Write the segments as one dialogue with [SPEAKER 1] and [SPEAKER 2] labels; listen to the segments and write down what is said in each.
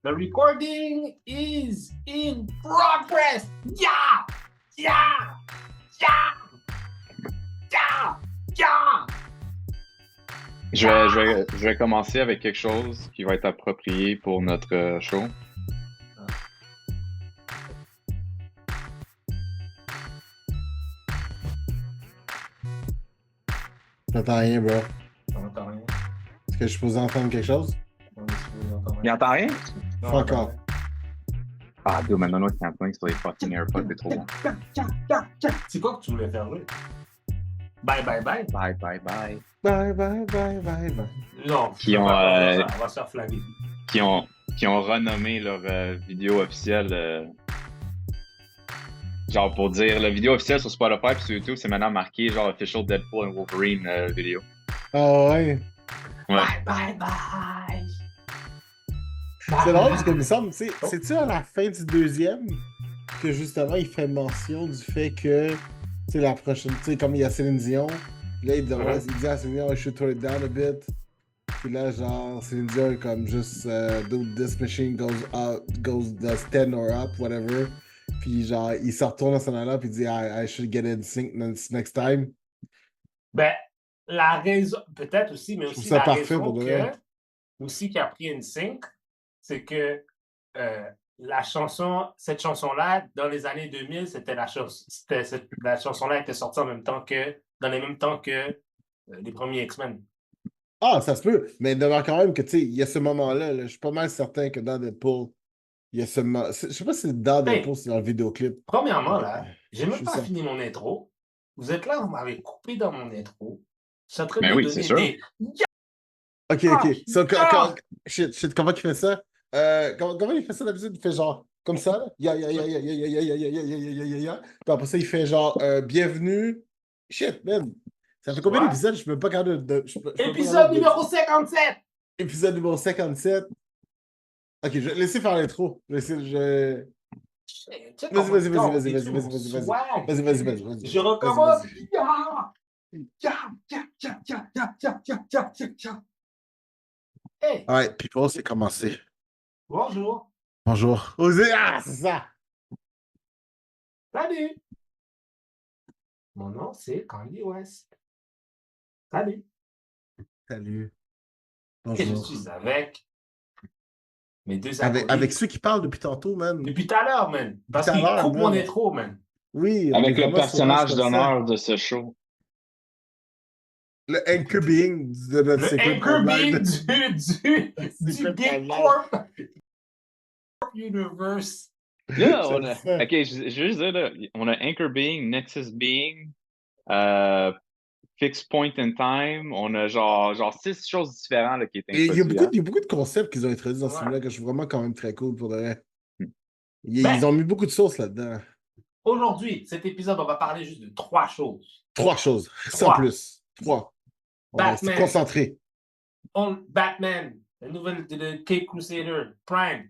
[SPEAKER 1] The recording is in progress. Yeah, yeah, yeah, yeah, yeah.
[SPEAKER 2] Je vais commencer avec quelque chose qui va être approprié pour notre show.
[SPEAKER 3] J'entends rien, bro.
[SPEAKER 1] On n'entend rien.
[SPEAKER 3] Est-ce que je suis supposé entendre quelque chose?
[SPEAKER 1] On n'entend
[SPEAKER 2] Il
[SPEAKER 1] rien.
[SPEAKER 2] entend rien?
[SPEAKER 1] Non, on
[SPEAKER 3] Fuck
[SPEAKER 1] entend
[SPEAKER 3] off.
[SPEAKER 1] rien.
[SPEAKER 2] Ah, dude, maintenant, il can't play sur les fucking AirPods, c'est trop bon.
[SPEAKER 1] C'est quoi que tu voulais faire, lui? Bye, bye, bye.
[SPEAKER 2] Bye, bye, bye.
[SPEAKER 3] Bye, bye, bye, bye, bye.
[SPEAKER 1] Non,
[SPEAKER 2] Qui ont,
[SPEAKER 1] on va se faire flaguer.
[SPEAKER 2] Qui ont renommé leur vidéo officielle. Genre pour dire, la vidéo officielle sur Spotify et sur YouTube, c'est maintenant marqué genre Official Deadpool and Wolverine vidéo.
[SPEAKER 3] Ah ouais.
[SPEAKER 2] Ouais.
[SPEAKER 1] Bye, bye, bye.
[SPEAKER 3] C'est drôle parce que il me semble, c'est-tu à la fin du deuxième que justement il fait mention du fait que, tu sais, la prochaine, tu sais, comme il y a Céline Dion, là il dit à Céline Dion, I should throw it down a bit. Puis là, genre, Céline Dion est comme juste, dude, this machine does 10 or up, whatever. Puis genre, il se retourne à ce moment-là, puis il dit, I should get in sync next time.
[SPEAKER 1] Ben, la raison, peut-être aussi, mais
[SPEAKER 3] Je trouve
[SPEAKER 1] aussi
[SPEAKER 3] ça
[SPEAKER 1] la
[SPEAKER 3] parfait
[SPEAKER 1] raison
[SPEAKER 3] pour de
[SPEAKER 1] que,
[SPEAKER 3] vrai.
[SPEAKER 1] aussi qui a pris une sync, c'est que cette chanson-là, dans les années 2000, la chanson-là était sortie en même temps dans les mêmes temps que les premiers X-Men.
[SPEAKER 3] Ah, ça se peut, mais demeure quand même que, tu sais, il y a ce moment-là, là, je suis pas mal certain que dans Deadpool, il y a ce moment. Je sais pas si c'est dans Deadpool, c'est dans le vidéoclip.
[SPEAKER 1] Premièrement, là, j'ai même
[SPEAKER 3] Je
[SPEAKER 1] pas
[SPEAKER 3] sais.
[SPEAKER 1] fini mon intro. Vous êtes là, vous m'avez coupé dans mon intro. Je suis en train
[SPEAKER 2] Ben
[SPEAKER 1] de
[SPEAKER 2] oui,
[SPEAKER 1] donner
[SPEAKER 2] c'est sûr.
[SPEAKER 1] des...
[SPEAKER 3] Ok. So, shit, comment il fait ça? Comment il fait ça d'habitude? Il fait genre comme ça, là. Ya. Puis après ça, il fait genre bienvenue. Shit, man. Ça fait combien
[SPEAKER 1] Ouais.
[SPEAKER 3] d'épisodes? Je peux pas regarder
[SPEAKER 1] Épisode numéro 57!
[SPEAKER 3] Épisode numéro 57. Ok, je vais laisser faire l'intro. Vas-y.
[SPEAKER 1] Je recommence. Hey,
[SPEAKER 3] Ouais, people, c'est commencé.
[SPEAKER 1] bonjour.
[SPEAKER 3] Bonjour. Osez, c'est ça.
[SPEAKER 1] Salut. Mon nom, c'est Kanye West. Salut.
[SPEAKER 3] Salut.
[SPEAKER 1] Et je
[SPEAKER 3] Bonjour.
[SPEAKER 1] suis avec mes deux acolytes.
[SPEAKER 3] Avec ceux qui parlent depuis tantôt, man.
[SPEAKER 1] Depuis tout à l'heure, man. Parce
[SPEAKER 3] Tout à
[SPEAKER 1] qu'ils
[SPEAKER 3] l'heure,
[SPEAKER 1] coupent
[SPEAKER 3] man.
[SPEAKER 1] mon intro, man.
[SPEAKER 3] Oui.
[SPEAKER 2] Avec le
[SPEAKER 3] vraiment
[SPEAKER 2] personnage
[SPEAKER 3] sauvage comme ça.
[SPEAKER 2] d'honneur de ce show.
[SPEAKER 3] Le anchor being de notre
[SPEAKER 1] Le
[SPEAKER 3] secret
[SPEAKER 1] anchor being
[SPEAKER 3] pipeline.
[SPEAKER 1] du Geek Corp Universe.
[SPEAKER 2] Là,
[SPEAKER 3] J'aime ça.
[SPEAKER 2] Ok, je veux juste dire, là, on a Anchor Being, Nexus Being, Fixed Point in Time, on a genre 6 choses différentes là, qui étaient
[SPEAKER 3] Et
[SPEAKER 2] introduites.
[SPEAKER 3] il y a beaucoup de concepts qu'ils ont introduits dans ce film-là que je trouve vraiment quand même très cool pour de vrai.
[SPEAKER 1] Ben-
[SPEAKER 3] Ils ont mis beaucoup de sauce là-dedans.
[SPEAKER 1] Aujourd'hui, cet épisode, on va parler juste de 3 choses.
[SPEAKER 3] 3 choses, sans
[SPEAKER 1] Trois.
[SPEAKER 3] plus. 3. On va rester
[SPEAKER 1] Batman.
[SPEAKER 3] concentré.
[SPEAKER 1] Batman, la nouvelle de Cape Crusader, Prime.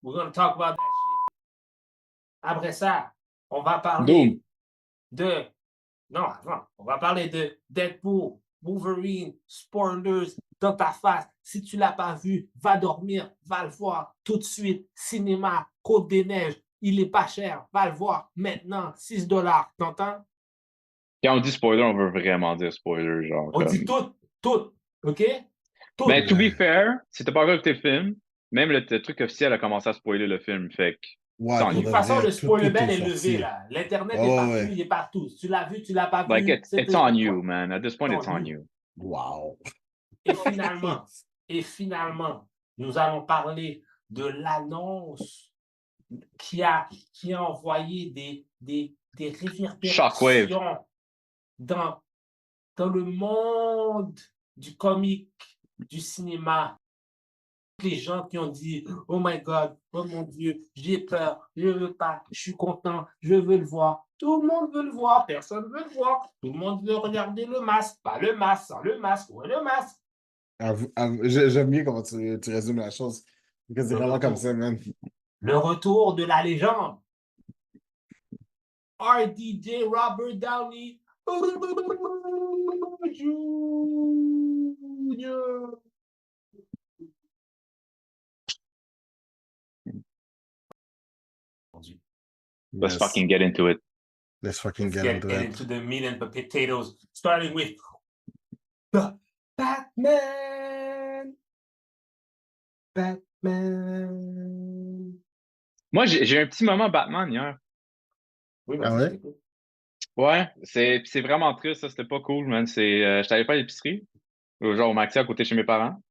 [SPEAKER 1] We're gonna talk about that shit. Après ça, on va parler on va parler de Deadpool, Wolverine, spoilers dans ta face. Si tu l'as pas vu, va dormir, va le voir tout de suite. Cinéma, Côte des Neiges, il est pas cher, va le voir maintenant, $6. T'entends?
[SPEAKER 2] Quand on dit spoiler, on veut vraiment dire spoiler, genre.
[SPEAKER 1] On dit tout, ok? Tout.
[SPEAKER 2] Ben, to be fair, si t'as pas encore écouté le film, même le truc officiel a commencé à spoiler le film, fait que...
[SPEAKER 3] Ouais,
[SPEAKER 2] Sans
[SPEAKER 1] De
[SPEAKER 3] pour
[SPEAKER 1] toute
[SPEAKER 3] de
[SPEAKER 1] façon,
[SPEAKER 3] vrai,
[SPEAKER 1] le spoiler
[SPEAKER 3] tout
[SPEAKER 1] ban
[SPEAKER 3] est
[SPEAKER 1] est levé,
[SPEAKER 3] sorti.
[SPEAKER 1] là. L'Internet
[SPEAKER 3] Ouais,
[SPEAKER 1] est partout,
[SPEAKER 3] ouais.
[SPEAKER 1] il est partout. Si tu l'as vu, tu l'as pas
[SPEAKER 2] Like,
[SPEAKER 1] vu.
[SPEAKER 2] it's on you, man. At this point, it's on you.
[SPEAKER 3] Wow.
[SPEAKER 1] Et finalement, nous allons parler de l'annonce qui a envoyé des réverbérations
[SPEAKER 2] Shockwave.
[SPEAKER 1] dans le monde du comique, du cinéma. Les gens qui ont dit « Oh my God, oh mon Dieu, j'ai peur, je veux pas, je suis content, je veux le voir. » Tout le monde veut le voir, personne veut le voir. Tout le monde veut regarder le masque, pas le masque, sans le masque, où est le masque?
[SPEAKER 3] J'aime mieux comment tu résumes la chose. Parce que c'est vraiment comme ça, man.
[SPEAKER 1] Le retour de la légende. RDJ Robert Downey Jr.
[SPEAKER 2] Let's
[SPEAKER 3] Yes.
[SPEAKER 2] fucking get into it.
[SPEAKER 3] Let's fucking
[SPEAKER 1] Let's
[SPEAKER 3] get into
[SPEAKER 1] get
[SPEAKER 3] it.
[SPEAKER 1] into the meat and potatoes, starting with the Batman. Batman.
[SPEAKER 2] Moi, j'ai un petit moment Batman hier.
[SPEAKER 1] Oui,
[SPEAKER 3] Ah
[SPEAKER 1] vas-y, je
[SPEAKER 3] ouais?
[SPEAKER 1] t'écoute.
[SPEAKER 2] Ouais, c'est vraiment triste, ça, c'était pas cool, man. J'étais allé faire l'épicerie, genre au Maxi à côté de chez mes parents.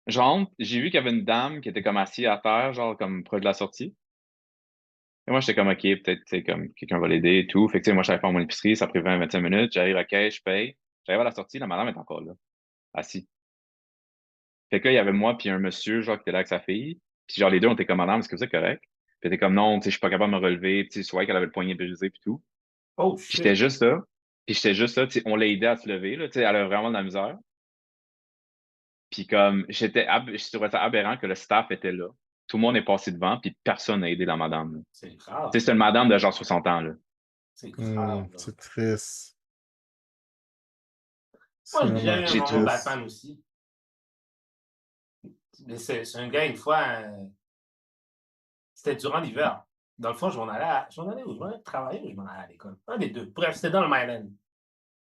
[SPEAKER 2] Je rentre, j'ai vu qu'il y avait une dame qui était comme assise à terre, genre comme proche de la sortie. Et moi, j'étais comme, OK, peut-être, tu sais, comme quelqu'un va l'aider et tout. Fait que, tu sais, moi, j'allais faire mon épicerie, ça a pris 20-25 minutes. J'arrive à la caisse, je paye. J'arrive à la sortie, la madame est encore là, assise. Fait que là, il y avait moi puis un monsieur, genre, qui était là avec sa fille. Puis genre, les deux, on était comme, madame, est-ce que c'est correct? Puis elle était comme, non, tu sais, je suis pas capable de me relever. Tu sais, je voyais qu'elle avait le poignet brisé puis tout.
[SPEAKER 1] Oh,
[SPEAKER 2] Puis j'étais
[SPEAKER 1] shit.
[SPEAKER 2] juste là. Puis j'étais juste là, tu sais, on l'a aidé à se lever, là, tu sais, elle avait vraiment de la misère. Puis comme, je trouvais ça aberrant que le staff était là. Tout le monde est passé devant, puis personne n'a aidé la madame, là.
[SPEAKER 1] C'est grave.
[SPEAKER 2] Tu sais, c'est une madame de genre 60 ans, là.
[SPEAKER 1] C'est grave. là.
[SPEAKER 3] C'est triste.
[SPEAKER 1] Moi,
[SPEAKER 3] C'est
[SPEAKER 1] j'ai déjà
[SPEAKER 3] vraiment
[SPEAKER 1] eu un
[SPEAKER 2] J'ai
[SPEAKER 1] moment
[SPEAKER 2] trouvé-
[SPEAKER 1] Batman aussi. Mais c'est un gars, une fois, c'était durant l'hiver. Dans le fond, je m'en allais où? Je m'en allais travailler ou je m'en allais à l'école? Un des deux. Bref, c'était dans le Myland.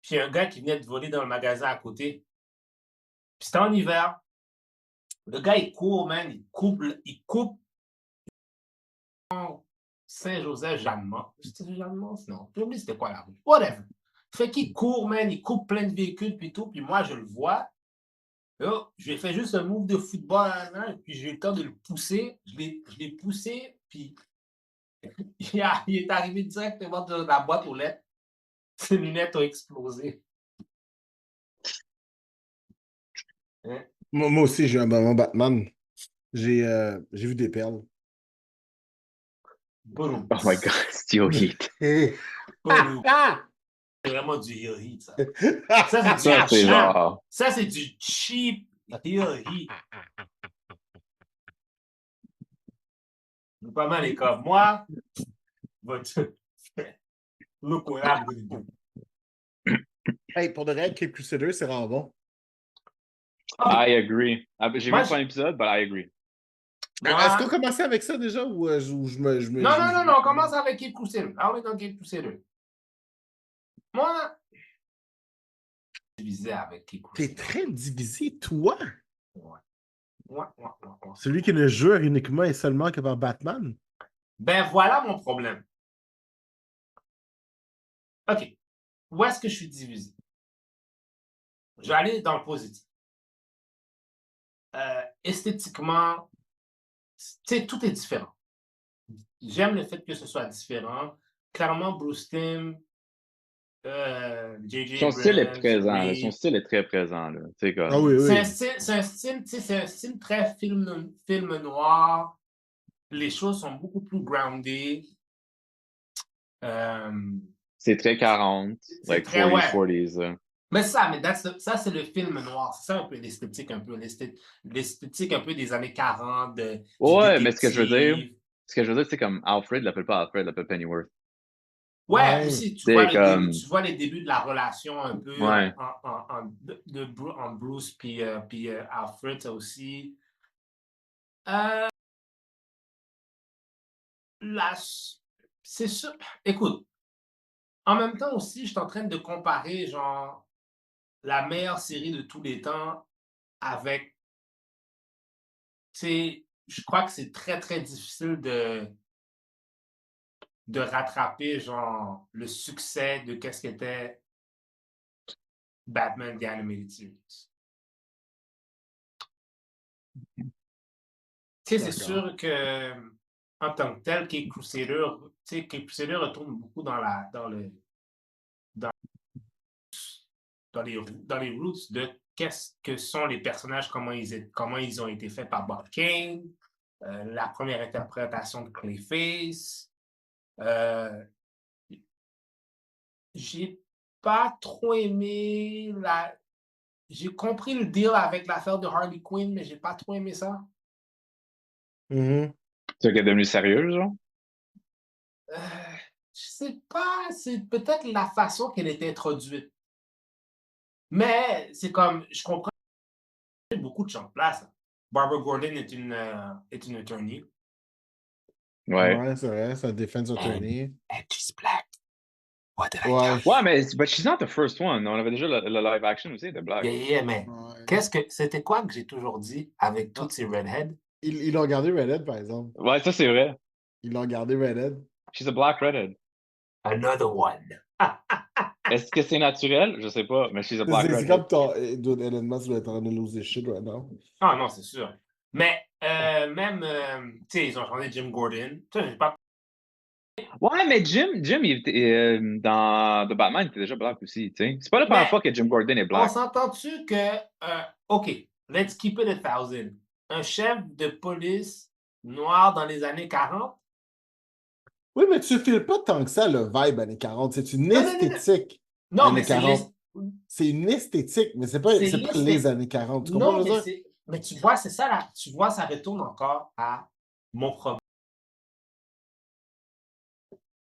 [SPEAKER 1] Puis il y a un gars qui venait de voler dans le magasin à côté. Puis c'était en hiver. Le gars, il court, man. Il coupe Saint-Joseph-Jeannemont. C'était Jeannemont? Non. J'ai oublié c'était quoi la rue. Whatever. Fait qu'il court, man. Il coupe plein de véhicules, puis tout. Puis moi, je le vois. Là, je lui ai fait juste un move de football, hein, puis j'ai eu le temps de le pousser. Je l'ai poussé, puis il est arrivé directement dans la boîte aux lettres. Ses lunettes ont explosé. Hein?
[SPEAKER 3] Moi aussi, j'ai eu un moment Batman. J'ai vu des perles.
[SPEAKER 1] Boum.
[SPEAKER 2] Oh my god, Steel Heat.
[SPEAKER 1] Boum. C'est vraiment du heel heat, ça. Ça, c'est du
[SPEAKER 2] Ça, c'est
[SPEAKER 1] cheap.
[SPEAKER 2] genre.
[SPEAKER 1] Ça, c'est du cheap heel heat. Pas mal les coffres. Moi, votre. Look what I'm gonna do.
[SPEAKER 3] Hey, pour de vrai, Cape Crusader, c'est vraiment bon.
[SPEAKER 2] I agree. J'ai vu
[SPEAKER 1] Moi,
[SPEAKER 2] le premier épisode, but I agree.
[SPEAKER 1] Moi-
[SPEAKER 3] Est-ce qu'on commençait avec ça déjà ou je me.
[SPEAKER 1] Non, on commence avec Cape Crusader. Ah oui, dans Cape Crusader. Moi, je divisé avec Cape Crusader.
[SPEAKER 3] T'es très divisé, toi.
[SPEAKER 1] Ouais.
[SPEAKER 3] Celui qui ne joue uniquement et seulement que par Batman.
[SPEAKER 1] Ben voilà mon problème. OK. Où est-ce que je suis divisé? Je vais aller dans le positif. Esthétiquement, tu sais, tout est différent. J'aime le fait que ce soit différent. Clairement, Bruce Timm, J.J.
[SPEAKER 2] Son style est
[SPEAKER 1] Abrams,
[SPEAKER 2] présent, là.
[SPEAKER 1] Reed.
[SPEAKER 2] Son style est très présent, là. Tu sais, comme.
[SPEAKER 3] Ah oui,
[SPEAKER 1] C'est
[SPEAKER 3] oui.
[SPEAKER 1] un style, tu sais, c'est un style très film noir. Les choses sont beaucoup plus groundées.
[SPEAKER 2] C'est très 40,
[SPEAKER 1] C'est
[SPEAKER 2] like
[SPEAKER 1] très,
[SPEAKER 2] 40s,
[SPEAKER 1] ouais.
[SPEAKER 2] 40s. Là.
[SPEAKER 1] Mais ça, ça, c'est le film noir. C'est ça un peu l'esthétique, l'esthétique un peu des années 40. Du
[SPEAKER 2] Ouais, mais ce que je veux
[SPEAKER 1] détective.
[SPEAKER 2] dire, c'est comme Alfred, il l'appelle pas Alfred, il l'appelle Pennyworth.
[SPEAKER 1] Ouais,
[SPEAKER 3] Ouais.
[SPEAKER 1] aussi, tu
[SPEAKER 2] C'est
[SPEAKER 1] vois,
[SPEAKER 2] comme-
[SPEAKER 1] tu vois les débuts de la relation un peu
[SPEAKER 2] Ouais.
[SPEAKER 1] en Bruce puis Alfred, ça aussi. C'est sûr. Écoute, en même temps aussi, je suis en train de comparer, genre, la meilleure série de tous les temps avec. Tu sais, je crois que c'est très, très difficile de rattraper, genre, le succès de qu'est-ce qu'était Batman The Animated Series. Tu sais, c'est sûr que en tant que tel, Cape Crusader, tu sais, Cape Crusader retourne beaucoup dans les roots de qu'est-ce que sont les personnages, comment ils ont été faits par Bob Kane, la première interprétation de Clayface. J'ai pas trop aimé J'ai compris le deal avec l'affaire de Harley Quinn, mais j'ai pas trop aimé ça.
[SPEAKER 3] Mhm.
[SPEAKER 2] C'est qu'elle est devenue sérieuse, genre?
[SPEAKER 1] Je sais pas, c'est peut-être la façon qu'elle est introduite. Mais c'est comme, je comprends beaucoup de gens de place. Barbara Gordon est une attorney.
[SPEAKER 2] Ouais.
[SPEAKER 3] Ouais, c'est vrai, c'est un defense attorney.
[SPEAKER 1] And she's black. What did I
[SPEAKER 3] Ouais.
[SPEAKER 1] tell you?
[SPEAKER 2] Ouais, mais but she's not the first one. On avait déjà le live action aussi de Black.
[SPEAKER 1] Mais
[SPEAKER 3] Ouais.
[SPEAKER 1] c'était quoi que j'ai toujours dit avec toutes ces redheads?
[SPEAKER 3] Ils l'ont gardé Redhead, par exemple.
[SPEAKER 2] Ouais, ça c'est vrai.
[SPEAKER 3] Ils l'ont gardé Redhead.
[SPEAKER 2] She's a black redhead.
[SPEAKER 1] Another one.
[SPEAKER 2] Est-ce que c'est naturel? Je sais pas, mais she's a black
[SPEAKER 3] C'est
[SPEAKER 2] redhead.
[SPEAKER 3] comme ton. Dude, Elon Musk doit être en train de lose his shit right now.
[SPEAKER 1] Ah non, c'est sûr. Mais même, tu sais, ils ont changé Jim Gordon. Ça, j'ai pas...
[SPEAKER 2] Ouais, mais Jim il était, dans The Batman, il était déjà black aussi, tu sais. C'est pas la première
[SPEAKER 1] Mais
[SPEAKER 2] fois que Jim Gordon est
[SPEAKER 1] on
[SPEAKER 2] black.
[SPEAKER 1] s'entend-tu que, OK, let's keep it 1,000. Un chef de police noir dans les années 40?
[SPEAKER 3] Oui, mais tu files pas tant que ça le vibe années 40. C'est une
[SPEAKER 1] Non, non, non, non.
[SPEAKER 3] esthétique.
[SPEAKER 1] Non,
[SPEAKER 3] années
[SPEAKER 1] mais c'est
[SPEAKER 3] 40. C'est une esthétique, mais c'est pas les années 40. Tu comprends
[SPEAKER 1] Non,
[SPEAKER 3] ce que je veux dire?
[SPEAKER 1] mais tu vois, c'est ça là. Tu vois, ça retourne encore à mon problème.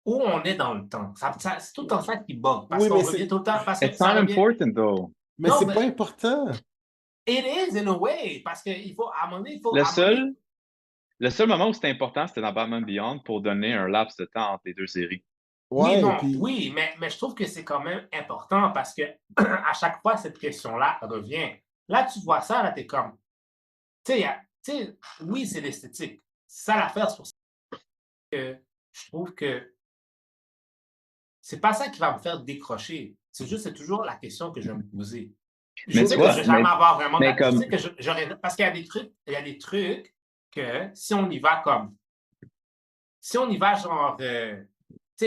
[SPEAKER 1] Où on est dans le temps. C'est tout le temps ça qui bug. Parce
[SPEAKER 3] Oui,
[SPEAKER 1] qu'on
[SPEAKER 3] mais
[SPEAKER 1] revient
[SPEAKER 3] c'est.
[SPEAKER 1] tout le temps. Parce que
[SPEAKER 2] It's
[SPEAKER 1] ça
[SPEAKER 2] not
[SPEAKER 1] revient.
[SPEAKER 2] important, though.
[SPEAKER 3] Mais
[SPEAKER 1] Non,
[SPEAKER 3] c'est
[SPEAKER 1] mais
[SPEAKER 3] pas important.
[SPEAKER 1] it is in a way. Parce qu'il faut, à un moment donné, il faut.
[SPEAKER 2] Le seul moment où c'était important, c'était dans Batman Beyond pour donner un laps de temps entre les deux séries.
[SPEAKER 1] Oui,
[SPEAKER 3] Ouais,
[SPEAKER 1] non,
[SPEAKER 3] puis.
[SPEAKER 1] oui, mais je trouve que c'est quand même important parce que à chaque fois, cette question-là revient. Là, tu vois ça, là, t'es comme. Tu sais, oui, c'est l'esthétique. C'est ça l'affaire, c'est pour ça que je trouve que c'est pas ça qui va me faire décrocher. C'est toujours la question que je vais me poser. Je
[SPEAKER 2] Mais
[SPEAKER 1] sais
[SPEAKER 2] tu
[SPEAKER 1] que
[SPEAKER 2] vois,
[SPEAKER 1] je vais jamais avoir vraiment
[SPEAKER 2] mais
[SPEAKER 1] je
[SPEAKER 2] comme,
[SPEAKER 1] sais que j'aurais. Parce qu'il y a des trucs que si on y va comme. Si on y va genre. Tu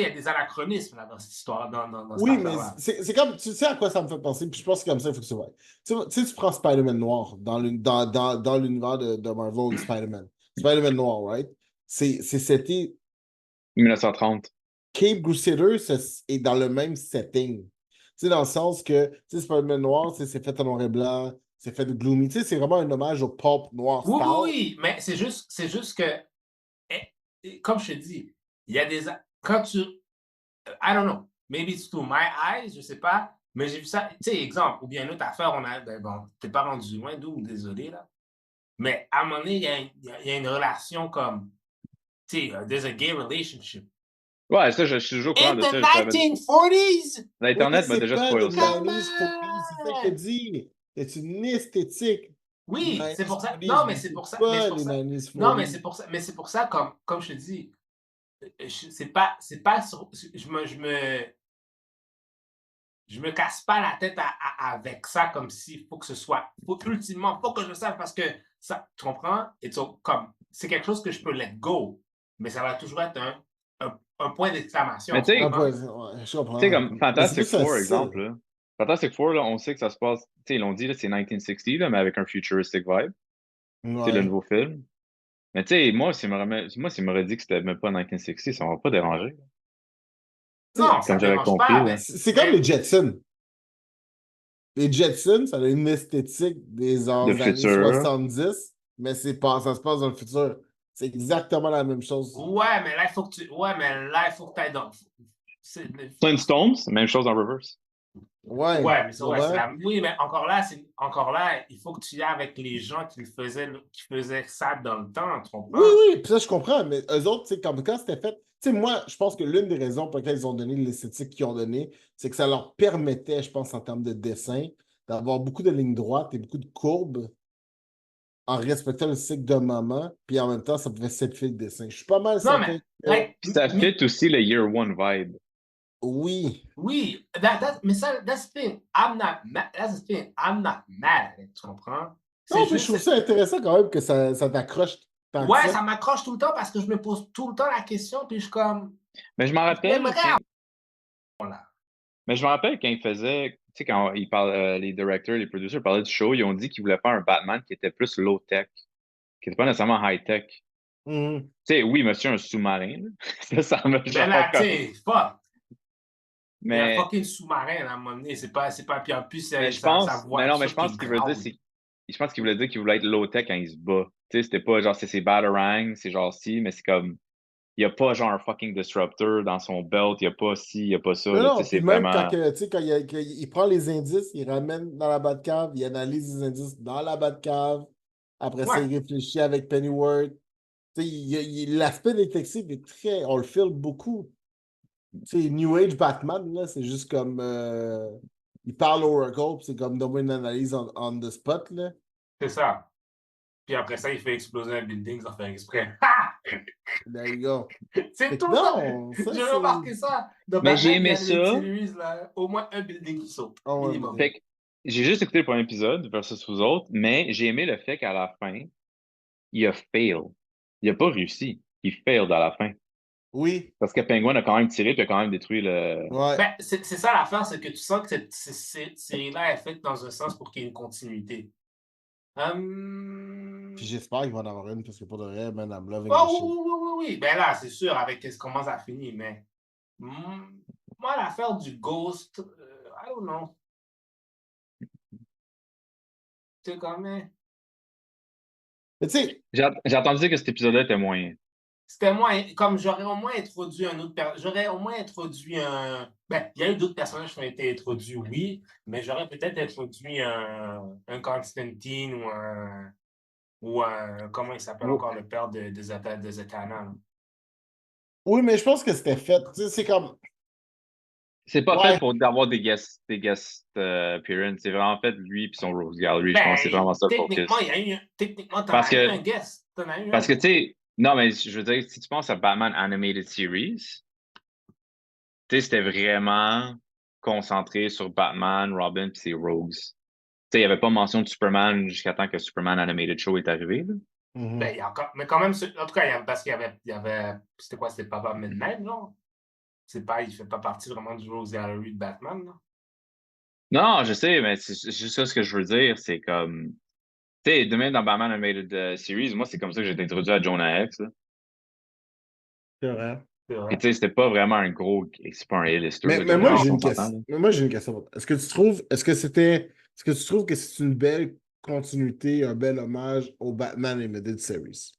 [SPEAKER 1] sais, il y a des anachronismes là, dans cette histoire, dans cette
[SPEAKER 3] Oui, mais
[SPEAKER 1] affaire-là.
[SPEAKER 3] c'est comme. Tu sais à quoi ça me fait penser? Puis je pense que comme ça, il faut que tu vois. Tu sais, tu prends Spider-Man noir dans l'univers de Marvel Spider-Man. Spider-Man noir, right? C'était.
[SPEAKER 2] 1930.
[SPEAKER 3] Cape Crusader est dans le même setting. Tu sais, dans le sens que, tu sais, Spider-Man noir, tu sais, c'est fait en noir et blanc, c'est fait de gloomy. Tu sais, c'est vraiment un hommage au pulp noir
[SPEAKER 1] Oui,
[SPEAKER 3] style.
[SPEAKER 1] oui, oui, mais c'est juste que, comme je te dis, il y a des. Quand tu. I don't know. Maybe it's through my eyes, je sais pas. Mais j'ai vu ça. Tu sais, exemple, ou bien une autre affaire, on a. Ben bon, t'es pas rendu loin, d'où, désolé, là. Mais à un moment donné, il y a une relation comme. Tu sais, there's a gay relationship.
[SPEAKER 2] Ouais, ça, je suis toujours au courant
[SPEAKER 1] In
[SPEAKER 2] de
[SPEAKER 1] the
[SPEAKER 2] ça.
[SPEAKER 1] 1940s!
[SPEAKER 2] L'Internet m'a
[SPEAKER 3] C'est
[SPEAKER 2] déjà
[SPEAKER 3] pas
[SPEAKER 2] spoilé
[SPEAKER 3] les
[SPEAKER 2] ça.
[SPEAKER 3] 90s, 40s, c'est ça que je te dis. C'est une esthétique.
[SPEAKER 1] Oui, c'est
[SPEAKER 3] 90s,
[SPEAKER 1] pour ça.
[SPEAKER 3] 40s,
[SPEAKER 1] Non, mais c'est pour ça. Mais c'est
[SPEAKER 3] pas
[SPEAKER 1] pour
[SPEAKER 3] les
[SPEAKER 1] ça.
[SPEAKER 3] 90s,
[SPEAKER 1] Non, mais
[SPEAKER 3] 40s.
[SPEAKER 1] c'est pour ça. Mais c'est pour ça, comme je te dis, c'est pas sur. Je me casse pas la tête avec ça comme s'il faut que ce soit. Ultimement, il faut que je le sache parce que ça, tu comprends? Et comme, c'est quelque chose que je peux let go, mais ça va toujours être un point d'exclamation.
[SPEAKER 2] Mais tu
[SPEAKER 1] Tu
[SPEAKER 2] sais,
[SPEAKER 1] comprends?
[SPEAKER 3] Ouais, je comprends.
[SPEAKER 2] comme
[SPEAKER 3] Mais c'est
[SPEAKER 2] Fantastic
[SPEAKER 3] plus un
[SPEAKER 2] Four,
[SPEAKER 3] style.
[SPEAKER 2] exemple, là. Fantastic Four, là, on sait que ça se passe, tu sais, ils l'ont dit, là, c'est 1960, là, mais avec un futuristic vibe. C'est le
[SPEAKER 3] Ouais.
[SPEAKER 2] nouveau film. Mais tu sais, moi, s'il m'aurait dit que c'était même pas 1960, ça m'aurait pas dérangé.
[SPEAKER 1] Non, ça
[SPEAKER 2] Comme
[SPEAKER 1] ne
[SPEAKER 2] j'avais
[SPEAKER 1] dérange
[SPEAKER 2] compris,
[SPEAKER 1] pas,
[SPEAKER 2] là.
[SPEAKER 1] mais.
[SPEAKER 3] C'est comme les Jetsons. Les Jetsons, ça a une esthétique des
[SPEAKER 2] Le
[SPEAKER 3] années
[SPEAKER 2] futur.
[SPEAKER 3] 70, mais ça se passe dans le futur. C'est exactement la même chose.
[SPEAKER 1] Ouais, mais là, il faut que tu. Ouais, mais là, il faut que tu ailles dans.
[SPEAKER 2] Flintstones, même chose en reverse.
[SPEAKER 3] Ouais.
[SPEAKER 1] Ouais, mais c'est
[SPEAKER 3] Ouais.
[SPEAKER 1] la. Oui, mais encore là, il faut que tu y ailles avec les gens qui faisaient ça dans le temps, tu comprends?
[SPEAKER 3] Oui, oui, puis ça, je comprends, mais eux autres, tu sais, comme quand c'était fait, tu sais, moi, je pense que l'une des raisons pour lesquelles ils ont donné l'esthétique qu'ils ont donné, c'est que ça leur permettait, je pense, en termes de dessin, d'avoir beaucoup de lignes droites et beaucoup de courbes en respectant le cycle de moment, puis en même temps, ça pouvait simplifier le dessin. Je suis pas mal
[SPEAKER 1] Non,
[SPEAKER 3] certain
[SPEAKER 1] mais,
[SPEAKER 3] que
[SPEAKER 1] like,
[SPEAKER 2] Puis ça fit aussi le Year One vibe.
[SPEAKER 3] oui.
[SPEAKER 1] oui, mais ça, that's the thing. That's the thing. I'm not mad at it, tu comprends?
[SPEAKER 3] Non, mais je trouve ça intéressant quand même que ça t'accroche tant que
[SPEAKER 1] Ouais,
[SPEAKER 3] ça.
[SPEAKER 1] ça m'accroche tout le temps parce que je me pose tout le temps la question, puis je suis comme.
[SPEAKER 2] Mais je m'en rappelle.
[SPEAKER 1] Voilà.
[SPEAKER 2] Mais je me rappelle quand ils faisaient, tu sais, quand ils parlent, les directeurs, les producers parlaient du show, ils ont dit qu'ils voulaient faire un Batman qui était plus low-tech, qui n'était pas nécessairement high-tech.
[SPEAKER 3] Mhm.
[SPEAKER 2] Tu sais, oui, monsieur, un sous-marin, là. Ça me
[SPEAKER 1] Mais là, tu
[SPEAKER 2] comme.
[SPEAKER 1] sais, fuck. Il y a un
[SPEAKER 2] Mais,
[SPEAKER 1] fucking sous-marin à un moment donné. C'est pas. Puis en plus,
[SPEAKER 2] mais je
[SPEAKER 1] sa
[SPEAKER 2] pense, mais non, mais je
[SPEAKER 1] voiture qui
[SPEAKER 2] pense qu'il veut dire,
[SPEAKER 1] ground.
[SPEAKER 2] c'est, je pense qu'il voulait dire qu'il voulait être low-tech quand il se bat. Tu sais, c'était pas genre, c'est ses batarangs, c'est genre si, mais c'est comme, il n'y a pas genre un fucking disruptor dans son belt, il n'y a pas ci, il n'y a pas ça,
[SPEAKER 3] Non,
[SPEAKER 2] là, tu sais,
[SPEAKER 3] non,
[SPEAKER 2] c'est
[SPEAKER 3] puis même
[SPEAKER 2] vraiment.
[SPEAKER 3] tu sais, quand il prend les indices, il ramène dans la Batcave, il analyse les indices dans la Batcave. Après ça,
[SPEAKER 1] Ouais.
[SPEAKER 3] il réfléchit avec Pennyworth. L'aspect détective est très. On le file beaucoup. Tu sais, New Age Batman, là, c'est juste comme. Il parle au Oracle, puis c'est comme donner une analyse on the spot, là.
[SPEAKER 1] C'est ça. Puis après ça, il fait exploser un building sans faire exprès. Ah!
[SPEAKER 3] There you go.
[SPEAKER 1] C'est
[SPEAKER 3] Fait que
[SPEAKER 1] tout le temps.
[SPEAKER 3] non, ça,
[SPEAKER 1] J'ai
[SPEAKER 3] c'est.
[SPEAKER 1] remarqué ça. Dans
[SPEAKER 2] Mais j'ai
[SPEAKER 1] Batman,
[SPEAKER 2] aimé
[SPEAKER 1] il y a des
[SPEAKER 2] ça.
[SPEAKER 1] series, là, au moins un building qui saute.
[SPEAKER 3] Oh, ouais,
[SPEAKER 1] Minimum.
[SPEAKER 2] Fait que j'ai juste écouté le premier épisode versus vous autres, mais j'ai aimé le fait qu'à la fin, il a fail. Il a pas réussi. Il failed à la fin.
[SPEAKER 3] Oui,
[SPEAKER 2] Parce que Penguin a quand même tiré puis a quand même détruit le.
[SPEAKER 3] ouais.
[SPEAKER 1] Ben, c'est ça l'affaire, c'est que tu sens que cette série-là est faite dans un sens pour qu'il y ait une continuité.
[SPEAKER 3] Puis j'espère qu'il va en avoir une, parce que pour de vrai, man, I'm loving
[SPEAKER 1] Oh,
[SPEAKER 3] the shit.
[SPEAKER 1] oui. Ben là, c'est sûr, avec comment ça finit, mais moi, l'affaire du Ghost, I don't know. C'est quand même.
[SPEAKER 3] Mais tu sais,
[SPEAKER 2] J'ai entendu dire que cet épisode-là était moyen.
[SPEAKER 1] C'était moins. Comme j'aurais au moins introduit un autre. J'aurais au moins introduit un. Ben, il y a eu d'autres personnages qui ont été introduits, oui, mais j'aurais peut-être introduit un Constantine ou un. Ou un. Comment il s'appelle
[SPEAKER 3] Oui.
[SPEAKER 1] encore le père de Zatanna, là?
[SPEAKER 3] oui, mais je pense que c'était fait. Tu sais, c'est comme.
[SPEAKER 2] C'est pas
[SPEAKER 3] Ouais.
[SPEAKER 2] fait pour avoir des guest appearances. C'est vraiment fait lui et son Rose Gallery. Je pense que c'est
[SPEAKER 1] Ben,
[SPEAKER 2] vraiment ça le focus.
[SPEAKER 1] techniquement, il y a eu. Techniquement, t'en
[SPEAKER 2] Parce
[SPEAKER 1] as eu
[SPEAKER 2] que,
[SPEAKER 1] un guest. T'en as eu
[SPEAKER 2] parce
[SPEAKER 1] un.
[SPEAKER 2] que tu sais, non, mais je veux dire, si tu penses à Batman Animated Series, tu sais, c'était vraiment concentré sur Batman, Robin et ses Rogues. Tu sais, il n'y avait pas mention de Superman jusqu'à temps que Superman Animated Show est arrivé. Là.
[SPEAKER 3] Mhm.
[SPEAKER 1] Ben, il y a encore. Mais quand même, en tout cas, parce qu'il y avait. C'était quoi? C'était Papa Midnight, non? C'est pas, il fait pas partie vraiment du Rose Gallery de Batman, non?
[SPEAKER 2] Non, je sais, mais c'est juste ça ce que je veux dire. C'est comme. Tu sais, demain dans Batman Animated Series, moi, c'est comme ça que j'ai été introduit à Jonah Hex. Là.
[SPEAKER 3] C'est vrai.
[SPEAKER 1] C'est
[SPEAKER 2] Et
[SPEAKER 1] vrai.
[SPEAKER 2] tu sais, c'était pas vraiment un gros. C'est pas un A-lister,
[SPEAKER 3] Mais,
[SPEAKER 2] là,
[SPEAKER 3] mais
[SPEAKER 2] Jonah
[SPEAKER 3] moi,
[SPEAKER 2] Hex,
[SPEAKER 3] j'ai
[SPEAKER 2] on
[SPEAKER 3] une
[SPEAKER 2] s'entend.
[SPEAKER 3] question. Mais moi, j'ai une question pour toi. Est-ce que tu trouves que c'est une belle continuité, un bel hommage au Batman Animated Series?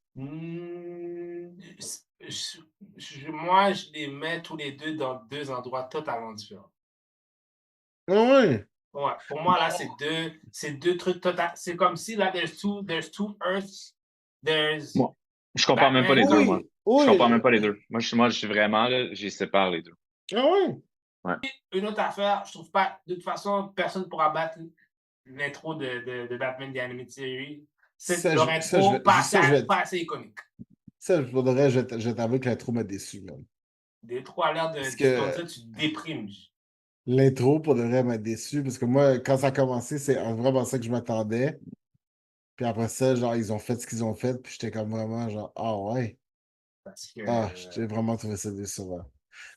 [SPEAKER 1] Moi, je les mets tous les deux dans deux endroits totalement différents.
[SPEAKER 3] Ah ouais.
[SPEAKER 1] Ouais, pour moi, là, c'est deux trucs totalement. C'est comme si, là, there's two Earths. There's
[SPEAKER 2] Moi, je compare même pas
[SPEAKER 1] Batman.
[SPEAKER 2] les deux, moi.
[SPEAKER 3] Oui,
[SPEAKER 2] Je compare même
[SPEAKER 3] oui.
[SPEAKER 2] pas les deux. Moi, je suis vraiment, là, j'y sépare les deux.
[SPEAKER 3] Ah ouais.
[SPEAKER 2] Ouais.
[SPEAKER 1] Une autre affaire, je trouve pas, de toute façon, personne ne pourra battre l'intro de Batman The Animated Series. C'est leur intro pas assez iconique.
[SPEAKER 3] Ça, je voudrais, je vais t'avouer que l'intro m'a déçu, man.
[SPEAKER 1] Des trois à l'air
[SPEAKER 3] Parce
[SPEAKER 1] dit comme
[SPEAKER 3] que
[SPEAKER 1] ça, tu te déprimes.
[SPEAKER 3] l'intro, pour de vrai, m'a déçu. Parce que moi, quand ça a commencé, c'est vraiment ça que je m'attendais. Puis après ça, genre, ils ont fait ce qu'ils ont fait. Puis j'étais comme vraiment, genre, ah ouais.
[SPEAKER 1] Parce que.
[SPEAKER 3] Ah, j'ai vraiment trouvé ça décevant.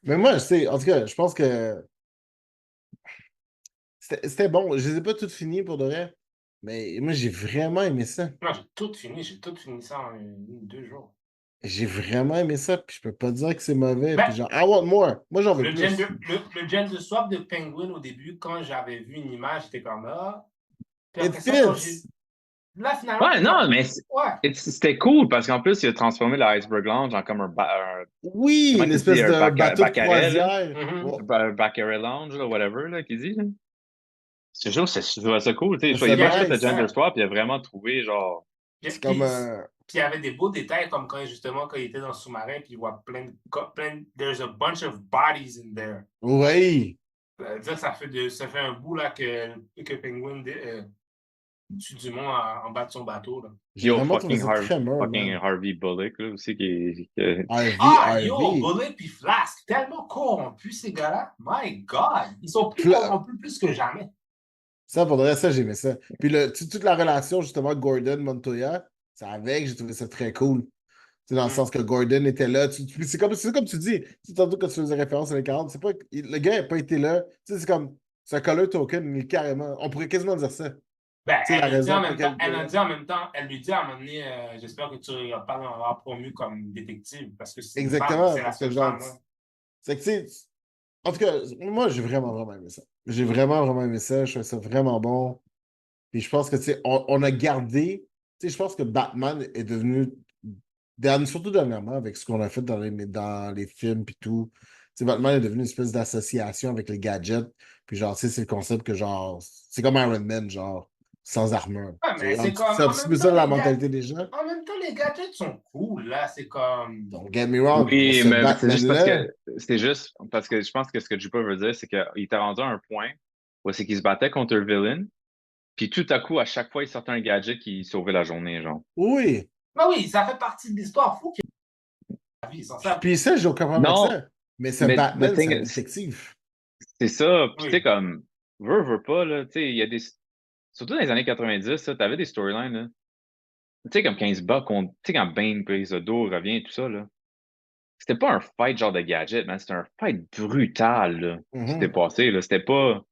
[SPEAKER 3] Mais moi, je sais, en tout cas, je pense que c'était bon. Je les ai pas toutes finies pour de vrai. Mais moi, j'ai vraiment aimé ça.
[SPEAKER 1] Non, j'ai tout fini ça en 2 jours.
[SPEAKER 3] J'ai vraiment aimé ça. Puis je peux pas dire que c'est mauvais. Puis
[SPEAKER 1] Ben,
[SPEAKER 3] genre, I want more. Moi, j'en veux
[SPEAKER 1] le
[SPEAKER 3] plus.
[SPEAKER 1] gender swap de Penguin au début, quand j'avais vu une image, j'étais comme ah. Puis
[SPEAKER 3] It
[SPEAKER 1] après ça, quand j'ai.
[SPEAKER 3] fits.
[SPEAKER 1] Là, finalement,
[SPEAKER 2] Ouais,
[SPEAKER 1] t'es
[SPEAKER 2] non,
[SPEAKER 1] comme.
[SPEAKER 2] mais
[SPEAKER 1] Ouais.
[SPEAKER 2] c'était cool parce qu'en plus, il a transformé l'Iceberg Lounge en comme
[SPEAKER 3] Oui,
[SPEAKER 2] comment tu dis,
[SPEAKER 3] l'espèce de bateau de
[SPEAKER 2] Baccarat, là?
[SPEAKER 3] croisière.
[SPEAKER 1] Mhm.
[SPEAKER 3] Oh,
[SPEAKER 2] Un Baccarat Lounge, là, whatever, là, qu'il dit, là. C'est toujours, je trouvais ça cool, tu sais. Il
[SPEAKER 3] c'est
[SPEAKER 2] a pas juste fait le
[SPEAKER 3] nice.
[SPEAKER 2] gender swap, il a vraiment trouvé, genre.
[SPEAKER 3] C'est
[SPEAKER 1] Puis
[SPEAKER 3] comme
[SPEAKER 1] il y avait des beaux détails, comme quand justement, quand il était dans le sous-marin, puis il voit there's a bunch of bodies in there.
[SPEAKER 3] Oui.
[SPEAKER 1] Ça fait un bout là que Penguin tue du monde en bas de son bateau. Là.
[SPEAKER 3] J'ai vraiment trouvé ça très mort,
[SPEAKER 2] Fucking
[SPEAKER 3] man.
[SPEAKER 2] Harvey Bullock, là, aussi,
[SPEAKER 1] Yo,
[SPEAKER 3] Harvey.
[SPEAKER 1] Bullet puis Flask, tellement corrompus ces gars-là. My God, ils sont plus
[SPEAKER 3] Fla-
[SPEAKER 1] corrompus plus que jamais.
[SPEAKER 3] Ça, pour de vrai, ça, j'aimais ça. Puis toute la relation, justement, Gordon-Montoya, ça avec, j'ai trouvé ça très cool. C'est dans le sens que Gordon était là. C'est comme tu dis, tantôt quand tu faisais référence à les 40, c'est pas, le gars n'a pas été là. C'est comme, c'est un color token, mais carrément. On pourrait quasiment dire ça.
[SPEAKER 1] Ben,
[SPEAKER 3] C'est la raison pour laquelle.
[SPEAKER 1] elle lui dit à un moment donné, j'espère que tu ne vas pas l'avoir promu comme détective, parce que c'est une femme,
[SPEAKER 3] Exactement,
[SPEAKER 1] c'est la
[SPEAKER 3] parce que
[SPEAKER 1] seule
[SPEAKER 3] genre,
[SPEAKER 1] femme. Hein.
[SPEAKER 3] c'est que tu sais, en tout cas, moi, j'ai vraiment, vraiment aimé ça. J'ai vraiment, vraiment aimé ça. Je trouve ça vraiment bon. Puis je pense que, tu sais, on a gardé, tu sais, je pense que Batman est devenu, surtout dernièrement, avec ce qu'on a fait dans les films puis tout, tu sais, Batman est devenu une espèce d'association avec les gadgets. Puis genre, tu sais, c'est le concept que genre, c'est comme Iron Man, genre, sans armure.
[SPEAKER 1] Ouais, mais c'est comme,
[SPEAKER 3] C'est un petit peu ça la mentalité des gens.
[SPEAKER 1] en même temps, les gadgets sont cool, là. C'est comme.
[SPEAKER 3] Don't get me wrong, mais
[SPEAKER 2] Oui,
[SPEAKER 3] ce
[SPEAKER 2] mais
[SPEAKER 3] Batman-là,
[SPEAKER 2] c'est juste parce que je pense que ce que Jupa veut dire, c'est qu'il était rendu à un point où c'est qu'il se battait contre un villain, puis tout à coup, à chaque fois, il sortait un gadget qui sauvait la journée, genre.
[SPEAKER 3] oui.
[SPEAKER 1] Ben oui, ça fait partie de l'histoire. Faut qu'il y ait la vie sans ça.
[SPEAKER 3] Puis ça, j'ai aucun problème avec
[SPEAKER 2] Non,
[SPEAKER 3] ça. Mais ce
[SPEAKER 2] mais
[SPEAKER 3] Batman, c'est un détective.
[SPEAKER 2] c'est ça. Puis tu sais,
[SPEAKER 1] Oui.
[SPEAKER 2] comme, veut pas, là, tu sais, il y a des. Surtout dans les années 90, t'avais des storylines, là. Tu sais, comme 15 bucks, tu sais, quand Bane prise le dos, revient et tout ça, là. C'était pas un fight genre de gadget, man. C'était un fight brutal, là, qui s'était
[SPEAKER 3] Mhm.
[SPEAKER 2] passé, là. C'était pas.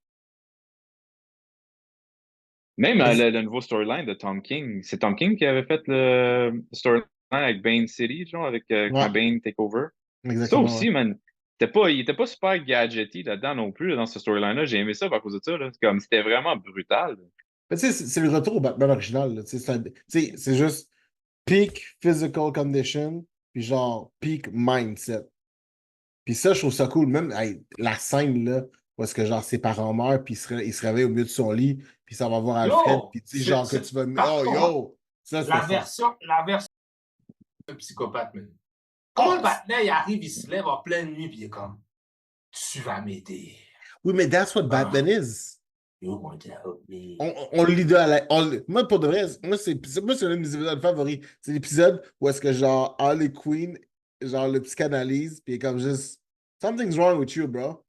[SPEAKER 2] Même
[SPEAKER 3] Mais
[SPEAKER 2] le nouveau storyline de Tom King. C'est Tom King qui avait fait le storyline avec Bane City, genre, avec quand
[SPEAKER 3] ouais,
[SPEAKER 2] Bane take over. Ça
[SPEAKER 3] exactement, ouais.
[SPEAKER 2] aussi, man. Il était pas super gadgety là-dedans non plus, là, dans ce storyline-là. J'ai aimé ça à cause de ça, là. C'est comme, c'était vraiment brutal.
[SPEAKER 3] Mais tu sais, c'est le retour au Batman original. Là, tu sais, c'est juste peak physical condition, puis genre peak mindset. Puis ça, je trouve ça cool. Même hey, la scène, là, où est-ce que genre ses parents meurent, puis il se réveille au milieu de son lit, puis ça va voir Alfred,
[SPEAKER 1] Yo,
[SPEAKER 3] puis tu sais, genre que tu vas.
[SPEAKER 1] par
[SPEAKER 3] Oh
[SPEAKER 1] contre,
[SPEAKER 3] yo! Ça, c'était fort.
[SPEAKER 1] la version de psychopathe, man. Comment
[SPEAKER 3] Oh,
[SPEAKER 1] le Batman, il arrive, il se lève en pleine nuit, puis il est comme, tu vas m'aider.
[SPEAKER 3] oui, mais that's what Batman
[SPEAKER 1] Ah,
[SPEAKER 3] is.
[SPEAKER 1] you're going to help me.
[SPEAKER 3] On le lit de à la. Moi, pour de vrai, moi, c'est l'un de mes épisodes favoris. C'est l'épisode où est-ce que, genre, Harley Quinn, genre, le psychanalyse, puis il est comme juste, something's wrong with you, bro.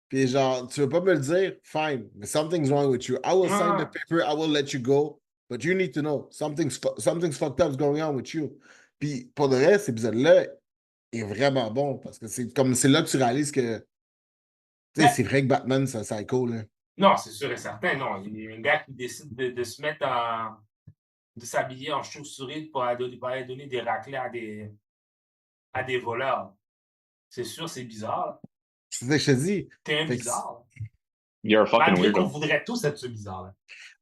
[SPEAKER 3] Puis, genre, tu veux pas me le dire? Fine, but something's wrong with you. I will sign the
[SPEAKER 1] Ah,
[SPEAKER 3] paper, I will let you go, but you need to know, something's fucked up going on with you. Puis, pour de vrai, cet épisode-là est vraiment bon, parce que c'est comme, c'est là que tu réalises que, tu sais,
[SPEAKER 1] mais,
[SPEAKER 3] c'est vrai que Batman, c'est un psycho, là.
[SPEAKER 1] non, c'est sûr et certain, non. Il y a un gars qui décide de se mettre de s'habiller en chauve-souris pour aller donner des raclés à des voleurs. C'est sûr, c'est bizarre.
[SPEAKER 3] C'est ça que je te dis.
[SPEAKER 1] T'es un
[SPEAKER 3] Fait que
[SPEAKER 1] bizarre.
[SPEAKER 2] You're a fucking
[SPEAKER 1] Malgré qu'on
[SPEAKER 2] weirdo.
[SPEAKER 1] voudrait tous être ce bizarre. Là.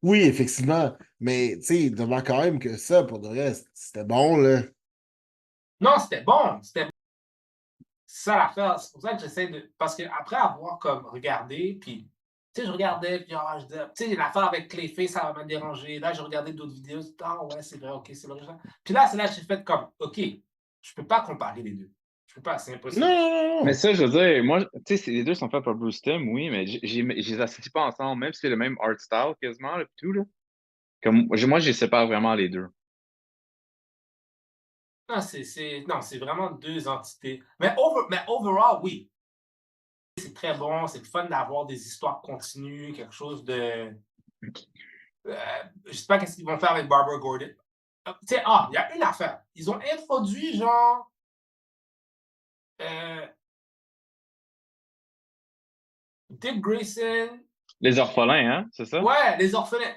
[SPEAKER 3] oui, effectivement. Mais, tu sais, devant quand même que ça, pour de reste, c'était bon, là.
[SPEAKER 1] Non, c'était bon. C'était c'est ça l'affaire. C'est pour ça que j'essaie de. Parce qu'après avoir comme regardé, puis tu sais, je regardais, puis ah, je disais, tu sais, l'affaire avec Clayface, ça m'a dérangé. Là, je regardais d'autres vidéos, je dis, ah ouais, c'est vrai, ok, c'est l'original. Puis là, c'est là que j'ai fait comme, ok, je peux pas comparer les deux. Je peux pas, c'est
[SPEAKER 3] Non,
[SPEAKER 1] impossible.
[SPEAKER 3] non, non,
[SPEAKER 2] Mais
[SPEAKER 3] non.
[SPEAKER 2] ça, je veux dire, moi, tu sais, les deux sont faits par Bruce Timm, oui, mais je les associe pas ensemble, même si c'est le même art style quasiment, là, pis tout, là. Comme, moi, je les sépare vraiment les deux.
[SPEAKER 1] Non, non, c'est vraiment deux entités. Mais overall, oui. C'est très bon, c'est le fun d'avoir des histoires continues, quelque chose de. Je sais pas qu'est-ce qu'ils vont faire avec Barbara Gordon. Tu sais, il y a une affaire. Ils ont introduit, genre. Dick Grayson.
[SPEAKER 2] Les orphelins, hein, c'est ça?
[SPEAKER 1] Ouais, les orphelins.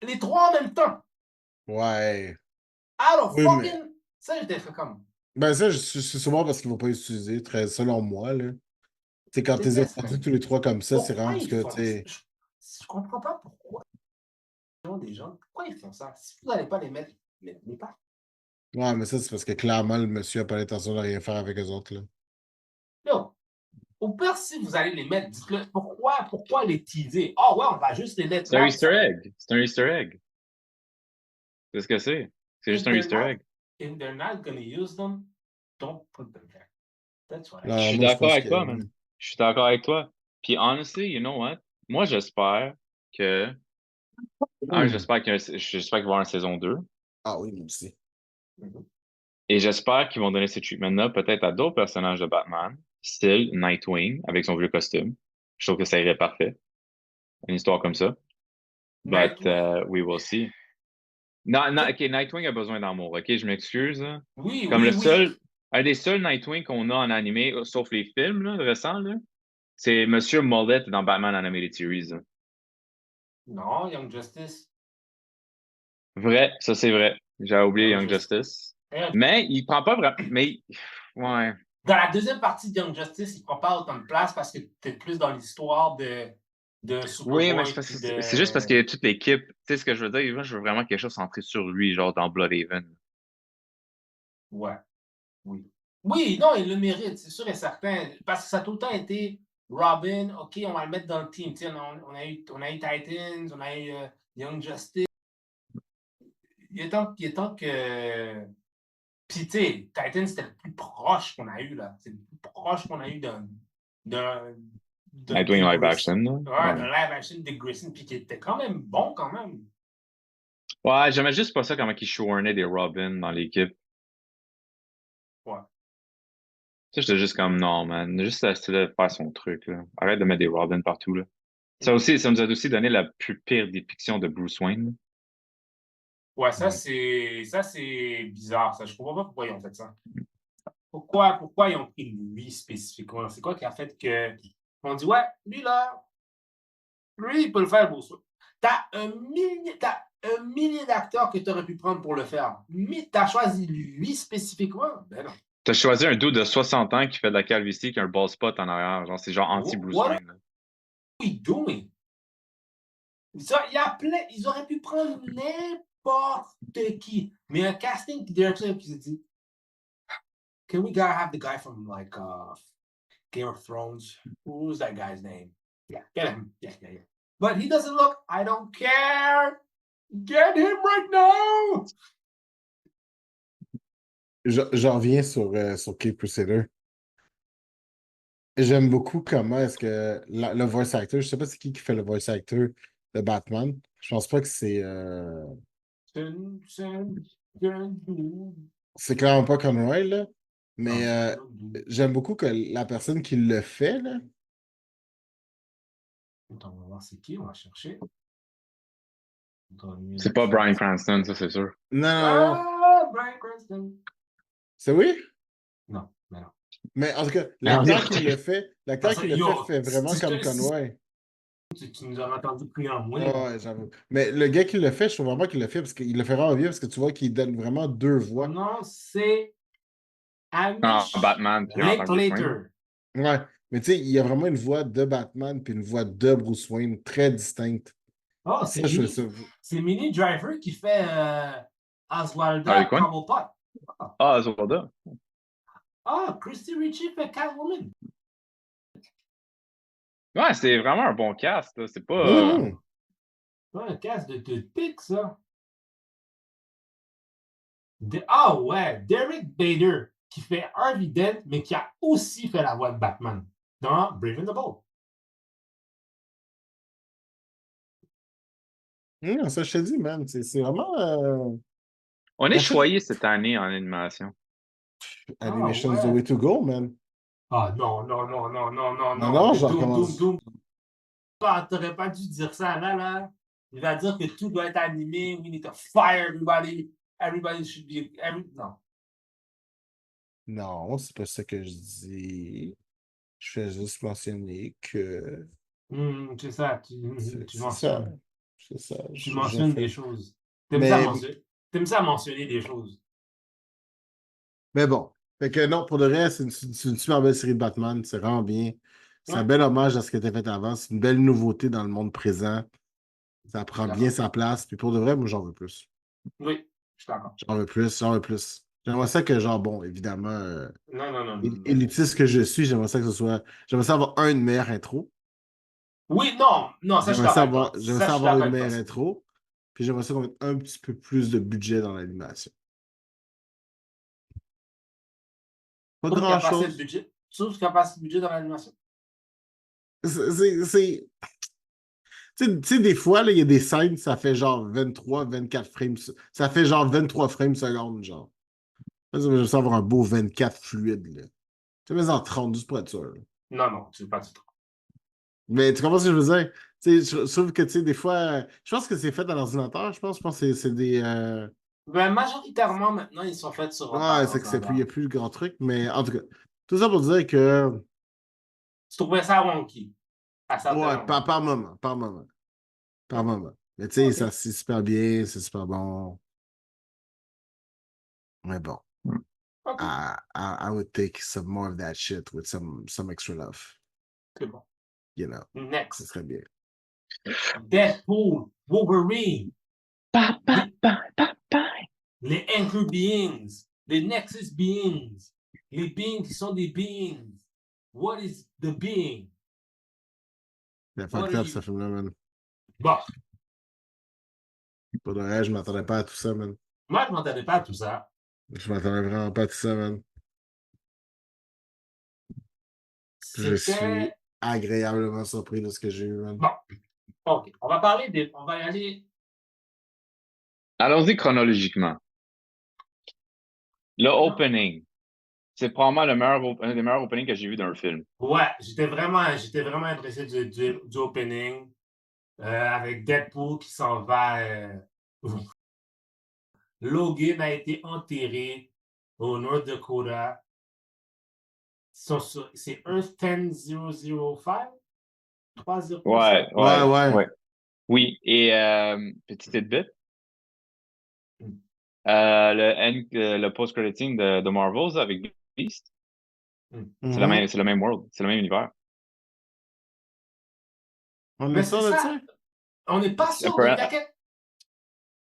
[SPEAKER 1] Les trois en même temps.
[SPEAKER 3] Ouais.
[SPEAKER 1] Out of
[SPEAKER 3] Oui, mais.
[SPEAKER 1] fucking. Ça, j'étais fait comme.
[SPEAKER 3] Ben, ça, c'est souvent parce qu'ils ne vont pas utiliser, très, selon moi, là. Tu sais, quand tu les as
[SPEAKER 1] Déteste
[SPEAKER 3] sortis
[SPEAKER 1] même.
[SPEAKER 3] tous les trois comme ça, c'est
[SPEAKER 1] Pourquoi
[SPEAKER 3] vraiment parce
[SPEAKER 1] ils
[SPEAKER 3] que,
[SPEAKER 1] font
[SPEAKER 3] tu
[SPEAKER 1] ça?
[SPEAKER 3] sais.
[SPEAKER 1] Je comprends pas pourquoi. Des gens, pourquoi ils font ça? Si vous n'allez pas les mettre, mettez pas.
[SPEAKER 3] Ouais, mais ça, c'est parce que clairement, le monsieur n'a pas l'intention de rien faire avec eux autres, là.
[SPEAKER 1] Yo, au pire, si vous allez les mettre, dites-le. Pourquoi les teaser? Oh ouais, on va juste les mettre
[SPEAKER 2] C'est un
[SPEAKER 1] là.
[SPEAKER 2] Easter egg. C'est un Easter egg. C'est ce que c'est. C'est juste un Easter egg.
[SPEAKER 1] If they're not gonna use them, don't put them there. That's what I
[SPEAKER 2] Je
[SPEAKER 3] Non,
[SPEAKER 2] suis
[SPEAKER 3] moi, je
[SPEAKER 2] d'accord
[SPEAKER 3] pense
[SPEAKER 2] avec
[SPEAKER 3] que.
[SPEAKER 2] toi, man. Je suis d'accord avec toi. Puis, honestly, you know what? Moi, j'espère que. J'espère qu'il va y avoir une saison 2.
[SPEAKER 3] Ah oui, moi aussi.
[SPEAKER 1] Mhm.
[SPEAKER 2] Et j'espère qu'ils vont donner ce treatment-là peut-être à d'autres personnages de Batman, style Nightwing, avec son vieux costume. Je trouve que ça irait parfait. Une histoire comme ça. But
[SPEAKER 1] Nightwing.
[SPEAKER 2] we will see. Non, non, OK, Nightwing a besoin d'amour. OK, je m'excuse, là.
[SPEAKER 1] Oui,
[SPEAKER 2] Comme
[SPEAKER 1] oui, oui.
[SPEAKER 2] un des seuls Nightwing qu'on a en animé, sauf les films là, récents, là, c'est Monsieur Mullet dans Batman Animated Series, là.
[SPEAKER 1] Non, Young Justice.
[SPEAKER 2] Vrai, ça c'est vrai. J'avais oublié
[SPEAKER 1] Young
[SPEAKER 2] Young
[SPEAKER 1] Justice.
[SPEAKER 2] Justice. Mais il prend pas vraiment. Mais ouais.
[SPEAKER 1] Dans la deuxième partie de Young Justice, il ne prend pas autant de place parce que tu es plus dans l'histoire de
[SPEAKER 2] Oui, mais
[SPEAKER 1] Superboy puis
[SPEAKER 2] c'est juste parce
[SPEAKER 1] de.
[SPEAKER 2] qu'il y a toute l'équipe. Tu sais ce que je veux dire? Moi, je veux vraiment quelque chose centré sur lui, genre dans Bloodhaven.
[SPEAKER 1] Ouais, oui. Oui, non, il le mérite, c'est sûr et certain. Parce que ça a tout le temps été Robin, OK, on va le mettre dans le team. Tu sais, on a eu Titans, on a eu Young Justice. il est temps que. Puis, tu sais, Titan, c'était le plus proche qu'on a eu, là. C'est le plus proche qu'on a eu d'un.
[SPEAKER 2] Nightwing live action, là.
[SPEAKER 1] Ouais, d'un live action de Grayson, puis qui était quand même bon, quand même.
[SPEAKER 2] Ouais, j'aimais juste pas ça comment ils shoehornaient des Robin dans l'équipe.
[SPEAKER 1] Ouais.
[SPEAKER 2] Ça, j'étais juste comme, non, man. Juste essayer de faire son truc, là. Arrête de mettre des Robin partout, là. Ça aussi, ça nous a aussi donné la plus pire dépiction de Bruce Wayne, là.
[SPEAKER 1] Ouais, ça, c'est bizarre, ça. Je comprends pas pourquoi ils ont fait ça. Pourquoi ils ont pris lui spécifiquement? C'est quoi qui a fait que. On dit, ouais, lui, là, lui, il peut le faire, Bruce Wayne. T'as un millier d'acteurs que tu aurais pu prendre pour le faire. Mais t'as choisi lui spécifiquement? Ben non.
[SPEAKER 2] T'as choisi un dude de 60 ans qui fait de la calvitie qui a un ball spot en arrière. Genre, c'est genre anti-Bruce
[SPEAKER 1] What
[SPEAKER 2] Wayne, là.
[SPEAKER 1] are we doing? Ça, il y a plein. Ils auraient pu prendre n'importe qui. Mais un casting director qui s'est dit, can we have the guy from like Game of Thrones? Who's that guy's name? Yeah, get him. Yeah. But he doesn't look. I don't care. Get him right now.
[SPEAKER 3] J'en reviens sur Kate Crusader. J'aime beaucoup comment est-ce que le voice actor, je sais pas c'est qui fait le voice actor de Batman. Je pense pas que c'est. C'est clairement pas Conroy, là. Mais j'aime beaucoup que la personne qui le fait, là.
[SPEAKER 1] Attends, on va voir c'est qui, on va chercher.
[SPEAKER 2] C'est pas Bryan Cranston, ça, c'est sûr.
[SPEAKER 3] Non.
[SPEAKER 1] Bryan Cranston.
[SPEAKER 3] C'est oui?
[SPEAKER 1] Non, mais non.
[SPEAKER 3] Mais en tout cas, l'acteur qui le fait fait vraiment comme Conroy.
[SPEAKER 1] Tu nous as entendu crier en moins.
[SPEAKER 3] Ouais, j'avoue. Mais le gars qui le fait, je trouve vraiment qu'il le fait parce qu'il le fait vraiment bien parce que tu vois qu'il donne vraiment deux voix.
[SPEAKER 1] Non, c'est
[SPEAKER 2] En Batman, puis en tant que Bruce
[SPEAKER 1] Linklater.
[SPEAKER 2] Wayne.
[SPEAKER 3] Ouais, mais tu sais, il y a vraiment une voix de Batman puis une voix de Bruce Wayne très distincte.
[SPEAKER 1] Oh,
[SPEAKER 3] Ça, je fais ça.
[SPEAKER 1] c'est Minnie Driver qui fait Oswalda
[SPEAKER 2] Harley Quinn?
[SPEAKER 1] Cobblepot.
[SPEAKER 2] Ah, Oswalda.
[SPEAKER 1] Ah, Christy Ritchie fait Catwoman.
[SPEAKER 2] Ouais, c'est vraiment un bon cast, là. C'est pas.
[SPEAKER 1] Ouais, un casque de pique, ça. Ah ouais, Derek Bader qui fait Harvey Dent, mais qui a aussi fait la voix de Batman dans Brave and the Bold.
[SPEAKER 3] Ça, je te dis, man, c'est vraiment.
[SPEAKER 2] On est choyé cette année en animation.
[SPEAKER 3] Animation's
[SPEAKER 1] ouais.
[SPEAKER 3] the way to go, man.
[SPEAKER 1] Ah non.
[SPEAKER 3] Non, je recommence.
[SPEAKER 1] Doom. Ah, t'aurais pas dû dire ça, là. Il va dire que tout doit être animé. We need to fire everybody. Everybody should be. Non.
[SPEAKER 3] Non, c'est pas ça que je dis. Je fais juste mentionner que.
[SPEAKER 1] C'est ça. Tu mentionnes.
[SPEAKER 3] C'est ça.
[SPEAKER 1] Tu mentionnes des choses. T'aimes ça mentionner des choses.
[SPEAKER 3] Mais bon. Fait que non, pour le reste, c'est une super belle série de Batman. C'est vraiment bien. C'est un bel hommage à ce qui était fait avant. C'est une belle nouveauté dans le monde présent. Ça prend bien sa place. Puis pour de vrai, moi, j'en veux plus.
[SPEAKER 1] Oui, je suis d'accord.
[SPEAKER 3] J'en veux plus. J'aimerais ça que, genre, bon, évidemment,
[SPEAKER 1] Non.
[SPEAKER 3] élitiste que je suis, j'aimerais ça que ce soit. J'aimerais ça avoir une meilleure intro.
[SPEAKER 1] Oui, non, ça, je suis d'accord.
[SPEAKER 3] J'aimerais ça avoir une meilleure intro. Puis j'aimerais ça qu'on mette un petit peu plus de budget dans l'animation. Pas grand-chose.
[SPEAKER 1] Tu trouves qu'il n'y a pas assez de budget dans l'animation?
[SPEAKER 3] C'est. Tu sais, des fois, il y a des scènes, ça fait genre 23, 24 frames. Ça fait genre 23 frames secondes, genre. Je veux ça avoir un beau 24 fluide, là. Tu mets en 30, juste pour être sûr.
[SPEAKER 1] Non, tu veux pas du tout.
[SPEAKER 3] Mais tu comprends ce que je veux dire? Tu sais, je trouve que, tu sais, des fois, je pense que c'est fait dans l'ordinateur, je pense que c'est des...
[SPEAKER 1] Ben, majoritairement, maintenant, ils sont faits sur...
[SPEAKER 3] Ouais, c'est que il n'y a plus le grand truc, mais en tout cas, tout ça pour dire que...
[SPEAKER 1] Tu trouvais ça wonky?
[SPEAKER 3] Ouais, par moment. Mais tu sais, ça c'est super bien, c'est super bon. Mais bon.
[SPEAKER 1] Okay.
[SPEAKER 3] I would take some more of that shit with some extra love.
[SPEAKER 1] C'est bon.
[SPEAKER 3] You know.
[SPEAKER 1] Next.
[SPEAKER 3] Ça serait bien.
[SPEAKER 1] Deadpool, Wolverine.
[SPEAKER 2] Bye.
[SPEAKER 1] Les Anchor Beings, les Nexus Beings, les beings qui sont des beings. What is the being?
[SPEAKER 3] C'est fucked up, ce film-là, man.
[SPEAKER 1] Bon.
[SPEAKER 3] Pour de vrai, je m'attendais pas à tout ça, man.
[SPEAKER 1] Moi, je m'entendais pas à tout ça.
[SPEAKER 3] Je m'attendais vraiment pas à tout ça, man. Je suis
[SPEAKER 1] C'était...
[SPEAKER 3] agréablement surpris de ce que j'ai eu, man.
[SPEAKER 1] Bon, OK. On va parler des... On va y aller...
[SPEAKER 2] Allons-y chronologiquement. Le opening. C'est probablement un des meilleurs openings que j'ai vu d'un film.
[SPEAKER 1] Ouais, j'étais vraiment intéressé du opening avec Deadpool qui s'en va. Logan a été enterré au North Dakota. C'est Earth 10005? 305?
[SPEAKER 3] Ouais.
[SPEAKER 2] Oui, et petite tidbit,
[SPEAKER 1] Mm.
[SPEAKER 2] le post-crediting de Marvels avec Beast,
[SPEAKER 1] Mm.
[SPEAKER 2] c'est le même world, c'est le même univers.
[SPEAKER 3] On
[SPEAKER 1] Mais
[SPEAKER 3] est
[SPEAKER 1] c'est
[SPEAKER 3] sûr de
[SPEAKER 1] ça.
[SPEAKER 3] ça?
[SPEAKER 1] On n'est pas sûr de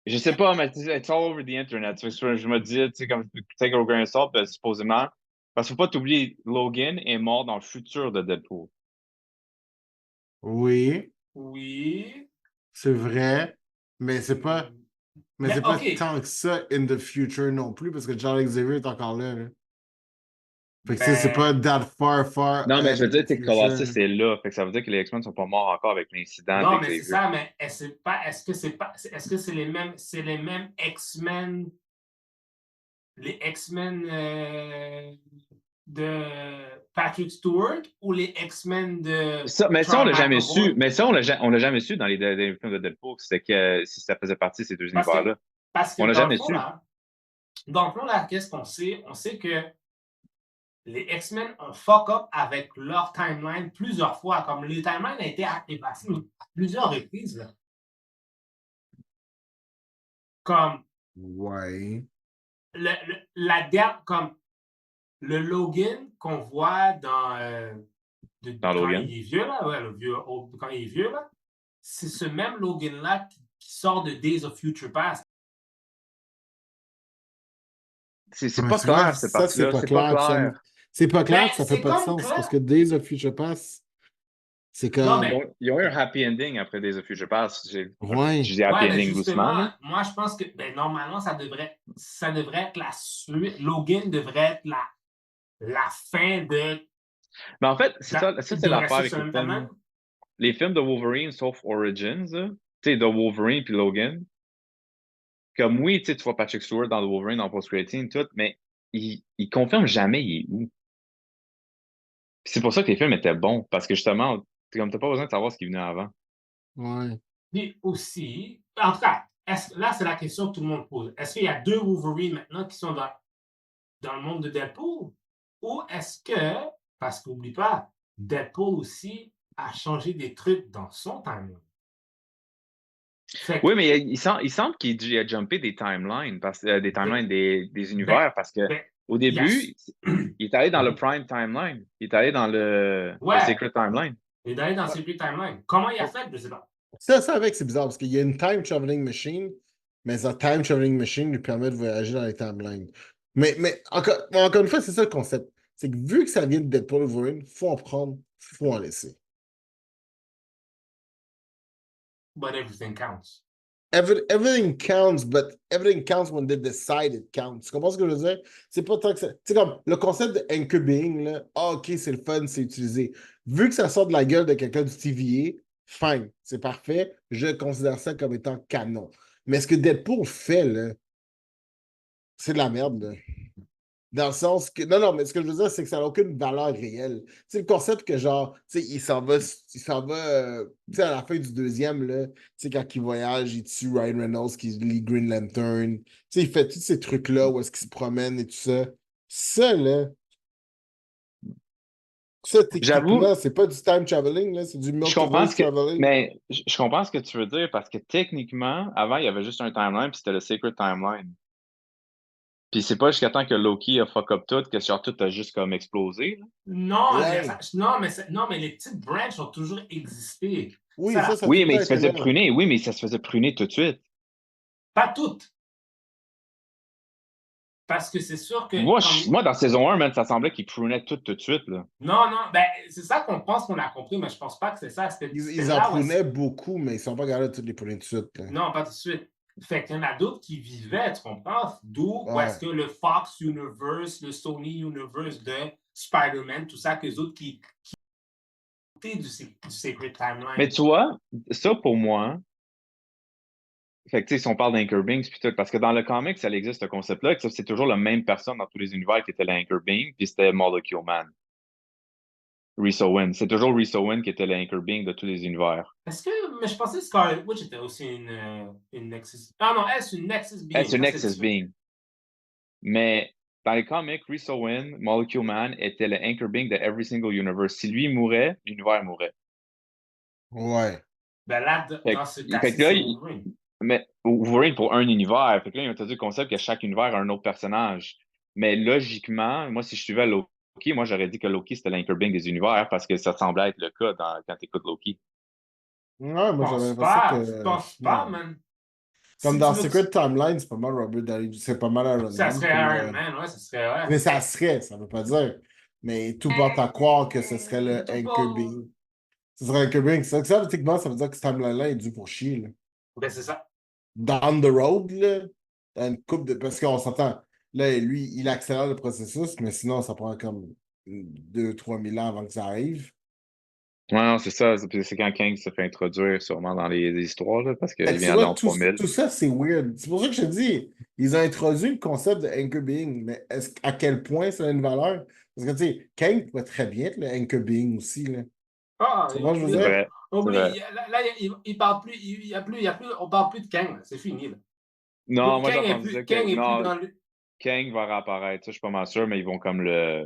[SPEAKER 2] Je sais pas, mais it's all over the internet. Je me dis, tu sais, comme take a grain of salt, ben, supposément. Parce qu'il faut pas t'oublier, Logan est mort dans le futur de Deadpool.
[SPEAKER 3] Oui,
[SPEAKER 1] Oui.
[SPEAKER 3] c'est vrai, mais c'est pas, mais c'est pas
[SPEAKER 1] OK.
[SPEAKER 3] tant que ça in the future non plus, parce que Charles Xavier est encore là. Fait que c'est
[SPEAKER 1] Ben,
[SPEAKER 3] pas that far
[SPEAKER 2] Non, mais
[SPEAKER 3] ahead
[SPEAKER 2] je veux
[SPEAKER 3] in the
[SPEAKER 2] dire, c'est que
[SPEAKER 3] future.
[SPEAKER 2] Colossus est là. Fait que ça veut dire que les X-Men sont pas morts encore avec l'incident
[SPEAKER 1] non, mais c'est
[SPEAKER 2] d'Xavier.
[SPEAKER 1] ça, mais est-ce que c'est les mêmes X-Men, les X-Men de Patrick Stewart ou les X-Men de
[SPEAKER 2] Mais ça, on
[SPEAKER 1] Charles
[SPEAKER 2] l'a jamais su.
[SPEAKER 1] McAvoy?
[SPEAKER 2] Mais ça, on l'a jamais su dans les films de Deadpool, c'était que si ça faisait partie de ces deux
[SPEAKER 1] Parce que,
[SPEAKER 2] univers-là.
[SPEAKER 1] parce que
[SPEAKER 2] On l'a
[SPEAKER 1] dans le
[SPEAKER 2] jamais
[SPEAKER 1] fond,
[SPEAKER 2] su.
[SPEAKER 1] là, qu'est-ce qu'on sait? On sait que les X-Men ont fuck up avec leur timeline plusieurs fois. Comme les timelines ont été effacées à plusieurs reprises. Là. Comme
[SPEAKER 3] Ouais.
[SPEAKER 1] comme le Logan qu'on voit dans
[SPEAKER 2] Dans
[SPEAKER 1] quand
[SPEAKER 2] Logan.
[SPEAKER 1] il est vieux, là, ouais, quand il est vieux, là, c'est ce même Logan-là qui sort de Days of Future Past.
[SPEAKER 2] C'est
[SPEAKER 3] Ouais,
[SPEAKER 2] pas
[SPEAKER 3] tu vois,
[SPEAKER 2] clair, cette
[SPEAKER 3] ça, c'est
[SPEAKER 2] partie-là.
[SPEAKER 3] pas
[SPEAKER 2] C'est pas
[SPEAKER 3] clair.
[SPEAKER 2] clair.
[SPEAKER 3] C'est pas clair,
[SPEAKER 1] Ben,
[SPEAKER 3] ça fait
[SPEAKER 1] c'est
[SPEAKER 3] pas de
[SPEAKER 1] comme
[SPEAKER 3] sens,
[SPEAKER 1] clair.
[SPEAKER 3] parce que Days of Future Past, c'est comme...
[SPEAKER 1] Non, mais
[SPEAKER 2] Ils ont eu un happy ending après Days of Future Past.
[SPEAKER 3] Ouais.
[SPEAKER 2] Je dis happy
[SPEAKER 1] ouais, mais
[SPEAKER 2] ending doucement.
[SPEAKER 1] justement,
[SPEAKER 2] Là.
[SPEAKER 1] moi, je pense que normalement, ça devrait être la suite. Logan devrait être la fin de.
[SPEAKER 2] Mais en fait, ça c'est l'affaire avec
[SPEAKER 1] sur
[SPEAKER 2] les
[SPEAKER 1] le
[SPEAKER 2] films.
[SPEAKER 1] timeline.
[SPEAKER 2] Les films de Wolverine, sauf Origins, là, tu sais, de Wolverine puis Logan. Comme oui, tu vois Patrick Stewart dans The Wolverine, dans Post-Creating, tout, mais il confirme jamais il est où. Puis c'est pour ça que les films étaient bons, parce que justement, comme t'as pas besoin de savoir ce qui venait avant.
[SPEAKER 3] Ouais.
[SPEAKER 1] Puis aussi, en tout cas, là, c'est la question que tout le monde pose. Est-ce qu'il y a deux Wolverine maintenant qui sont dans le monde de Deadpool? Ou est-ce que, parce qu'oublie pas, Deadpool aussi a changé des trucs dans son timeline?
[SPEAKER 2] Oui, mais il semble qu'il a jumpé des timelines, des timelines des univers, parce que au début, il est allé dans le Prime Timeline. Il est allé dans le Secret Timeline.
[SPEAKER 1] Il est allé dans le Secret Timeline. Comment il a fait? Je sais pas.
[SPEAKER 3] Ça avec, c'est bizarre, parce qu'il y a une time traveling machine, mais sa time traveling machine lui permet de voyager dans les timelines. Mais encore une fois, c'est ça le concept. C'est que vu que ça vient de Deadpool et Wolverine, faut en prendre, faut en laisser.
[SPEAKER 1] But everything counts.
[SPEAKER 3] Everything counts, but everything counts when they decide it counts. Tu comprends ce que je veux dire? C'est pas tant que ça. C'est comme le concept de anchor being, là. Ah, ok, c'est le fun, c'est utilisé. Vu que ça sort de la gueule de quelqu'un du TVA, fine, c'est parfait. Je considère ça comme étant canon. Mais ce que Deadpool fait, là, c'est de la merde, là. Dans le sens que. Non, mais ce que je veux dire, c'est que ça n'a aucune valeur réelle. C'est le concept que, genre, tu sais, il s'en va, tu sais, à la fin du deuxième, là, tu sais, quand il voyage, il tue Ryan Reynolds qui lit Green Lantern. Tu sais, il fait tous ces trucs-là où est-ce qu'il se promène et tout ça. Ça, là,
[SPEAKER 2] J'avoue,
[SPEAKER 3] techniquement, c'est pas du time traveling, là, c'est du multiverse traveling.
[SPEAKER 2] mais je comprends ce que tu veux dire, parce que techniquement, avant, il y avait juste un timeline, puis c'était le Secret Timeline. Puis c'est pas jusqu'à temps que Loki a fuck up tout, que genre tout a juste comme explosé. Là.
[SPEAKER 1] Non,
[SPEAKER 3] Ouais.
[SPEAKER 1] mais les petites branches ont toujours existé.
[SPEAKER 3] Oui, ça a tout
[SPEAKER 2] Oui,
[SPEAKER 3] le
[SPEAKER 2] mais
[SPEAKER 3] temps
[SPEAKER 2] il se
[SPEAKER 3] été
[SPEAKER 2] faisait
[SPEAKER 3] là.
[SPEAKER 2] pruner. Oui, mais ça se faisait pruner tout de suite.
[SPEAKER 1] Pas toutes. Parce que c'est sûr que.
[SPEAKER 2] Moi, dans saison 1, man, ça semblait qu'il prunait tout de suite. Là.
[SPEAKER 1] Non, ben, c'est ça qu'on pense qu'on a compris, mais je pense pas que c'est ça.
[SPEAKER 3] Ils en prunaient beaucoup, mais ils sont pas capables de toutes les pruner tout de suite. Là.
[SPEAKER 1] Non, pas tout de suite. Fait qu'il y en a d'autres qui vivaient, tu comprends? D'où où est-ce
[SPEAKER 3] Ouais.
[SPEAKER 1] que le Fox Universe, le Sony Universe de Spider-Man, tout ça, que les autres qui étaient du Sacred
[SPEAKER 2] Mais
[SPEAKER 1] Timeline.
[SPEAKER 2] tu vois, ça pour moi, fait que tu sais, si on parle d'Anchor Beings, puis tout, parce que dans le comic, ça existe ce concept-là, que ça, c'est toujours la même personne dans tous les univers qui était l'Anchor Being, puis c'était Molecule Man. Rhys Owen. C'est toujours Rhys Owen qui était l'Anchor Being de tous les univers.
[SPEAKER 1] Est-ce que. Mais je pensais que Scarlet Witch était aussi une Nexus. Ah non, elle, c'est une Nexus
[SPEAKER 2] Elle,
[SPEAKER 1] Being.
[SPEAKER 2] c'est
[SPEAKER 1] Ça, c'est
[SPEAKER 2] Nexus
[SPEAKER 1] différent.
[SPEAKER 2] Being. Mais dans les comics, Rhys Owen, Molecule Man, était le Anchor Being de every single universe. Si lui mourait, l'univers mourait.
[SPEAKER 3] Ouais.
[SPEAKER 1] Ben là,
[SPEAKER 2] Fait,
[SPEAKER 1] dans ce
[SPEAKER 2] fait
[SPEAKER 1] cas-ci,
[SPEAKER 2] que là,
[SPEAKER 1] c'est Wolverine.
[SPEAKER 2] mais Wolverine pour un univers. Fait que là, ils ont introduit le concept que chaque univers a un autre personnage. Mais logiquement, moi, si je suivais Loki, moi, j'aurais dit que Loki, c'était l'Anchor Being des univers parce que ça semblait être le cas quand tu écoutes Loki.
[SPEAKER 3] Ouais, moi j'avais l'impression
[SPEAKER 1] Je
[SPEAKER 3] que.
[SPEAKER 1] pense pas,
[SPEAKER 3] Non.
[SPEAKER 1] man.
[SPEAKER 3] Comme
[SPEAKER 1] Si tu
[SPEAKER 3] dans
[SPEAKER 1] veux.
[SPEAKER 3] Secret Timeline, c'est pas mal Robert Downey, c'est pas mal Iron
[SPEAKER 1] Ça
[SPEAKER 3] Man.
[SPEAKER 1] serait
[SPEAKER 3] Comme,
[SPEAKER 1] Iron Man, ouais, ça serait, ouais.
[SPEAKER 3] mais ça serait, ça veut pas dire. Mais tout porte à croire que ce serait le
[SPEAKER 1] Tout
[SPEAKER 3] Anchor
[SPEAKER 1] pas.
[SPEAKER 3] Being. Ce serait Anchor Being. Ça, théoriquement, ça veut dire que ce timeline-là est dû pour chier. Là.
[SPEAKER 1] Ben, c'est ça.
[SPEAKER 3] Down the road, là, dans une coupe de. Parce qu'on s'entend. Là, lui, il accélère le processus, mais sinon, ça prend comme 2 000 à 3 000 ans avant que ça arrive.
[SPEAKER 2] Ouais, non, c'est ça. C'est quand Kang se fait introduire sûrement dans les histoires, là, parce
[SPEAKER 3] Fait
[SPEAKER 2] qu'il
[SPEAKER 3] que tu
[SPEAKER 2] vient
[SPEAKER 3] vois,
[SPEAKER 2] dans 3000.
[SPEAKER 3] tout ça, c'est weird. C'est pour ça que je te dis, ils ont introduit le concept de Anchor Being, mais à quel point ça a une valeur? Parce que, tu sais, Kang pourrait très bien être le Anchor Being aussi, là.
[SPEAKER 1] Ah,
[SPEAKER 3] Tu vois, je veux
[SPEAKER 2] C'est
[SPEAKER 3] dire?
[SPEAKER 2] vrai. C'est
[SPEAKER 1] oublie,
[SPEAKER 2] vrai.
[SPEAKER 1] là, il parle plus, il y a plus, on parle plus de Kang, là. C'est fini, là.
[SPEAKER 2] Non, moi, j'ai entendu dire
[SPEAKER 1] Kang
[SPEAKER 2] que
[SPEAKER 1] est plus
[SPEAKER 2] non,
[SPEAKER 1] dans le.
[SPEAKER 2] Kang va réapparaître. Ça, je suis pas mal sûr, mais ils vont comme le.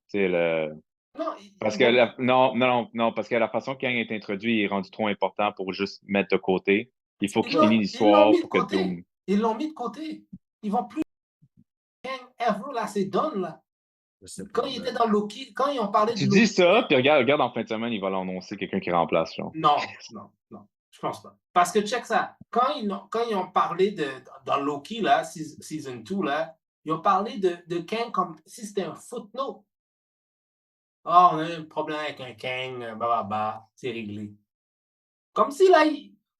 [SPEAKER 2] Tu sais, le.
[SPEAKER 1] Non,
[SPEAKER 2] Parce
[SPEAKER 1] ils
[SPEAKER 2] que
[SPEAKER 1] vont pas.
[SPEAKER 2] non, parce que la façon que Kang est introduit il est rendu trop important pour juste mettre de côté. Il faut
[SPEAKER 1] Ils
[SPEAKER 2] qu'il
[SPEAKER 1] l'ont,
[SPEAKER 2] finisse
[SPEAKER 1] ils l'ont
[SPEAKER 2] l'histoire
[SPEAKER 1] mis de
[SPEAKER 2] pour que
[SPEAKER 1] côté.
[SPEAKER 2] Doom.
[SPEAKER 1] Ils l'ont mis de côté. Ils vont plus Kang ever, là, c'est done, là.
[SPEAKER 3] Je sais pas,
[SPEAKER 1] Quand ils étaient
[SPEAKER 3] man.
[SPEAKER 1] dans Loki, quand ils ont parlé de
[SPEAKER 2] Tu dis
[SPEAKER 1] Loki,
[SPEAKER 2] ça, puis regarde en fin de semaine, il va l'annoncer quelqu'un qui remplace, genre.
[SPEAKER 1] non, je pense pas. Parce que check ça, quand ils ont parlé dans Loki, là, season 2, là, ils ont parlé de Kang comme si c'était un footnote. Ah, on a un problème avec un Kang, c'est réglé. Comme si, là,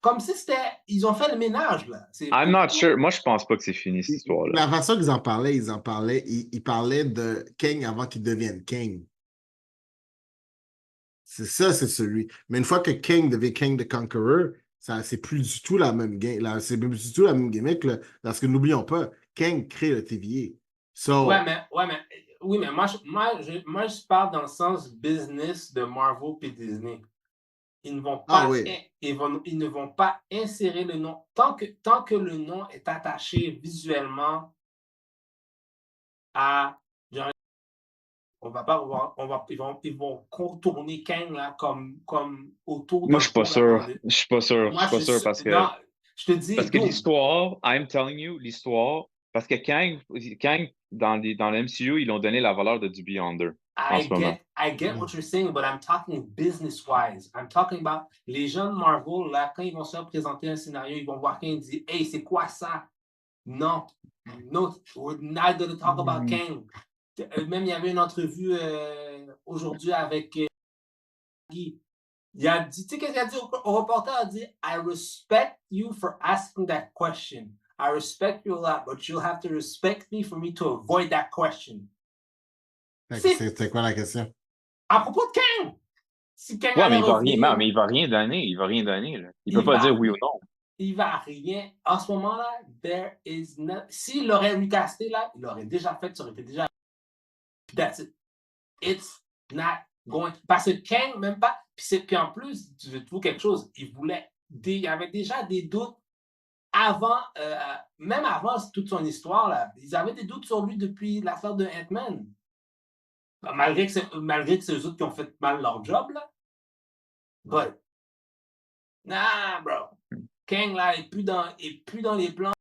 [SPEAKER 1] comme si c'était, ils ont fait le ménage, là. C'est
[SPEAKER 2] I'm
[SPEAKER 1] plus.
[SPEAKER 2] not sure. Moi, je pense pas que c'est fini, cette histoire-là.
[SPEAKER 3] La façon qu'ils en parlaient, ils parlaient de Kang avant qu'il devienne Kang. C'est ça, c'est celui. Mais une fois que Kang devient Kang the Conqueror, ça, c'est plus du tout la même game. C'est plus du tout la même gimmick, là, parce que n'oublions pas, Kang crée le TVA. So,
[SPEAKER 1] Oui, mais moi, je parle dans le sens business de Marvel et Disney. Ils ne vont
[SPEAKER 3] ah
[SPEAKER 1] pas,
[SPEAKER 3] oui.
[SPEAKER 1] ils ne vont pas insérer le nom. Tant que le nom est attaché visuellement à. Genre, on va pas voir, ils vont contourner Kang là, comme autour
[SPEAKER 2] Moi,
[SPEAKER 1] d'un
[SPEAKER 2] je suis pas
[SPEAKER 1] pot là, dans
[SPEAKER 2] sûr.
[SPEAKER 1] le.
[SPEAKER 2] Je suis pas sûr. Je
[SPEAKER 1] Moi,
[SPEAKER 2] suis pas
[SPEAKER 1] je
[SPEAKER 2] sûr
[SPEAKER 1] suis. Non, je te dis,
[SPEAKER 2] parce que
[SPEAKER 1] dude,
[SPEAKER 2] l'histoire, I'm telling you, l'histoire, parce que Kang dans le MCU, ils ont donné la valeur de du Beyonder en ce moment.
[SPEAKER 1] I get what you're saying, but I'm talking business-wise. I'm talking about les gens de Marvel, là, quand ils vont se présenter un scénario, ils vont voir Kang et dire, hey, c'est quoi ça? Non, no, we're not going to talk about Kang. Même, il y avait une entrevue aujourd'hui avec Guy. Il a dit, tu sais, qu'est-ce qu'il a dit au reporter? Il a dit, I respect you for asking that question. I respect you a lot, but you'll have to respect me for me to avoid that question.
[SPEAKER 3] C'était quoi la question?
[SPEAKER 1] À propos de Kang, si Kang
[SPEAKER 2] Ouais, mais
[SPEAKER 1] allait revenir,
[SPEAKER 2] il va rien donner. Il va rien donner, là. Il peut
[SPEAKER 1] il
[SPEAKER 2] pas
[SPEAKER 1] va,
[SPEAKER 2] dire oui ou non.
[SPEAKER 1] il va rien. En ce moment-là, s'il l'aurait recasté, là, il l'aurait déjà fait, ça aurait été déjà. That's it. It's not going. Parce que Kang, même pas. Puis en plus, tu veux trouver quelque chose, il y avait déjà des doutes avant, même avant toute son histoire, là. Ils avaient des doutes sur lui depuis l'affaire de Ant-Man. Malgré que c'est eux autres qui ont fait mal leur job, là. But, nah, bro. Kang, là, est plus dans les plans.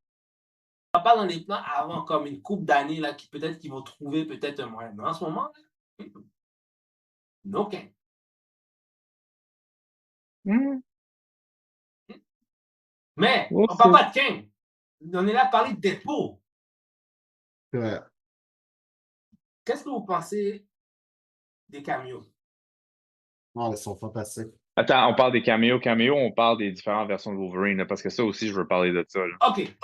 [SPEAKER 1] Pas dans les plans avant comme une couple d'années, là, qui peut-être qu'ils vont trouver peut-être un moyen. Mais en ce moment, là, no Kang. Mais,
[SPEAKER 2] We'll
[SPEAKER 1] on parle
[SPEAKER 2] see.
[SPEAKER 1] pas de Kang. On est là à parler de Deadpool.
[SPEAKER 3] Ouais.
[SPEAKER 1] Qu'est-ce que vous pensez des cameos?
[SPEAKER 3] Oh, ils sont fantastiques.
[SPEAKER 2] Attends, on parle des caméos. Caméos, on parle des différentes versions de Wolverine, là, parce que ça aussi, je veux parler de ça. Là.
[SPEAKER 1] OK.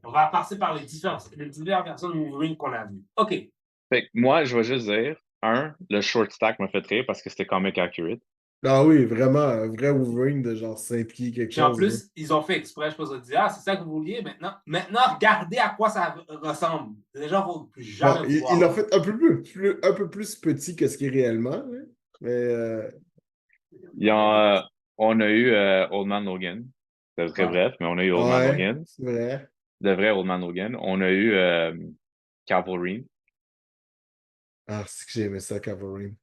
[SPEAKER 1] On va passer par les diverses versions de Wolverine qu'on a vues. OK.
[SPEAKER 2] Fait que moi, je vais juste dire, le short stack m'a fait rire parce que c'était comic accurate.
[SPEAKER 3] Ah oui, vraiment, un vrai Wolverine de genre 5 pieds, quelque
[SPEAKER 1] Puis en
[SPEAKER 3] chose.
[SPEAKER 1] plus, ils ont fait exprès, je pense, de dire, c'est ça que vous vouliez maintenant. Maintenant, regardez à quoi ça ressemble. Les gens vont plus jamais
[SPEAKER 3] Bon,
[SPEAKER 1] voir.
[SPEAKER 3] il l'a fait un peu plus petit que ce qu'il est réellement. Hein. Mais
[SPEAKER 2] On a eu Old Man Logan. C'était très bref, mais on a eu Old Man
[SPEAKER 3] ouais,
[SPEAKER 2] Logan.
[SPEAKER 3] c'est vrai.
[SPEAKER 2] Le vrai Old Man Logan. On a eu Cavalry.
[SPEAKER 3] Ah, c'est que j'ai aimé ça, Cavalry.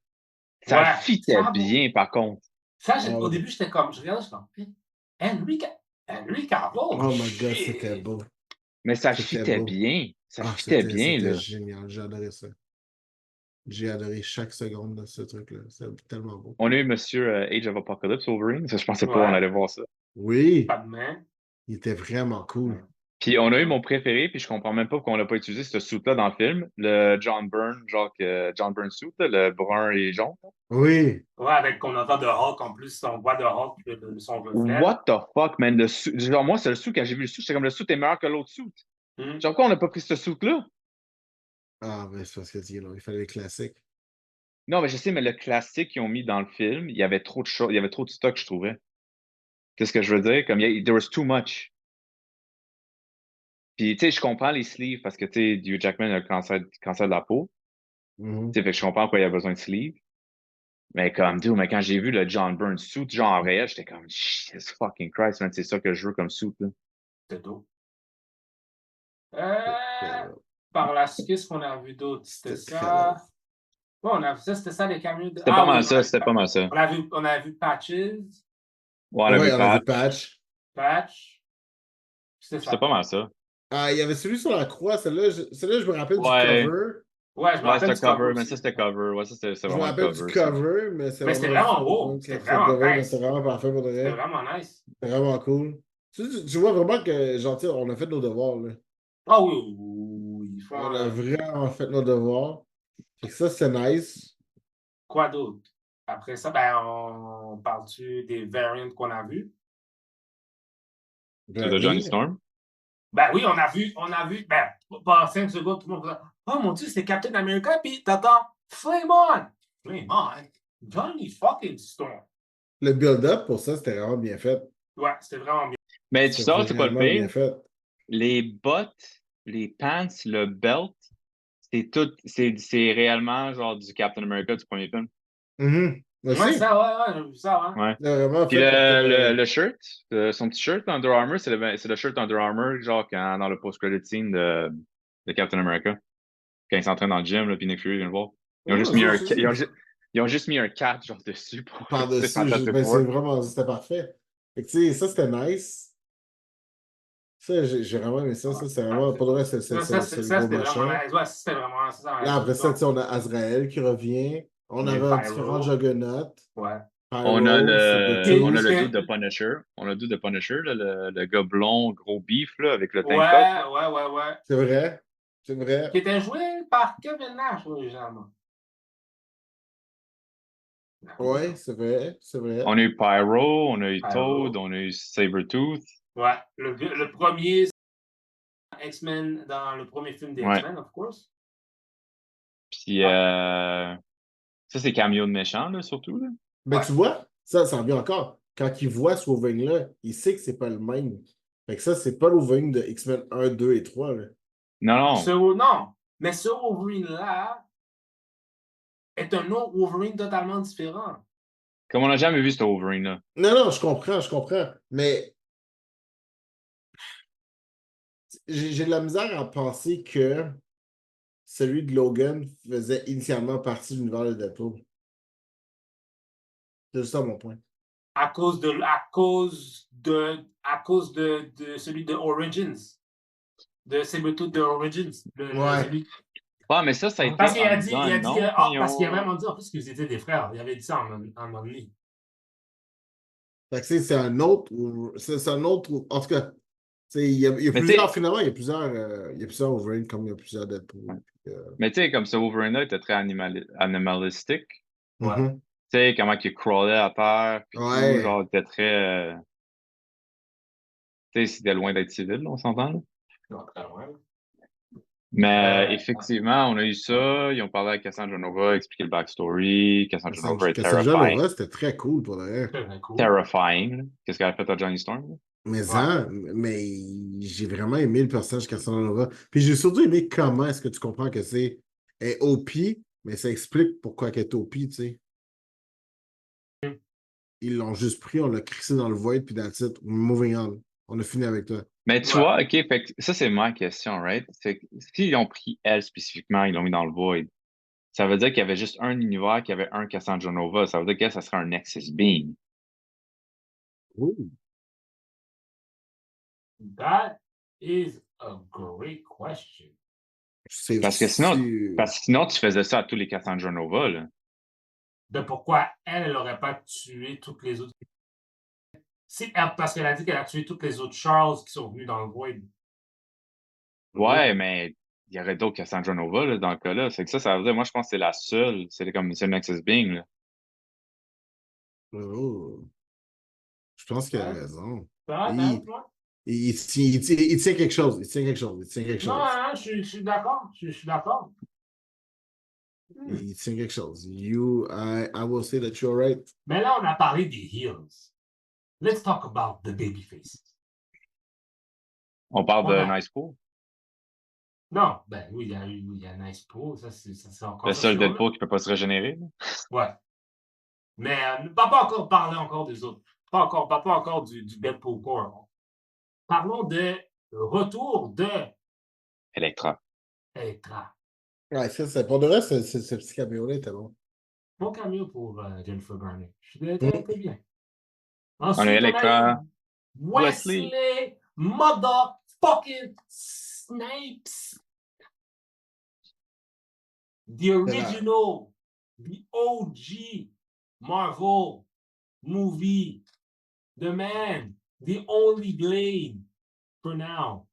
[SPEAKER 2] Ça
[SPEAKER 1] Ouais,
[SPEAKER 2] fitait
[SPEAKER 1] ça,
[SPEAKER 2] bien, par contre.
[SPEAKER 1] Ça,
[SPEAKER 3] Ah
[SPEAKER 1] au
[SPEAKER 3] ouais.
[SPEAKER 1] début, j'étais comme, je regardais, j'étais comme, Henry Cavill,
[SPEAKER 3] Oh my god, c'était beau.
[SPEAKER 2] Mais ça
[SPEAKER 3] C'était
[SPEAKER 2] fitait
[SPEAKER 3] beau.
[SPEAKER 2] bien. Ça
[SPEAKER 3] Ah,
[SPEAKER 2] fitait bien,
[SPEAKER 3] c'était
[SPEAKER 2] là.
[SPEAKER 3] génial. J'ai adoré ça. J'ai adoré chaque seconde de ce truc-là. C'est tellement beau.
[SPEAKER 2] On a eu Monsieur Age of Apocalypse Wolverine. Ça, je pensais pas
[SPEAKER 1] Ouais.
[SPEAKER 2] on allait voir ça.
[SPEAKER 3] Oui,
[SPEAKER 1] pas de main.
[SPEAKER 3] il était vraiment cool.
[SPEAKER 2] Puis on a eu mon préféré, puis je comprends même pas pourquoi on l'a pas utilisé, ce suit-là dans le film. Le John Byrne, genre que John Byrne suit, là, le brun et jaune.
[SPEAKER 3] Oui.
[SPEAKER 1] Ouais, avec qu'on entend de Hulk, en plus, on voit de Hulk, son reflet.
[SPEAKER 2] What the fuck, man? Genre, moi, c'est le suit, quand j'ai vu le suit, j'étais comme le suit est meilleur que l'autre suit.
[SPEAKER 1] Hmm.
[SPEAKER 2] Genre, pourquoi on n'a pas pris ce suit-là?
[SPEAKER 3] Ah, ben c'est parce que il fallait les classiques.
[SPEAKER 2] Non, mais je sais, mais le classique qu'ils ont mis dans le film, il y avait trop de choses, il y avait trop de stock, je trouvais. Qu'est-ce que je veux dire? Comme, there was too much. Puis, tu sais, je comprends les sleeves parce que, tu sais, Hugh Jackman a le cancer de la peau.
[SPEAKER 3] Mhm.
[SPEAKER 2] Tu sais, fait que je comprends pourquoi il y a besoin de sleeves. Mais comme, dude, mais quand j'ai vu le John Byrne suit, genre en réel, j'étais comme, Jesus fucking Christ, man, c'est ça que je veux comme suit, là.
[SPEAKER 1] C'est dope.
[SPEAKER 3] C'était
[SPEAKER 1] Par la suite, qu'est-ce qu'on a vu d'autre? C'était
[SPEAKER 3] c'était très
[SPEAKER 1] ça.
[SPEAKER 3] drôle.
[SPEAKER 1] Ouais, on a vu ça, c'était ça, les camions de.
[SPEAKER 2] C'était
[SPEAKER 1] Ah
[SPEAKER 2] pas
[SPEAKER 1] oui,
[SPEAKER 2] mal ça, c'était pas mal ça.
[SPEAKER 1] on a vu Patches,
[SPEAKER 2] Ouais, on a
[SPEAKER 3] Ouais,
[SPEAKER 2] vu
[SPEAKER 3] on a vu
[SPEAKER 2] Patch.
[SPEAKER 1] Patch. C'était
[SPEAKER 2] C'était
[SPEAKER 1] ça.
[SPEAKER 2] pas mal ça.
[SPEAKER 3] Ah, il y avait celui sur la croix. Celle-là, je me rappelle du
[SPEAKER 2] Ouais.
[SPEAKER 3] cover.
[SPEAKER 1] Ouais, je me
[SPEAKER 2] Ouais,
[SPEAKER 1] rappelle
[SPEAKER 2] c'était
[SPEAKER 1] du cover
[SPEAKER 2] cover, mais
[SPEAKER 1] aussi.
[SPEAKER 2] ça, c'était cover. Ouais, ça, c'est
[SPEAKER 3] Je me
[SPEAKER 2] vraiment le
[SPEAKER 3] rappelle du
[SPEAKER 2] cover, ça.
[SPEAKER 3] cover, mais c'est
[SPEAKER 1] Mais c'était
[SPEAKER 3] vraiment
[SPEAKER 1] vraiment beau.
[SPEAKER 3] juste
[SPEAKER 1] C'était
[SPEAKER 3] le
[SPEAKER 1] vraiment
[SPEAKER 3] cover, mais
[SPEAKER 1] nice.
[SPEAKER 3] c'est vraiment parfait pour de
[SPEAKER 1] C'était
[SPEAKER 3] vrai.
[SPEAKER 1] vraiment nice.
[SPEAKER 3] C'est vraiment cool. Tu vois vraiment que, genre, tu sais, on a fait nos devoirs, là.
[SPEAKER 1] Ah oui, ils font.
[SPEAKER 3] On a vraiment fait nos devoirs. Fait que ça, c'est nice.
[SPEAKER 1] Quoi d'autre? Après ça, ben, on parle-tu des variants qu'on a vus?
[SPEAKER 2] C'est de Johnny
[SPEAKER 3] Rien.
[SPEAKER 2] Storm.
[SPEAKER 1] Ben oui, on a vu, ben, pas 5 secondes, tout le monde faisait, oh mon Dieu, c'est Captain America, puis t'entends, Flame on! Flame on? Johnny fucking Storm.
[SPEAKER 3] Le build-up pour ça, c'était vraiment bien fait.
[SPEAKER 1] Ouais, c'était vraiment bien.
[SPEAKER 2] Mais tu sais, c'est quoi le
[SPEAKER 3] vraiment bien
[SPEAKER 2] pire?
[SPEAKER 3] fait.
[SPEAKER 2] Les bottes, les pants, le belt, c'est tout, c'est réellement genre du Captain America du premier film.
[SPEAKER 3] Moi
[SPEAKER 1] Ouais,
[SPEAKER 3] aussi.
[SPEAKER 1] ça, j'ai vu ça, ouais.
[SPEAKER 2] Ouais.
[SPEAKER 3] Il a vraiment
[SPEAKER 2] Puis
[SPEAKER 3] fait pour que.
[SPEAKER 2] le shirt, son petit shirt Under Armour, c'est le shirt Under Armour, genre dans le post-credit scene de Captain America. Quand il s'entraîne dans le gym, là, puis Nick Fury vient le voir. Ils ont juste mis ils ont juste mis un 4 genre dessus pour c'est
[SPEAKER 3] Par-dessus,
[SPEAKER 2] Fantastic
[SPEAKER 3] ben,
[SPEAKER 2] Four.
[SPEAKER 3] c'est vraiment, c'était parfait. Fait que, tu sais, ça, c'était nice. Ça, j'ai vraiment aimé ça. Ça, c'est vraiment, pour le reste, c'est le gros
[SPEAKER 1] C'était vraiment
[SPEAKER 3] machin.
[SPEAKER 1] nice. Ouais, c'était vraiment ça.
[SPEAKER 3] Là, après ça, tu sais, on a Azrael qui revient. On
[SPEAKER 1] Mais
[SPEAKER 3] avait
[SPEAKER 1] Pyro.
[SPEAKER 3] différents juggernauts.
[SPEAKER 1] Ouais.
[SPEAKER 2] On a
[SPEAKER 3] Pyro,
[SPEAKER 2] on a
[SPEAKER 3] Sabretooth.
[SPEAKER 2] le dude de Punisher. On a le dude de Punisher, là, le gars blond, gros beef, là, avec le tank top.
[SPEAKER 1] Ouais.
[SPEAKER 3] C'est vrai. C'est vrai.
[SPEAKER 1] Qui était joué par Kevin Nash, originellement.
[SPEAKER 3] Ouais, c'est vrai. C'est vrai.
[SPEAKER 2] On a eu Pyro, on a eu
[SPEAKER 1] Pyro.
[SPEAKER 2] Toad, on a eu Sabretooth.
[SPEAKER 1] Ouais. Le premier X-Men dans le premier film des
[SPEAKER 2] Ouais.
[SPEAKER 1] X-Men, of course.
[SPEAKER 2] Puis ça, c'est cameo de méchant, là, surtout. Là.
[SPEAKER 3] Mais
[SPEAKER 1] Ouais.
[SPEAKER 3] tu vois, ça revient encore. Quand il voit ce Wolverine-là, il sait que c'est pas le même. Fait que ça, c'est pas le Wolverine de X-Men 1, 2 et 3. Là.
[SPEAKER 2] Non.
[SPEAKER 1] Non. Mais ce Wolverine-là est un autre Wolverine totalement différent.
[SPEAKER 2] Comme on n'a jamais vu ce Wolverine-là.
[SPEAKER 3] Non, je comprends. Mais j'ai de la misère à penser que celui de Logan faisait initialement partie de l'univers de Deadpool. C'est juste ça mon point.
[SPEAKER 1] À cause de celui de Origins. De Sabretooth de Origins.
[SPEAKER 3] Ouais.
[SPEAKER 2] Ouais, mais ça a été
[SPEAKER 1] Parce qu'il a dit, parce qu'il a
[SPEAKER 2] non?
[SPEAKER 1] vraiment dit en plus qu'ils étaient des frères. Il avait dit ça en moment donné.
[SPEAKER 3] Fait que c'est un autre. C'est un autre. En tout cas, il y a plusieurs. Finalement, il y a plusieurs Wolverine comme il y a plusieurs Deadpool.
[SPEAKER 2] Mais tu sais, comme ce Wolverine-là était très animalistique.
[SPEAKER 1] Ouais.
[SPEAKER 3] Mhm.
[SPEAKER 2] Tu sais, comment il crawlait à terre, puis tout,
[SPEAKER 3] Ouais.
[SPEAKER 2] genre, il était très... tu sais, c'était loin d'être civil, là, on s'entend, là.
[SPEAKER 1] Non, très loin.
[SPEAKER 2] Mais effectivement, on a eu ça. Ils ont parlé à Cassandra Nova, expliqué le backstory. Cassandra Nova est
[SPEAKER 3] Cassandra
[SPEAKER 2] terrifying.
[SPEAKER 3] Nova, c'était très cool pour le vrai.
[SPEAKER 1] Très, très cool.
[SPEAKER 2] Terrifying, là. Qu'est-ce qu'elle a fait à Johnny Storm? Là?
[SPEAKER 3] Mais j'ai vraiment aimé le personnage Cassandra Nova. Puis j'ai surtout aimé comment est-ce que tu comprends que c'est OP, mais ça explique pourquoi elle est OP, tu sais. Ils l'ont juste pris, on l'a crissé dans le void, puis that's it. Moving on. On a fini avec toi.
[SPEAKER 2] Mais tu vois, OK, fait que ça, c'est ma question, right? C'est que s'ils ont pris elle spécifiquement, ils l'ont mis dans le void, ça veut dire qu'il y avait juste un univers, qu'il y avait un Cassandra Nova. Ça veut dire qu'elle, ça serait un Nexus Being.
[SPEAKER 3] Ooh.
[SPEAKER 1] That is a great question.
[SPEAKER 2] Parce que sinon, tu faisais ça à tous les Cassandra Nova, là.
[SPEAKER 1] De pourquoi elle n'aurait pas tué toutes les autres. Parce qu'elle a dit qu'elle a tué toutes les autres Charles qui sont venus dans le void.
[SPEAKER 2] Ouais, mais il y aurait d'autres Cassandra Nova, là, dans le cas-là. C'est que ça veut dire, moi, je pense que c'est la seule. C'est comme, c'est le Nexus Being, là.
[SPEAKER 3] Oh. Je pense qu'il a raison.
[SPEAKER 1] Ouais.
[SPEAKER 3] Il tient quelque chose. Il tient quelque chose. Il tient quelque
[SPEAKER 1] Non,
[SPEAKER 3] chose.
[SPEAKER 1] je suis d'accord. Je suis d'accord.
[SPEAKER 3] Il tient quelque chose. I will say that you're right.
[SPEAKER 1] Mais là, on a parlé des heels. Let's talk about the babyfaces.
[SPEAKER 2] On parle de Nice Pool.
[SPEAKER 1] Non, ben oui, il y a Nice Pool. Ça, c'est encore
[SPEAKER 2] Le seul Deadpool qui peut pas se régénérer. Là.
[SPEAKER 1] Ouais. Mais pas encore parler encore des autres. Pas encore du Deadpool Core. Parlons de retour de
[SPEAKER 2] Electra.
[SPEAKER 3] Ouais, c'est pour de vrai, ce petit caméo-là était bon.
[SPEAKER 1] Bon cameo pour Jennifer Garner. Je suis très bien. Ensuite,
[SPEAKER 2] on a Electra.
[SPEAKER 1] Wesley motherfucking Snipes. The original, the OG Marvel movie, the man, the only Blade for now.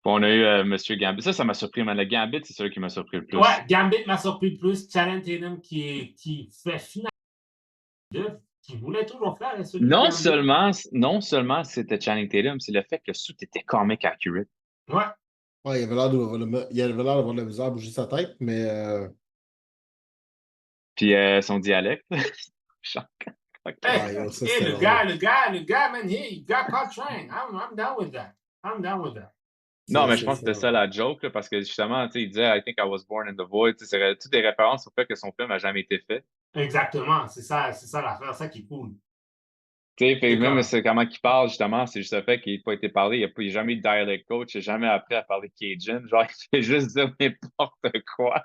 [SPEAKER 2] On a eu Monsieur Gambit. Ça m'a surpris, mais le Gambit, c'est celui qui m'a surpris le plus.
[SPEAKER 1] Ouais, Gambit m'a surpris le plus. Channing Tatum qui fait finalement qui voulait toujours faire celui
[SPEAKER 2] non seulement c'était Channing Tatum, c'est le fait que le suit était comic accurate.
[SPEAKER 1] Ouais.
[SPEAKER 3] Ouais, il avait l'air d'avoir le visage bouger sa tête, mais.
[SPEAKER 2] Puis son dialecte.
[SPEAKER 1] Le gars, man, he got caught trying. I'm down with that.
[SPEAKER 2] Non, mais je pense que c'était ça la joke, là, parce que justement, il disait I think I was born in the void. C'est toutes des références au fait que son film n'a jamais été fait.
[SPEAKER 1] Exactement, c'est ça l'affaire, ça qui est cool.
[SPEAKER 2] Fait même c'est comment il parle, justement, c'est juste le fait qu'il n'a pas été parlé, il n'a jamais eu de dialect coach, il n'a jamais appris à parler Cajun. Genre, il fait juste dire n'importe quoi.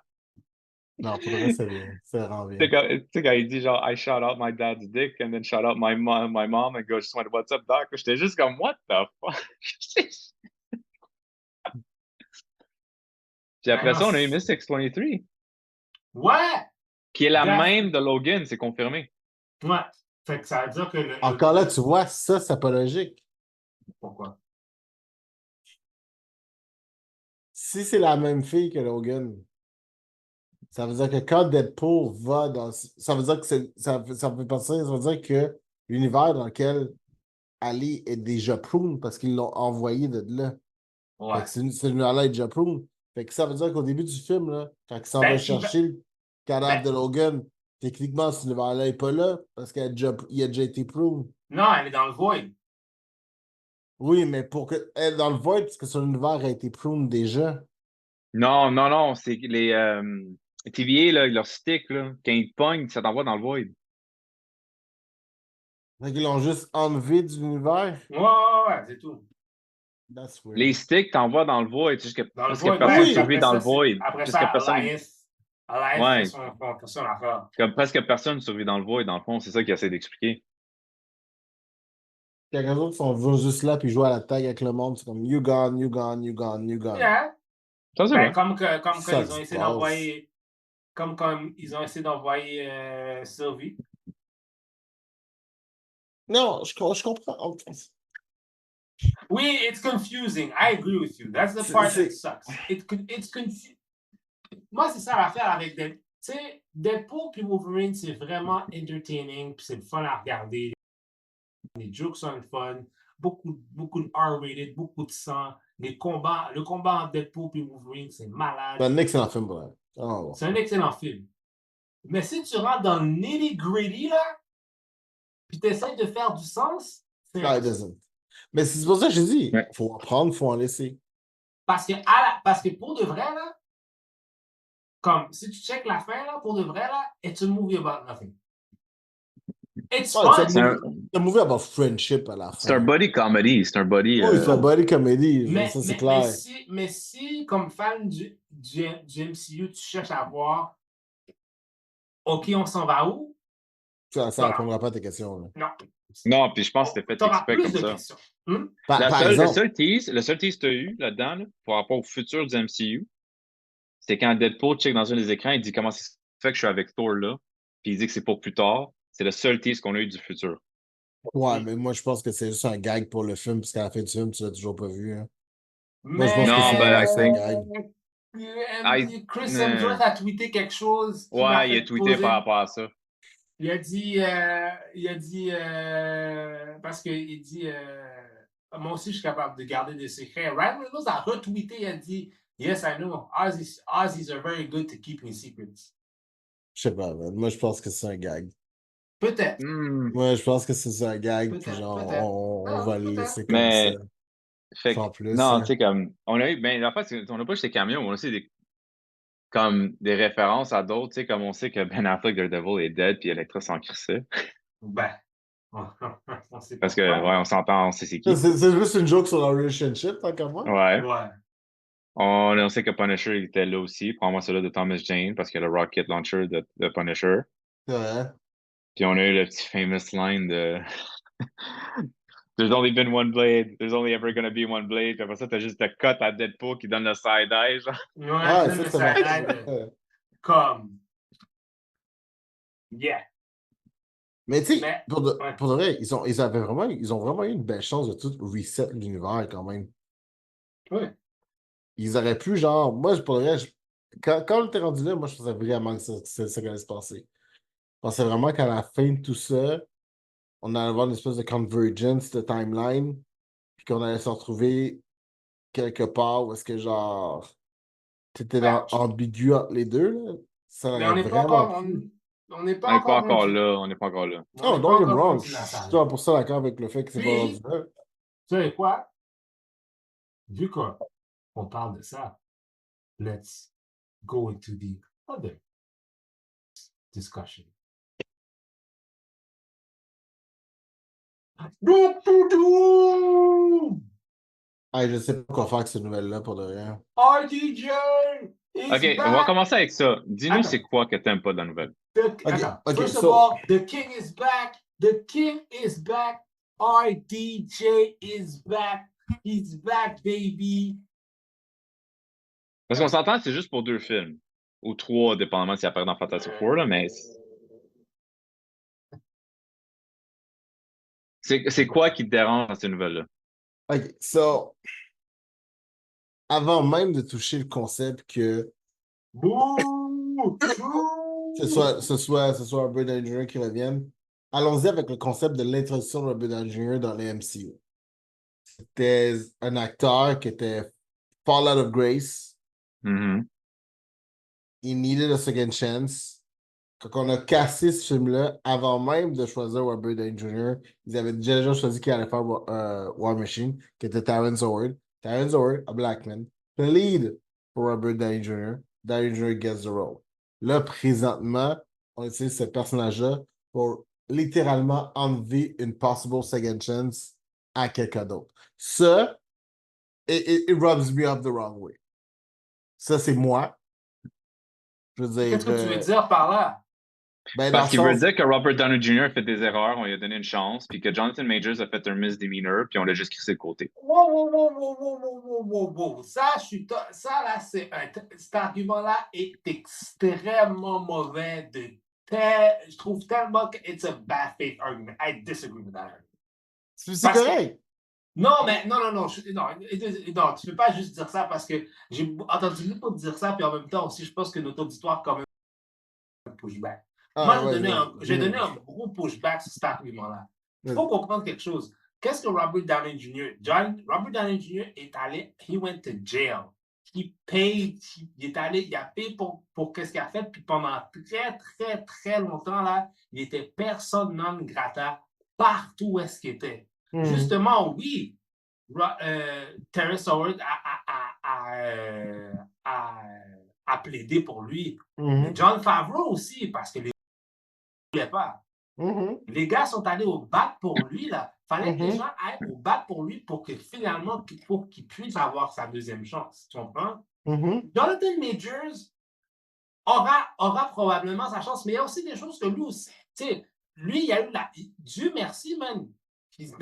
[SPEAKER 3] Non, pour le reste, c'est vraiment bien.
[SPEAKER 2] Tu sais, quand il dit genre I shot out my dad's dick and then shot out my mom and go just went what's up doc? J'étais juste comme what the fuck? Puis après ça, on a eu Mystics 23.
[SPEAKER 1] Ouais!
[SPEAKER 2] Qui est la même de Logan, c'est confirmé.
[SPEAKER 1] Ouais. Fait que ça veut dire que
[SPEAKER 3] encore là, tu vois, ça, c'est pas logique.
[SPEAKER 1] Pourquoi?
[SPEAKER 3] Si c'est la même fille que Logan, ça veut dire que quand Deadpool va dans. Ça veut dire que ça veut dire que l'univers dans lequel Ali est déjà prune parce qu'ils l'ont envoyé de là.
[SPEAKER 1] Ouais.
[SPEAKER 3] C'est l'univers-là est déjà prune. Fait que ça veut dire qu'au début du film, là, quand il s'en va chercher le cadavre de Logan, techniquement, cet univers-là n'est pas là parce qu'il a déjà été prune.
[SPEAKER 1] Non, elle est dans le void.
[SPEAKER 3] Oui, mais pour que elle dans le void, parce que son univers a été prune déjà.
[SPEAKER 2] Non, c'est les TVA, là, leur stick, là, quand ils te pognent, ça t'envoie dans le void.
[SPEAKER 3] Fait qu'ils l'ont juste enlevé de l'univers.
[SPEAKER 1] Ouais, c'est tout.
[SPEAKER 3] That's weird.
[SPEAKER 2] Les sticks t'envoient dans le void, jusqu'à presque
[SPEAKER 1] void,
[SPEAKER 2] personne
[SPEAKER 1] oui,
[SPEAKER 2] survit dans le void.
[SPEAKER 1] Après ça, Alliance
[SPEAKER 2] ouais.
[SPEAKER 1] fait son affaire.
[SPEAKER 2] Comme presque personne survit dans le void, dans le fond, c'est ça qu'il essaie d'expliquer.
[SPEAKER 3] Quelques autres sont juste là puis jouent à la tag avec le monde. C'est comme you gone.
[SPEAKER 1] Yeah.
[SPEAKER 2] Ça, c'est vrai.
[SPEAKER 1] Comme quand ils ont essayé d'envoyer. Comme ils ont essayé d'envoyer Sylvie.
[SPEAKER 3] Non, je comprends.
[SPEAKER 1] Oui, it's confusing. I agree with you. That's the part that sucks. It's confusing. Moi, c'est ça l'affaire avec sais, Deadpool puis Wolverine, c'est vraiment entertaining, puis c'est le fun à regarder. Les jokes sont le fun, beaucoup de R-rated, beaucoup de sang. Le combat entre Deadpool et Wolverine, c'est malade.
[SPEAKER 3] C'est un excellent film, pour elle. Ah, bon.
[SPEAKER 1] C'est un excellent film. Mais si tu rentres dans le nitty-gritty, là, puis tu essaies de faire du sens, c'est
[SPEAKER 3] No, it doesn't. Mais c'est pour ça que je dis,
[SPEAKER 2] Ouais.
[SPEAKER 3] faut apprendre, faut en laisser.
[SPEAKER 1] parce que pour de vrai, là, comme si tu checkes la fin, là, pour de vrai, là, it's a movie about nothing. It's
[SPEAKER 3] Ouais,
[SPEAKER 1] fun.
[SPEAKER 3] c'est un movie about friendship à la fin.
[SPEAKER 2] C'est un buddy comedy. C'est un buddy.
[SPEAKER 3] Oui, c'est un buddy comedy,
[SPEAKER 1] Mais,
[SPEAKER 3] ça c'est
[SPEAKER 1] mais,
[SPEAKER 3] clair.
[SPEAKER 1] mais si, comme fan du MCU, tu cherches à voir, OK, on s'en va où?
[SPEAKER 3] Ça
[SPEAKER 1] Voilà.
[SPEAKER 3] répondra pas à tes questions. Là.
[SPEAKER 1] Non.
[SPEAKER 2] Non, puis je pense que c'était fait
[SPEAKER 1] Tu auras
[SPEAKER 2] exprès
[SPEAKER 1] plus
[SPEAKER 2] comme
[SPEAKER 1] de
[SPEAKER 2] ça.
[SPEAKER 1] questions. Hmm?
[SPEAKER 3] Par
[SPEAKER 2] Le
[SPEAKER 3] exemple,
[SPEAKER 2] seul tease que tu as eu là-dedans, là, par rapport au futur du MCU, c'est quand Deadpool check dans un des écrans, il dit comment ça se fait que je suis avec Thor là, puis il dit que c'est pour plus tard. C'est le seul tease qu'on a eu du futur.
[SPEAKER 3] ouais, mais moi je pense que c'est juste un gag pour le film, parce qu'à la fin du film, tu l'as toujours pas vu. Hein.
[SPEAKER 1] Mais
[SPEAKER 3] je pense que
[SPEAKER 2] Non,
[SPEAKER 3] c'est
[SPEAKER 2] ben, I
[SPEAKER 3] juste un
[SPEAKER 2] think.
[SPEAKER 1] gag. Chris Hemsworth a tweeté quelque chose. Qui m'a
[SPEAKER 2] Ouais, il
[SPEAKER 1] fait
[SPEAKER 2] a tweeté
[SPEAKER 1] poser.
[SPEAKER 2] par rapport à ça.
[SPEAKER 1] Il a dit, parce qu'il dit, moi aussi, je suis capable de garder des secrets. Ryan Reynolds a retweeté, il a dit, yes, I know, Aussies are very good to keeping secrets.
[SPEAKER 3] Je sais pas, man. Moi je pense que c'est un gag.
[SPEAKER 1] Peut-être.
[SPEAKER 3] Moi je pense que c'est un gag, puis
[SPEAKER 1] Peut-être,
[SPEAKER 3] genre,
[SPEAKER 1] peut-être.
[SPEAKER 3] on va le laisser comme
[SPEAKER 2] Mais,
[SPEAKER 3] ça.
[SPEAKER 2] fait
[SPEAKER 3] Sans
[SPEAKER 2] que,
[SPEAKER 3] plus.
[SPEAKER 2] non,
[SPEAKER 3] Hein.
[SPEAKER 2] tu sais, comme, on a eu, ben, en fait, on n'a pas juste des caméos, on a aussi comme des références à d'autres, tu sais, comme on sait que Ben Affleck Daredevil est dead, puis Electra s'en crissait.
[SPEAKER 1] Ben, on sait
[SPEAKER 2] Parce que,
[SPEAKER 1] pourquoi.
[SPEAKER 2] ouais, on s'entend, on sait c'est qui.
[SPEAKER 3] C'est juste une joke sur la relationship, tant qu'à moi.
[SPEAKER 2] Ouais.
[SPEAKER 1] Ouais.
[SPEAKER 2] On sait que Punisher était là aussi, probablement celui de Thomas Jane, parce qu'il y a le rocket launcher de Punisher.
[SPEAKER 3] Ouais.
[SPEAKER 2] Puis on a eu le petit famous line de There's only been one blade, there's only ever gonna be one blade. Puis après ça, t'as juste le cut à Deadpool qui donne le side-eye, genre.
[SPEAKER 1] Ouais,
[SPEAKER 3] Ouais,
[SPEAKER 1] ça,
[SPEAKER 3] ça
[SPEAKER 1] ça
[SPEAKER 3] c'est
[SPEAKER 1] aide. Comme. Yeah.
[SPEAKER 3] Mais tu sais,
[SPEAKER 1] Mais,
[SPEAKER 3] pour de
[SPEAKER 1] ouais.
[SPEAKER 3] vrai, ils ont vraiment eu une belle chance de tout reset l'univers quand même.
[SPEAKER 1] Ouais.
[SPEAKER 3] Ils auraient pu, genre, moi, pour de vrai, quand on était rendu là, moi, je pensais vraiment que c'est ça qui allait se passer. Je pensais vraiment qu'à la fin de tout ça, on allait avoir une espèce de convergence de timeline, puis qu'on allait se retrouver quelque part où est-ce que, genre, t'étais
[SPEAKER 1] Ben,
[SPEAKER 3] ambigu entre les deux, là. Ça
[SPEAKER 1] mais
[SPEAKER 3] aurait
[SPEAKER 1] on n'est pas
[SPEAKER 3] vraiment
[SPEAKER 1] encore.
[SPEAKER 3] pu.
[SPEAKER 1] On n'est
[SPEAKER 2] On
[SPEAKER 1] pas
[SPEAKER 2] n'est pas
[SPEAKER 1] encore
[SPEAKER 2] encore
[SPEAKER 1] rendu.
[SPEAKER 2] là, on n'est pas encore là.
[SPEAKER 1] On
[SPEAKER 3] Non,
[SPEAKER 1] n'est
[SPEAKER 3] don't
[SPEAKER 1] pas
[SPEAKER 3] get me
[SPEAKER 1] encore
[SPEAKER 3] wrong,
[SPEAKER 1] rendu
[SPEAKER 3] je
[SPEAKER 1] là,
[SPEAKER 3] suis
[SPEAKER 1] ça.
[SPEAKER 3] 100% d'accord avec le fait que c'est pas
[SPEAKER 1] Puis,
[SPEAKER 3] rendu là.
[SPEAKER 1] tu sais quoi? Vu qu'on parle de ça, let's go into the other discussion.
[SPEAKER 3] Ah, je sais pas quoi faire avec cette nouvelle-là pour de rien.
[SPEAKER 1] RDJ is
[SPEAKER 2] Ok, on va
[SPEAKER 1] back.
[SPEAKER 2] commencer avec ça. Dis-nous
[SPEAKER 1] Attends.
[SPEAKER 2] c'est quoi que t'aimes pas de la nouvelle.
[SPEAKER 1] Attends.
[SPEAKER 3] ok,
[SPEAKER 1] First of
[SPEAKER 3] so-
[SPEAKER 1] all, the king is back. The king is back. RDJ is back. He's back, baby.
[SPEAKER 2] Parce qu'on s'entend, c'est juste pour 2 films. Ou 3, dépendamment s'il apparaît dans Fantastic Four, là, mais. C'est quoi qui te dérange dans cette nouvelle-là?
[SPEAKER 3] Ok, so, avant même de toucher le concept que
[SPEAKER 1] Bouh!
[SPEAKER 3] ce soit Robert Downey Jr. qui revienne, allons-y avec le concept de l'introduction de Robert Downey Jr. dans les MCU. C'était un acteur qui était fall out of grace.
[SPEAKER 2] Mhm.
[SPEAKER 3] He needed a second chance. Quand on a cassé ce film-là, avant même de choisir Robert Downey Jr., ils avaient déjà choisi qui allait faire War Machine, qui était Terrence Howard. Terrence Howard, a black man, lead pour Robert Downey Jr. Downey Jr. gets the role. Là, présentement, on utilise ce personnage-là pour littéralement enlever une possible second chance à quelqu'un d'autre. Ça, it rubs me up the wrong way. Ça, c'est moi. Je veux dire.
[SPEAKER 1] Qu'est-ce que tu veux dire par là?
[SPEAKER 3] Ben,
[SPEAKER 2] Parce qu'il veut
[SPEAKER 3] sens...
[SPEAKER 2] dire que Robert Downey Jr. a fait des erreurs, on lui a donné une chance, puis que Jonathan Majors a fait un misdemeanor, puis on l'a juste crissé de côté.
[SPEAKER 1] Wow. Ça, là, cet argument-là est extrêmement mauvais. Je trouve tellement que it's a bad faith argument. I disagree with that argument.
[SPEAKER 3] C'est correct.
[SPEAKER 1] Non, mais non, tu peux pas juste dire ça parce que j'ai entendu beaucoup dire ça, puis en même temps aussi, je pense que notre auditoire, quand même, pushback.
[SPEAKER 3] Ah,
[SPEAKER 1] Moi,
[SPEAKER 3] ouais,
[SPEAKER 1] j'ai donné un gros pushback sur cet argument-là. Il faut comprendre quelque chose. Qu'est-ce que Robert Downey Jr. Robert Downey Jr. est allé, he went to jail. Il a payé pour qu'est-ce qu'il a fait, puis pendant très, très, très longtemps, là, il était personne non grata partout où est-ce qu'il était. Justement, oui, Terrence Howard a plaidé pour lui. Mais Jon Favreau aussi, parce que les ne voulaient pas. Les gars sont allés au bat pour lui, là. Fallait que les gens aillent au bat pour lui pour que finalement, pour qu'il puisse avoir sa deuxième chance. Tu comprends? Jonathan Majors aura probablement sa chance, mais il y a aussi des choses que lui aussi. Tu sais, lui, il a eu Dieu merci, man. He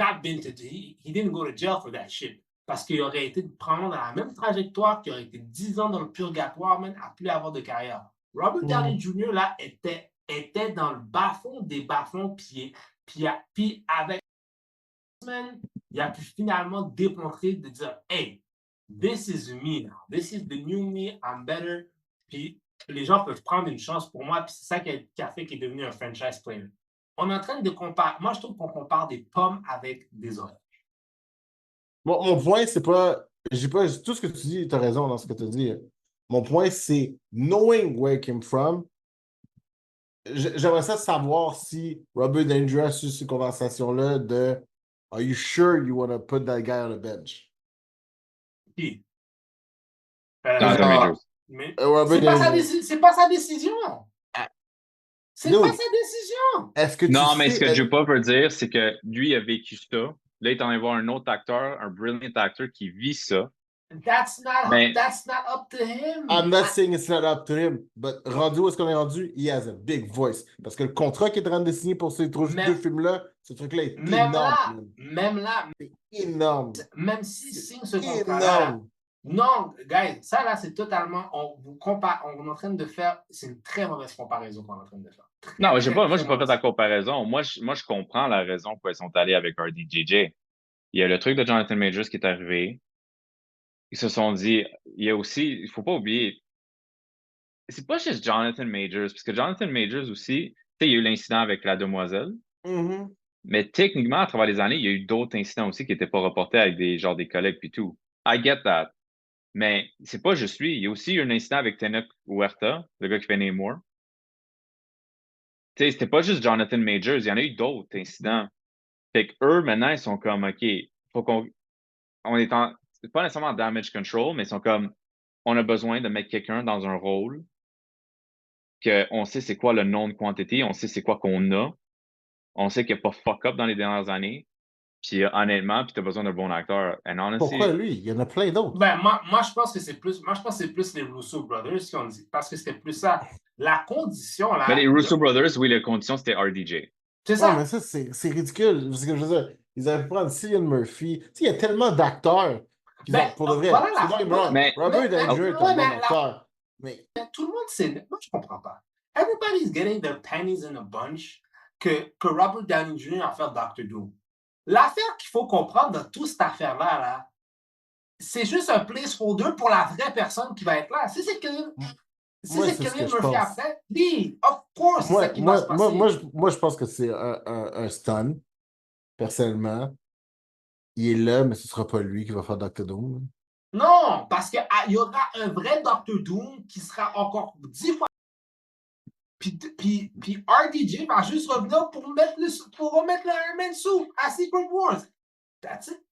[SPEAKER 1] didn't go to jail for that shit. Parce qu'il aurait été de prendre la même trajectoire, qu'il aurait été 10 ans dans le purgatoire, man, à plus avoir de carrière. Robert Downey Jr., là, était dans le bas-fond des bas-fonds, puis avec man, il a pu finalement démontrer de dire hey, this is me now. This is the new me, I'm better. Puis les gens peuvent prendre une chance pour moi, puis c'est ça qui a fait qu'il est devenu un franchise player. On est en train de comparer. Moi, je trouve qu'on compare des pommes avec des oranges.
[SPEAKER 3] Mon point, c'est pas. J'ai pas. Tout ce que tu dis, tu as raison dans ce que tu dis. Mon point, c'est knowing where it came from. J'aimerais ça savoir si Robert Downey Jr. a eu cette conversation-là de Are you sure you want to put that guy on the bench?
[SPEAKER 1] Qui?
[SPEAKER 2] Jonathan Majors.
[SPEAKER 1] Mais
[SPEAKER 3] Robert
[SPEAKER 1] c'est pas sa décision. C'est
[SPEAKER 3] Dude,
[SPEAKER 1] pas sa décision.
[SPEAKER 3] Est-ce que tu
[SPEAKER 2] Non, mais
[SPEAKER 3] sais,
[SPEAKER 2] ce que Jupa veut dire, c'est que lui a vécu ça. Là, il est en train de voir un autre acteur, un brilliant acteur qui vit ça.
[SPEAKER 1] That's not
[SPEAKER 2] Mais-
[SPEAKER 1] up to him.
[SPEAKER 3] I'm not saying it's not up to him, but rendu où est-ce qu'on est rendu? He has a big voice. Parce que le contrat qu'il est en train de signer pour ces deux films-là, ce truc-là est énorme.
[SPEAKER 1] Même là,
[SPEAKER 3] c'est énorme.
[SPEAKER 1] même s'il signe ce
[SPEAKER 3] Énorme.
[SPEAKER 1] contrat-là. Non, guys, ça là, c'est totalement. On est en train de faire. C'est une très mauvaise comparaison qu'on est en train de faire.
[SPEAKER 2] Non, moi, j'ai pas fait la comparaison. Moi, je comprends la raison pourquoi ils sont allés avec RDJJ. Il y a le truc de Jonathan Majors qui est arrivé. Ils se sont dit, il y a aussi, il faut pas oublier, c'est pas juste Jonathan Majors, parce que Jonathan Majors aussi, tu sais, il y a eu l'incident avec la demoiselle, mais techniquement, à travers les années, il y a eu d'autres incidents aussi qui n'étaient pas reportés avec des collègues puis tout. I get that. Mais c'est pas juste lui. Il y a aussi eu un incident avec Tenet Huerta, le gars qui fait Namor. Tu sais, c'était pas juste Jonathan Majors, il y en a eu d'autres incidents. Fait qu'eux, maintenant, ils sont comme, OK, faut on est c'est pas nécessairement damage control, mais ils sont comme, on a besoin de mettre quelqu'un dans un rôle qu'on sait c'est quoi le known quantity, on sait c'est quoi qu'on a, on sait qu'il n'y a pas fuck up dans les dernières années, puis honnêtement, puis tu as besoin d'un bon acteur. And honestly,
[SPEAKER 3] Pourquoi lui? Il y en a plein d'autres.
[SPEAKER 1] Ben, moi, je pense que c'est plus les Russo Brothers qui ont dit, parce que c'était plus ça. La condition, là.
[SPEAKER 2] Mais les Russo Brothers, oui, la condition, c'était RDJ.
[SPEAKER 1] C'est ça.
[SPEAKER 3] Ouais, mais ça, c'est ridicule. Parce que je veux dire, ils avaient pu prendre Cillian Murphy. Tu sais, il y a tellement d'acteurs. Pour de vrai.
[SPEAKER 1] Voilà
[SPEAKER 3] Robert Downey Jr. est un bon acteur. Mais
[SPEAKER 1] tout le monde sait. Moi, je comprends pas. Everybody's getting their pennies in a bunch que Robert Downey Jr. a fait Dr. Doom. L'affaire qu'il faut comprendre dans toute cette affaire-là, là, c'est juste un placeholder pour la vraie personne qui va être là. Si c'est Cillian Murphy après, oui, of course, c'est ça qui va se passer.
[SPEAKER 3] Moi, je pense que c'est un stun, personnellement. Il est là, mais ce ne sera pas lui qui va faire Dr. Doom.
[SPEAKER 1] Non, parce qu'il y aura un vrai Dr. Doom qui sera encore 10 fois. Puis RDJ va juste revenir pour remettre le Iron Man suit à Secret Wars. That's it.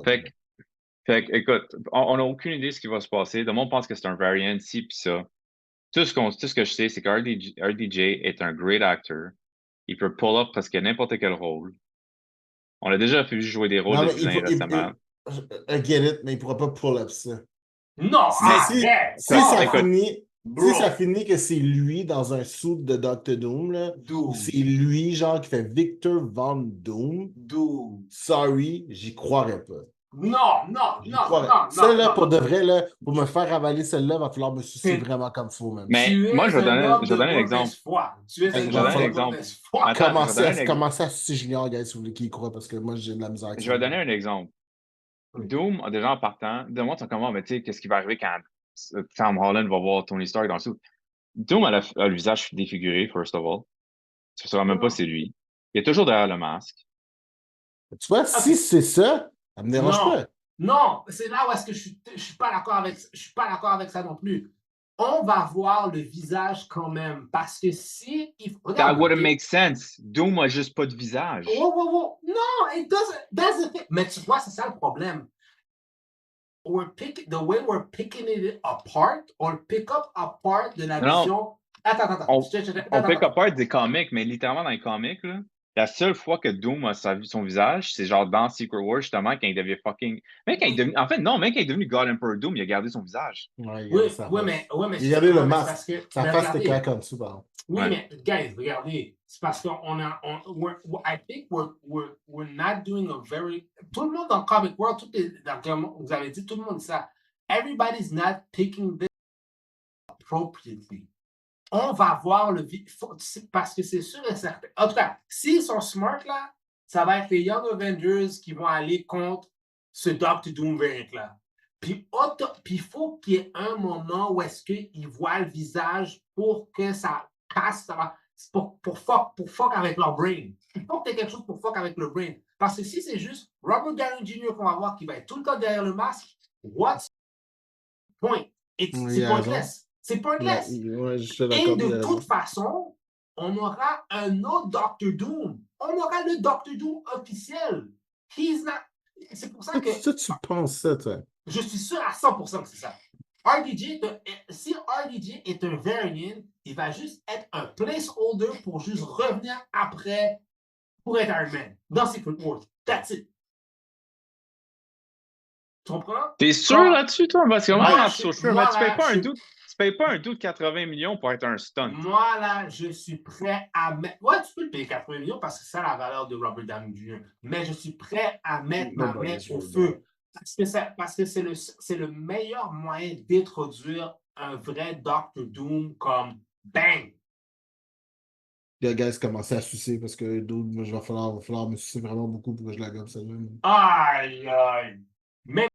[SPEAKER 2] Fait que, écoute, on n'a aucune idée de ce qui va se passer. Le monde pense que c'est un variant, ci puis ça. Tout ce que je sais, c'est que RDJ est un great actor. Il peut pull up presque n'importe quel rôle. On a déjà vu jouer des rôles de vilains récemment.
[SPEAKER 3] I get it, mais il ne pourra pas pull up ça.
[SPEAKER 1] Non,
[SPEAKER 3] si ça finit que c'est lui dans un suit de Dr. Doom, là, ou c'est lui, genre, qui fait Victor Von Doom, sorry, j'y croirais pas.
[SPEAKER 1] Non.
[SPEAKER 3] Celle-là, pour de vrai, là, pour me faire avaler celle-là, il va falloir me sucer vraiment comme faux, même.
[SPEAKER 2] Mais moi, je vais donner un exemple.
[SPEAKER 1] Tu es un exemple.
[SPEAKER 3] Commencez à sucer Junior, guys, si vous voulez qu'il y croit, parce que moi, j'ai de la misère avec ça.
[SPEAKER 2] Je vais donner un exemple. Doom a déjà en partant, de moi, tu comment, mais tu sais, qu'est-ce qui va arriver quand Tom Holland va voir Tony Stark dans le sous? Doom a le visage défiguré, first of all. Tu ne sauras même pas c'est lui. Il est toujours derrière le masque.
[SPEAKER 3] Tu vois, si c'est ça me dérange
[SPEAKER 1] Non,
[SPEAKER 3] pas.
[SPEAKER 1] non, c'est là où est-ce que je suis pas d'accord avec ça non plus. On va voir le visage quand même, parce que si...
[SPEAKER 2] That
[SPEAKER 1] regarde,
[SPEAKER 2] wouldn't make sense. Doom a juste pas de visage.
[SPEAKER 1] Non, it doesn't. That's the thing. Mais tu vois, c'est ça le problème. The way we're picking it apart, on pick up apart de la
[SPEAKER 2] Non.
[SPEAKER 1] vision. Attends.
[SPEAKER 2] On pick apart des comics, mais littéralement dans les comics, là, la seule fois que Doom a son visage, c'est genre dans Secret Wars, justement, quand il devient fucking. Même quand il est devenu. En fait, non, même quand il est devenu God Emperor Doom, il a gardé son visage.
[SPEAKER 3] Ouais,
[SPEAKER 1] Oui,
[SPEAKER 3] mais
[SPEAKER 1] il
[SPEAKER 3] a le
[SPEAKER 1] masque.
[SPEAKER 3] masque. Sa face était claire comme ça, pardon.
[SPEAKER 1] Oui,
[SPEAKER 2] Ouais.
[SPEAKER 1] mais guys, regardez, c'est parce qu'on a, I think we're not doing a very. Tout le monde dans le comic world, vous avez dit, tout le monde dit ça. Everybody's not picking this appropriately. On va voir parce que c'est sûr et certain. En tout cas, s'ils sont smart là, ça va être les Young Avengers qui vont aller contre ce Doctor Doom variant-là. Puis il faut qu'il y ait un moment où est-ce qu'ils voient le visage pour que ça casse, pour fuck avec leur brain. Il faut que tu aies quelque chose pour fuck avec le brain. Parce que si c'est juste Robert Downey Jr. qu'on va voir qui va être tout le temps derrière le masque, what's the point? C'est pointless. C'est pointless.
[SPEAKER 3] Ouais,
[SPEAKER 1] et de toute façon, on aura un autre Doctor Doom. On aura le Doctor Doom officiel. C'est pour ça que...
[SPEAKER 3] Ça, tu penses ça, toi?
[SPEAKER 1] Je suis sûr à 100% que c'est ça. Si RDJ est un variant, il va juste être un placeholder pour juste revenir après pour être Iron Man dans Secret Wars. That's it. Tu comprends?
[SPEAKER 2] T'es sûr là-dessus, toi? Parce que moi, tu payes pas un doute de 80 millions pour être un stunt.
[SPEAKER 1] Moi, là, je suis prêt à mettre... Ouais, tu peux le payer 80 millions parce que c'est ça la valeur de Robert Downey Jr. Mais je suis prêt à mettre ma main au feu. Parce que c'est le meilleur moyen d'introduire un vrai Doctor Doom comme bang!
[SPEAKER 3] Les gars commençaient à sucer parce que d'autres, moi, va falloir me sucer vraiment beaucoup pour que je la gomme celle-là.
[SPEAKER 1] Aïe! Mais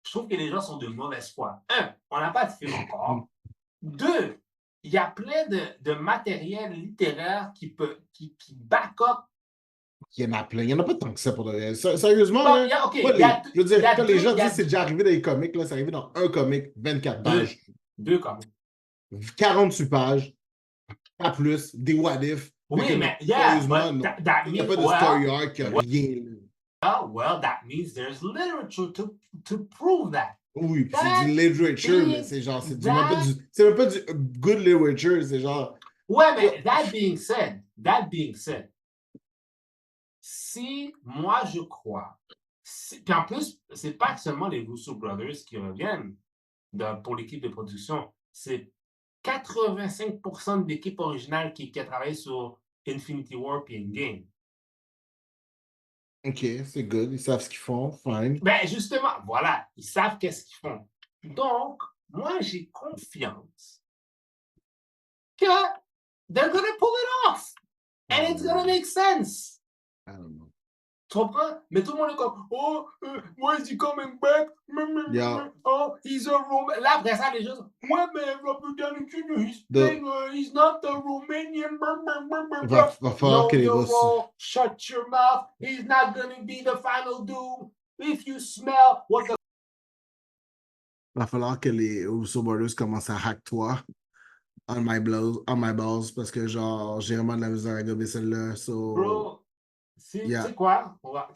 [SPEAKER 1] je trouve que les gens sont de mauvaise foi. On n'a pas de film encore. 2, il y a plein de matériel littéraire qui back up.
[SPEAKER 3] Il y en a plein. Il n'y en a pas tant que ça pour de vrai. Sérieusement,
[SPEAKER 1] Bon,
[SPEAKER 3] là, je veux dire, quand les gens disent que c'est déjà arrivé dans les comics, là, c'est arrivé dans un comic, 24 pages.
[SPEAKER 1] 2 comics.
[SPEAKER 3] 48 pages, pas plus, des what if.
[SPEAKER 1] Oui, mais
[SPEAKER 3] il n'y a pas de story arc, rien.
[SPEAKER 1] Well, that means there's literature to prove that.
[SPEAKER 3] Oui, puis c'est du literature, mais c'est genre, c'est même pas du good literature, c'est genre...
[SPEAKER 1] Ouais, mais that being said, si moi je crois, puis en plus, c'est pas seulement les Russo Brothers qui reviennent pour l'équipe de production, c'est 85% de l'équipe originale qui a travaillé sur Infinity War et Endgame.
[SPEAKER 3] OK, c'est good. Ils savent ce qu'ils font. Fine.
[SPEAKER 1] Ben justement, voilà, ils savent qu'est-ce qu'ils font. Donc, moi, j'ai confiance que they're gonna pull it off. And it's gonna make sense.
[SPEAKER 3] I don't know.
[SPEAKER 1] Tu comprends? Mais tout le monde est comme, oh, why is he coming back?
[SPEAKER 3] Yeah.
[SPEAKER 1] Oh, he's a Roman. Là, après ça, les gens sont, ouais, mais Robert Downey Jr., he's not a Romanian.
[SPEAKER 3] Va falloir que les
[SPEAKER 1] Russes. Shut your mouth. He's not gonna be the final Doom. If you smell what the...
[SPEAKER 3] Va falloir que les Russo Brothers commencent à hack toi on my balls, parce que genre, j'ai vraiment de la misère à gober celle-là. So...
[SPEAKER 1] Bro, tu sais quoi? On va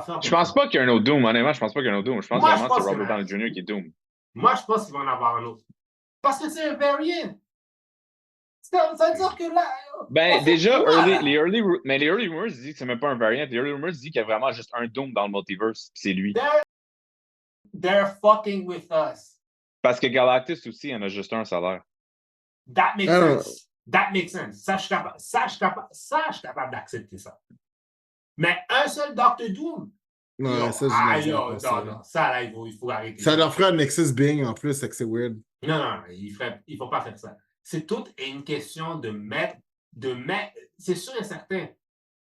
[SPEAKER 1] faire.
[SPEAKER 2] Je pense pas qu'il y a un autre Doom, honnêtement, je pense pas qu'il y a un autre Doom. Je pense vraiment que c'est Robert Downey Jr. qui est Doom.
[SPEAKER 1] Moi, je pense qu'il va en avoir un autre. Parce que c'est un variant. Ça veut dire que là...
[SPEAKER 2] Ben, déjà, les early rumors disent que c'est même pas un variant. Les early rumors disent qu'il y a vraiment juste un Doom dans le multiverse, c'est lui.
[SPEAKER 1] They're fucking with us.
[SPEAKER 2] Parce que Galactus aussi, il en a juste un salaire.
[SPEAKER 1] That makes sense. That makes sense. Ça, je suis capable d'accepter ça. Mais un seul Doctor Doom?
[SPEAKER 3] Non, ça,
[SPEAKER 1] non, ça, là, il faut arrêter.
[SPEAKER 3] Ça leur ferait un Nexus Bing en plus, c'est que c'est weird.
[SPEAKER 1] Non, il faut pas faire ça. C'est toute une question de mettre, c'est sûr et certain.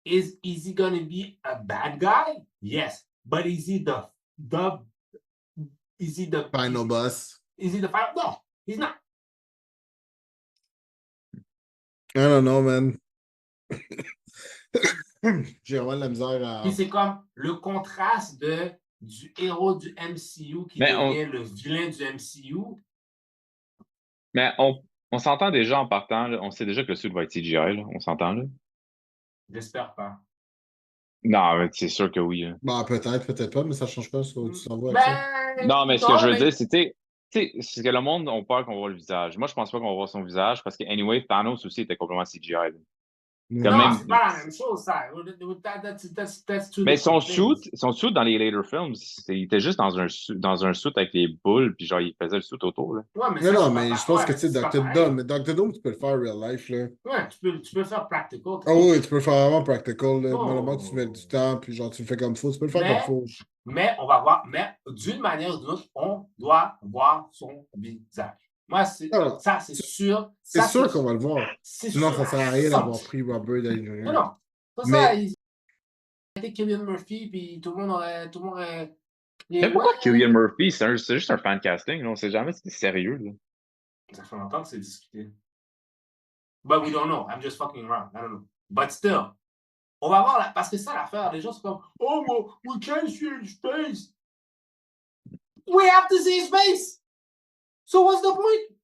[SPEAKER 1] Is he gonna be a bad guy? Yes. But is he the final
[SPEAKER 3] boss?
[SPEAKER 1] Is he the final? No, he's not.
[SPEAKER 3] I don't know, man. J'ai vraiment de la misère à.
[SPEAKER 1] Puis c'est comme le contraste du héros du MCU qui
[SPEAKER 2] Mais
[SPEAKER 1] devient le vilain du MCU.
[SPEAKER 2] mais on s'entend déjà en partant, là. On sait déjà que le suit va être CGI, là. On s'entend, là.
[SPEAKER 1] J'espère pas.
[SPEAKER 2] Non, mais c'est sûr que oui, là.
[SPEAKER 3] Bah, peut-être pas, mais ça change pas ce que tu t'en vas avec ça.
[SPEAKER 1] Ben,
[SPEAKER 2] Non, mais ce que je
[SPEAKER 1] non,
[SPEAKER 2] veux
[SPEAKER 1] mais
[SPEAKER 2] dire, c'est que le monde a peur qu'on voit le visage. Moi, je pense pas qu'on va voir son visage parce que, anyway, Thanos aussi était complètement CGI, là. Quand
[SPEAKER 1] non,
[SPEAKER 2] même.
[SPEAKER 1] c'est pas la même chose, ça. That's two
[SPEAKER 2] Mais
[SPEAKER 1] different things.
[SPEAKER 2] son suit dans les later films, il était juste dans un suit avec les boules, puis genre, il faisait le suit autour, là.
[SPEAKER 1] Ouais, mais
[SPEAKER 3] Non,
[SPEAKER 1] ça,
[SPEAKER 3] non,
[SPEAKER 1] c'est pas
[SPEAKER 3] mais je pense que
[SPEAKER 1] pareil.
[SPEAKER 3] tu sais,
[SPEAKER 1] C'est pas
[SPEAKER 3] Dr. Doom,
[SPEAKER 1] pareil.
[SPEAKER 3] mais Dr. Doom, tu peux le faire real life, là.
[SPEAKER 1] Ouais, tu peux faire practical.
[SPEAKER 3] Ah oui, tu peux le faire vraiment practical, là. Normalement, tu mets
[SPEAKER 1] Oh.
[SPEAKER 3] du temps, puis genre, tu le fais comme faut, tu peux le faire comme faut.
[SPEAKER 1] Mais on va voir, mais d'une manière ou d'une autre, on doit voir son visage. Moi,
[SPEAKER 3] Alors,
[SPEAKER 1] ça, c'est sûr.
[SPEAKER 3] c'est
[SPEAKER 1] Ça,
[SPEAKER 3] sûr qu'on va le voir.
[SPEAKER 1] c'est
[SPEAKER 3] Sinon,
[SPEAKER 1] sûr
[SPEAKER 3] ça sert à rien d'avoir
[SPEAKER 1] 100%.
[SPEAKER 3] pris Robert Downey Jr.
[SPEAKER 1] Non, non. Pour ça,
[SPEAKER 3] Mais,
[SPEAKER 1] il était Cillian Murphy, puis tout le monde aurait crié,
[SPEAKER 2] Mais pourquoi
[SPEAKER 1] ouais.
[SPEAKER 2] Cillian Murphy? C'est juste un fan casting, là. On sait jamais si c'est sérieux, là.
[SPEAKER 1] Ça fait longtemps que c'est discuté. But we don't know. I'm just fucking around. I don't know. But still, on va voir, là, parce que ça, l'affaire, les gens sont comme, oh, well, we can't see his face. We have to see his face. So what's the point?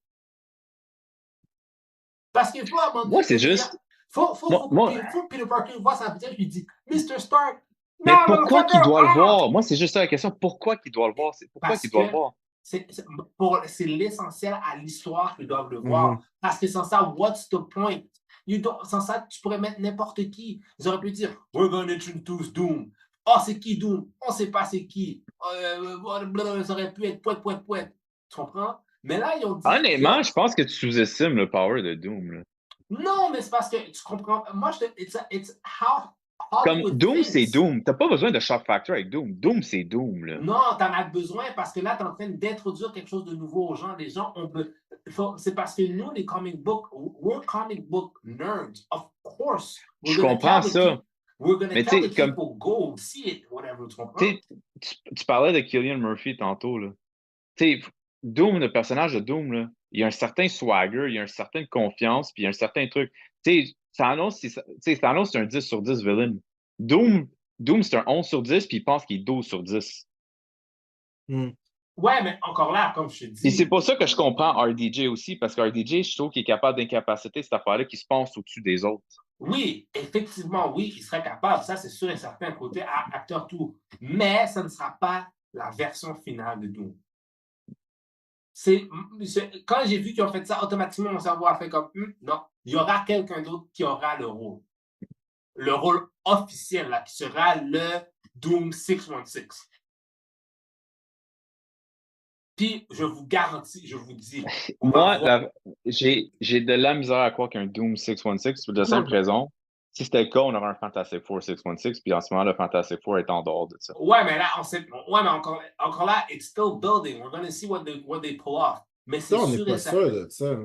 [SPEAKER 1] Parce qu'il faut à un moment
[SPEAKER 2] Moi,
[SPEAKER 1] donné
[SPEAKER 2] c'est
[SPEAKER 1] que les
[SPEAKER 2] juste.
[SPEAKER 1] gens- faut Peter Parker voit sa visage et il dit Mr. Stark.
[SPEAKER 2] Mais
[SPEAKER 1] Non,
[SPEAKER 2] pourquoi qu'il
[SPEAKER 1] motherfucker,
[SPEAKER 2] doit le
[SPEAKER 1] ah!
[SPEAKER 2] voir? Moi, c'est juste ça la question. Pourquoi qu'il doit le voir? Pourquoi
[SPEAKER 1] Parce
[SPEAKER 2] qu'il doit le
[SPEAKER 1] que
[SPEAKER 2] voir?
[SPEAKER 1] c'est l'essentiel à l'histoire qu'ils doivent le
[SPEAKER 3] Mhm.
[SPEAKER 1] voir. Parce que sans ça, what's the point? Sans ça, tu pourrais mettre n'importe qui. Ils auraient pu dire We're gonna introduce Doom. Oh, c'est qui Doom? On sait pas c'est qui. Ça aurait pu être poète. Tu comprends? Mais là, ils ont dit.
[SPEAKER 2] Honnêtement, je pense que tu sous-estimes le power de Doom, là.
[SPEAKER 1] Non, mais c'est parce que tu comprends. Moi, it's how
[SPEAKER 2] Comme
[SPEAKER 1] Hollywood
[SPEAKER 2] Doom, c'est
[SPEAKER 1] thinks.
[SPEAKER 2] Doom. T'as pas besoin de shock factor avec Doom. Doom, c'est Doom, là.
[SPEAKER 1] Non, t'en as besoin parce que là, tu es en train d'introduire quelque chose de nouveau aux gens. Les gens, c'est parce que nous, les comic book, we're comic book nerds. Of course.
[SPEAKER 2] Je comprends ça.
[SPEAKER 1] We're going to
[SPEAKER 2] Mais
[SPEAKER 1] tell
[SPEAKER 2] tu
[SPEAKER 1] the
[SPEAKER 2] sais, comme
[SPEAKER 1] people, go see it, whatever, tu comprends?
[SPEAKER 2] tu parlais de Cillian Murphy tantôt, là. Tu sais, Doom, le personnage de Doom, là, il y a un certain swagger, il y a une certaine confiance, puis il y a un certain truc. Tu sais, Thanos, c'est un 10 sur 10 villain. Doom, c'est un 11 sur 10, puis il pense qu'il est 12 sur 10.
[SPEAKER 1] Ouais, mais encore là, comme je te dis.
[SPEAKER 2] Et c'est pour ça que je comprends RDJ aussi, parce que RDJ, je trouve qu'il est capable d'incapaciter cette affaire-là qui se pense au-dessus des autres.
[SPEAKER 1] Oui, effectivement, oui, il serait capable. Ça, c'est sûr et certain, côté acteur tout. Mais ça ne sera pas la version finale de Doom. Quand j'ai vu qu'ils ont fait ça, automatiquement, mon cerveau a fait comme, non, il y aura quelqu'un d'autre qui aura le rôle. Le rôle officiel, là, qui sera le Doom 616. Puis, je vous garantis, je vous dis.
[SPEAKER 2] Moi, j'ai de la misère à croire qu'un Doom 616, pour de simple raison. Si c'était le cas, on aurait un Fantastic Four 616, puis en ce moment, le Fantastic Four est en dehors de ça.
[SPEAKER 1] Ouais, mais là, ouais, mais encore là, it's still building. We're going to see what they pull off. Mais c'est
[SPEAKER 3] on
[SPEAKER 1] sûr
[SPEAKER 3] n'est pas sûr de ça.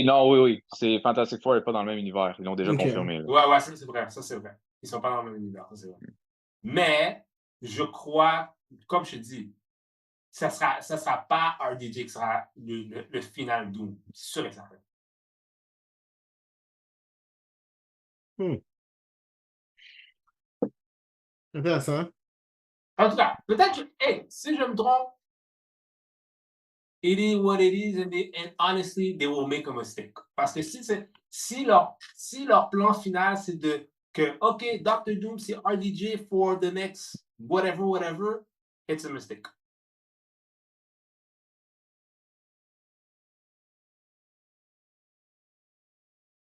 [SPEAKER 2] Non, oui. C'est Fantastic Four n'est pas dans le même univers. Ils l'ont déjà confirmé. Là.
[SPEAKER 1] Ouais, ça, c'est vrai. Ça, c'est vrai. Ils sont pas dans le même univers. Ça, c'est vrai. Mais, je crois, comme je te dis, ça sera pas RDJ qui sera le final Doom. C'est sûr et certain.
[SPEAKER 3] Intéressant.
[SPEAKER 1] En tout cas, peut-être que, si je me trompe, it is what it is, and honestly, they will make a mistake. Parce que si leur plan final, c'est que, OK, Dr. Doom, c'est RDJ for the next whatever, it's a mistake.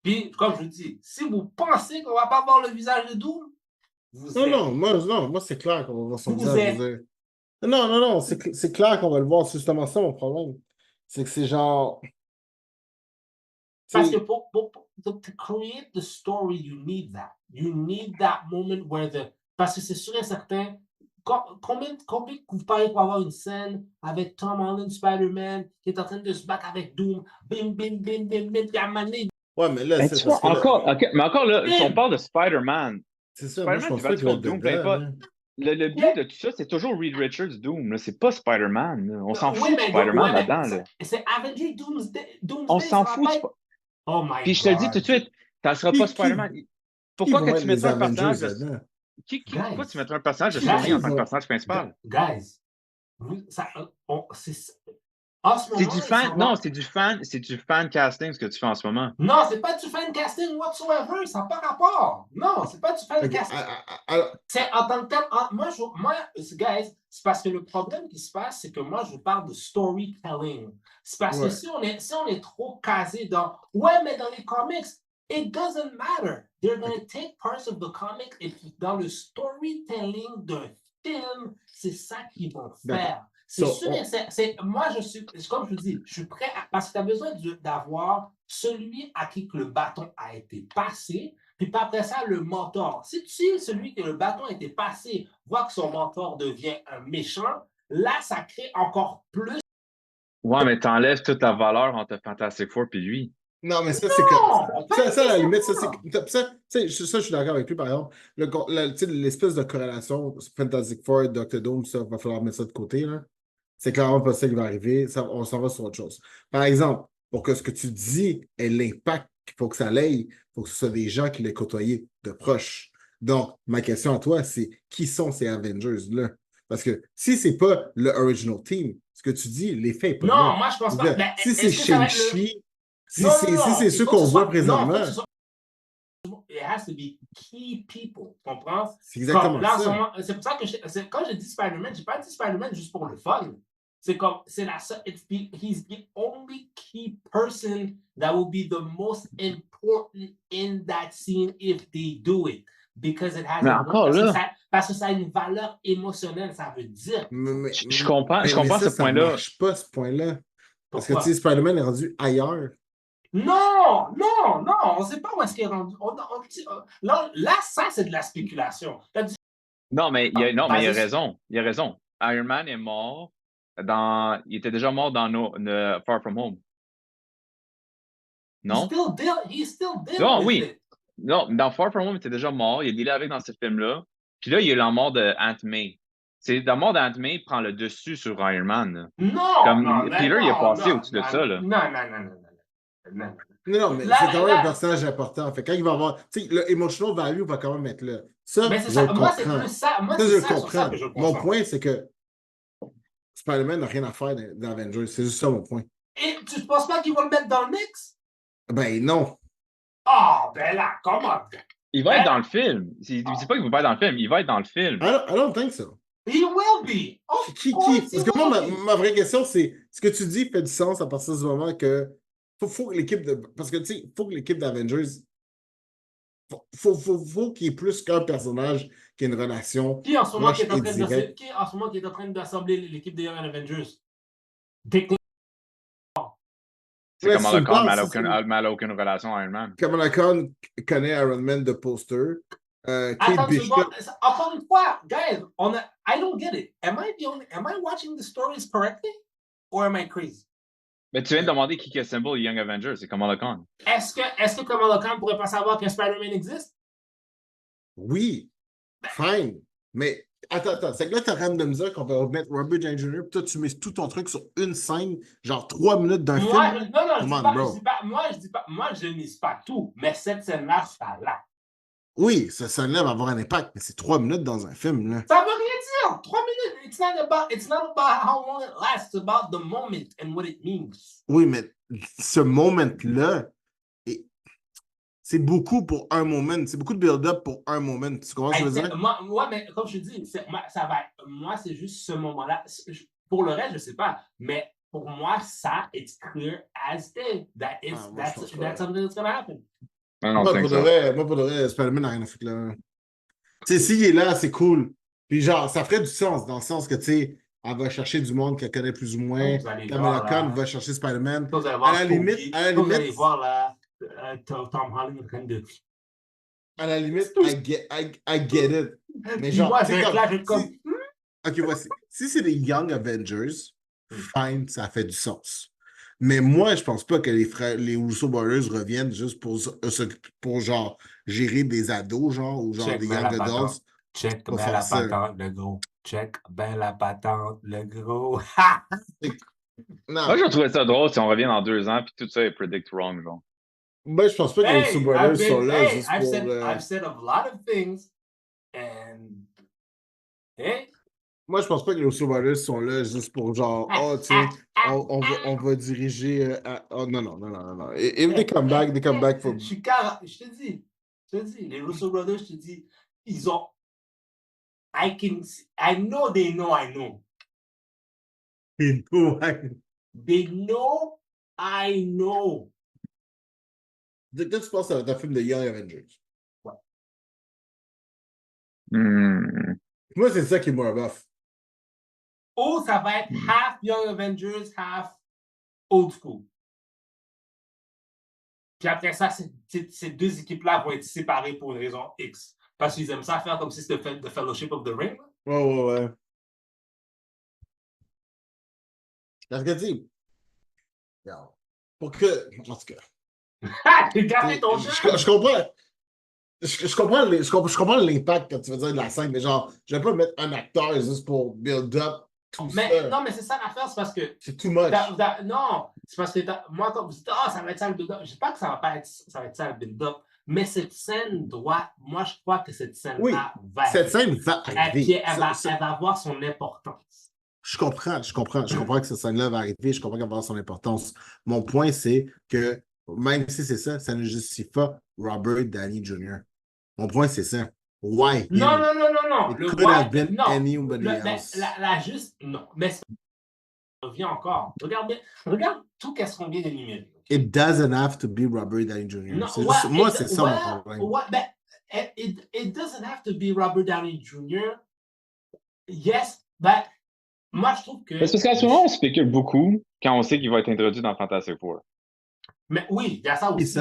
[SPEAKER 1] Puis, comme je vous dis, si vous pensez qu'on va pas voir le visage de Doom,
[SPEAKER 3] moi, c'est clair qu'on va voir son visage. Non, c'est clair qu'on va le voir. C'est justement ça, mon problème. C'est que c'est genre...
[SPEAKER 1] Parce que to create the story, you need that. You need that moment parce que c'est sûr et certain, combien vous parlez pour avoir une scène avec Tom Holland, Spider-Man, qui est en train de se battre avec Doom, bim, puis à maner.
[SPEAKER 3] Ouais, mais là,
[SPEAKER 2] c'est parce que... Mais encore là, si on parle de Spider-Man,
[SPEAKER 3] c'est ça,
[SPEAKER 2] Spider-Man qui va contre Doom, le but de tout ça, c'est toujours Reed Richards Doom. C'est pas Spider-Man. On s'en fout de Spider-Man là-dedans.
[SPEAKER 1] C'est Avengers Doomsday.
[SPEAKER 2] On s'en fout.
[SPEAKER 1] Oh my
[SPEAKER 2] Puis je te le dis tout de
[SPEAKER 1] God.
[SPEAKER 2] suite, ça sera pas Spider-Man.
[SPEAKER 3] Qui
[SPEAKER 2] Pourquoi
[SPEAKER 3] vont
[SPEAKER 2] que
[SPEAKER 3] être
[SPEAKER 2] tu
[SPEAKER 3] les
[SPEAKER 2] mettrais un
[SPEAKER 3] Avengers
[SPEAKER 2] personnage de...
[SPEAKER 3] là-dedans?
[SPEAKER 2] Pourquoi tu
[SPEAKER 1] Guys,
[SPEAKER 2] mettrais un personnage de
[SPEAKER 1] guys,
[SPEAKER 2] Sony en tant que
[SPEAKER 3] Ils ont-
[SPEAKER 2] personnage principal?
[SPEAKER 1] guys, en ce
[SPEAKER 2] C'est
[SPEAKER 1] moment,
[SPEAKER 2] du
[SPEAKER 1] ils
[SPEAKER 2] fan,
[SPEAKER 1] s'en
[SPEAKER 2] non,
[SPEAKER 1] vont.
[SPEAKER 2] c'est du fan casting ce que tu fais en ce moment.
[SPEAKER 1] Non, c'est pas du fan casting whatsoever, ça n'a pas rapport. Non, c'est pas du fan
[SPEAKER 3] Ok,
[SPEAKER 1] casting.
[SPEAKER 3] alors,
[SPEAKER 1] C'est en tant que tel, moi, guys, c'est parce que le problème qui se passe, c'est que moi, je parle de storytelling. C'est parce que
[SPEAKER 3] ouais.
[SPEAKER 1] si on est trop casé dans, ouais, mais dans les comics, it doesn't matter. They're going to take parts of the comics et puis dans le storytelling d'un film, c'est ça qu'ils vont
[SPEAKER 3] D'accord.
[SPEAKER 1] faire. C'est
[SPEAKER 3] So,
[SPEAKER 1] sûr, moi, je suis, comme je vous dis, je suis prêt parce que tu as besoin d'avoir celui à qui que le bâton a été passé, puis après ça, le mentor. Si celui que le bâton a été passé voit que son mentor devient un méchant, là, ça crée encore plus.
[SPEAKER 2] Ouais, mais t'enlèves toute la valeur entre Fantastic Four et lui.
[SPEAKER 3] Non, mais ça, c'est que.
[SPEAKER 1] Non!
[SPEAKER 3] Ça, à la limite, ça, c'est. Ça, je suis d'accord avec lui, par exemple. L'espèce de corrélation Fantastic Four, Doctor Doom, ça, va falloir mettre ça de côté, là. C'est clairement pas ça qui va arriver. Ça, on s'en va sur autre chose. Par exemple, pour que ce que tu dis ait l'impact qu'il faut que ça l'aille, il faut que ce soit des gens qui l'aient côtoyé de proche. Donc, ma question à toi, c'est qui sont ces Avengers-là? Parce que si c'est pas le original team, ce que tu dis, l'effet n'est pas
[SPEAKER 1] Non,
[SPEAKER 3] là.
[SPEAKER 1] moi, je pense pas. Ben,
[SPEAKER 3] Si c'est
[SPEAKER 1] est-ce que ça va être le.
[SPEAKER 3] Shang-Chi,
[SPEAKER 1] Non,
[SPEAKER 3] si c'est
[SPEAKER 1] il
[SPEAKER 3] ceux
[SPEAKER 1] faut que
[SPEAKER 3] qu'on
[SPEAKER 1] ce
[SPEAKER 3] voit
[SPEAKER 1] soit. Non, il
[SPEAKER 3] présentement,
[SPEAKER 1] faut que ce soit. It has to be key people, tu comprends?
[SPEAKER 3] c'est exactement
[SPEAKER 1] Là,
[SPEAKER 3] ça.
[SPEAKER 1] c'est pour ça que quand j'ai dit Spider-Man, j'ai pas dit Spider-Man juste pour le fun. C'est comme, c'est la seule, he's the only key person that will be the most important in that scene if they do it. Because it has
[SPEAKER 2] Mais encore là,
[SPEAKER 1] parce que ça a une valeur émotionnelle, ça veut dire.
[SPEAKER 2] je comprends
[SPEAKER 3] Mais
[SPEAKER 2] ce
[SPEAKER 3] ça
[SPEAKER 2] point-là.
[SPEAKER 3] marche pas, ce point-là. Parce que,
[SPEAKER 1] Pourquoi?
[SPEAKER 3] tu sais, Spider-Man est rendu ailleurs.
[SPEAKER 1] Non, on ne sait pas où est-ce qu'il est rendu. Là, ça, c'est de la spéculation.
[SPEAKER 2] Non, mais il a
[SPEAKER 1] Basé sur-
[SPEAKER 2] raison. Il a raison. Iron Man est mort il était déjà mort dans Far From Home. Non?
[SPEAKER 1] He's still dealing
[SPEAKER 2] Non,
[SPEAKER 1] with
[SPEAKER 2] oui.
[SPEAKER 1] it.
[SPEAKER 2] Non, dans Far From Home, il était déjà mort. Il est dealé avec dans ce film-là. Puis là, il y a la mort de Aunt May. La mort d'Aunt May prend le dessus sur Iron Man. Là.
[SPEAKER 1] Non,
[SPEAKER 2] Peter, il est passé au-dessus de ça. Là.
[SPEAKER 1] Non.
[SPEAKER 3] Non, mais c'est quand même un personnage important. Fait quand il va avoir. Tu sais, le emotional value va quand même être là. Ça,
[SPEAKER 1] Mais c'est
[SPEAKER 3] je
[SPEAKER 1] ça.
[SPEAKER 3] le
[SPEAKER 1] Moi, c'est
[SPEAKER 3] comprends.
[SPEAKER 1] plus ça. Moi,
[SPEAKER 3] Ça,
[SPEAKER 1] c'est
[SPEAKER 3] je le
[SPEAKER 1] ça sur ça
[SPEAKER 3] comprends.
[SPEAKER 1] que je
[SPEAKER 3] Mon
[SPEAKER 1] comprends.
[SPEAKER 3] point, c'est que Spider-Man n'a rien à faire dans Avengers. C'est juste ça mon point.
[SPEAKER 1] Et tu ne penses pas qu'ils vont le mettre dans le mix?
[SPEAKER 3] Ben non.
[SPEAKER 1] Oh, ben là, comment?
[SPEAKER 2] Il va être dans le film. Il ne dit pas qu'il va pas être dans le film. Il va être dans le film.
[SPEAKER 3] I don't think so.
[SPEAKER 1] He will be.
[SPEAKER 3] Qui? Parce que moi, ma vraie question, c'est ce que tu dis fait du sens à partir du moment que faut que l'équipe de. Parce que tu sais, faut que l'équipe d'Avengers. Faut qu'il y ait plus qu'un personnage qui ait une relation.
[SPEAKER 1] Qui en ce moment
[SPEAKER 3] proche et directe.
[SPEAKER 1] qui en ce moment qui est en train d'assembler l'équipe des Young Avengers?
[SPEAKER 2] C'est
[SPEAKER 3] Ouais,
[SPEAKER 2] Kamala
[SPEAKER 3] si tu
[SPEAKER 2] Khan,
[SPEAKER 3] me parles,
[SPEAKER 2] mais elle n'a aucune relation à Iron Man.
[SPEAKER 3] Kamala Khan connaît Iron Man de poster. Kate
[SPEAKER 1] Attends,
[SPEAKER 3] Bishop.
[SPEAKER 1] encore une fois, guys, I don't get it. Am I watching the stories correctly? Or am I crazy?
[SPEAKER 2] Mais tu viens de demander qui assemble les Young Avengers, c'est Kamala Khan.
[SPEAKER 1] Est-ce que Kamala Khan pourrait pas savoir qu'un Spider-Man existe?
[SPEAKER 3] Oui, fine. Mais attends, c'est que là, tu es en train de me dire qu'on va mettre Robert Downey Jr. Puis toi, tu mets tout ton truc sur une scène, genre 3 minutes d'un film.
[SPEAKER 1] Moi, je mise pas tout, mais cette scène-là, ça là.
[SPEAKER 3] Oui, cette scène-là va avoir un impact, mais c'est 3 minutes dans un film. Là.
[SPEAKER 1] Ça veut rien dire. 3 minutes. It's not about how long it lasts. It's about the moment and what it means.
[SPEAKER 3] Oui, mais ce moment-là, c'est beaucoup pour un moment. C'est beaucoup de build-up pour un moment. Tu comprends ce que je veux dire?
[SPEAKER 1] Moi, mais comme je te dis, moi, c'est juste ce moment-là. Pour le reste, je ne sais pas. Mais pour moi, ça, it's clear as day that that's something that's going to happen.
[SPEAKER 2] Non,
[SPEAKER 3] moi, pour de vrai, Spider-Man n'a rien à foutre là. Tu sais, s'il est là, c'est cool. Puis genre, ça ferait du sens, dans le sens que, tu sais, elle va chercher du monde qu'elle connaît plus ou moins. Kamala Khan va chercher Spider-Man. À la limite...
[SPEAKER 1] Vous allez voir, là, Tom Holland en train de...
[SPEAKER 3] À la limite, I get it. Mais genre,
[SPEAKER 1] moi, c'est comme...
[SPEAKER 3] OK, voici. Si c'est des Young Avengers, fine, ça fait du sens. Mais moi, je pense pas que les Russo Brothers reviennent juste pour genre gérer des ados, genre, ou genre des young adults.
[SPEAKER 1] Check ben la patente, le gros. Check ben la patente, le gros.
[SPEAKER 2] Moi, je trouvais ça drôle si on revient dans 2 ans puis tout ça est predict wrong, genre.
[SPEAKER 3] Ben, je pense pas que les Russo Brothers sont là juste
[SPEAKER 1] I've
[SPEAKER 3] pour.
[SPEAKER 1] said a lot of things, and hey.
[SPEAKER 3] Moi, je pense pas que les Russo Brothers sont là juste pour genre, oh, tiens, on va diriger. Oh, non, non, non, non, non, non. If they come back for.
[SPEAKER 1] Je te dis, les Russo Brothers, je te dis, ils ont. I know they know I know. They know I know.
[SPEAKER 3] Qu'est-ce que tu penses d'un film de Young Avengers?
[SPEAKER 1] Ouais.
[SPEAKER 3] Moi, c'est ça qui est moins bof.
[SPEAKER 1] Ou ça va être half Young Avengers, half old school. Puis après ça, ces deux équipes-là vont être séparées pour une raison X. Parce qu'ils aiment ça faire comme si c'était The Fellowship of the Ring.
[SPEAKER 3] Ouais. Parce que, tu sais, pour que. En tout cas.
[SPEAKER 1] T'es gardé ton jeu.
[SPEAKER 3] Je comprends. Je comprends l'impact quand tu veux dire de la scène, mais genre, je vais pas mettre un acteur juste pour build up tout ça.
[SPEAKER 1] Non, mais c'est ça l'affaire, c'est parce que.
[SPEAKER 3] C'est too much.
[SPEAKER 1] Non, c'est parce que moi, quand vous dites, ça va être ça le build-up, je ne dis pas que ça va être ça le build-up, mais cette scène moi, je crois que cette scène-là va.
[SPEAKER 3] Cette scène va arriver.
[SPEAKER 1] Elle va avoir son importance.
[SPEAKER 3] Je comprends que cette scène-là va arriver, je comprends qu'elle va avoir son importance. Mon point, c'est que même si c'est ça, ça ne justifie pas Robert Downey Jr. Mon point, c'est ça. Why?
[SPEAKER 1] Non.
[SPEAKER 3] It could have been anybody else.
[SPEAKER 1] Non. Mais ça revient encore. Regarde tout ce qu'on vient d'énumérer.
[SPEAKER 3] It doesn't have to be Robert Downey Jr.
[SPEAKER 1] No,
[SPEAKER 3] moi, c'est ça mon problème.
[SPEAKER 1] It doesn't have to be Robert Downey Jr. Yes, but moi, je trouve que.
[SPEAKER 2] Parce qu'en ce moment, on spécule beaucoup quand on sait qu'il va être introduit dans Fantastic Four.
[SPEAKER 1] Mais oui, il y a ça aussi.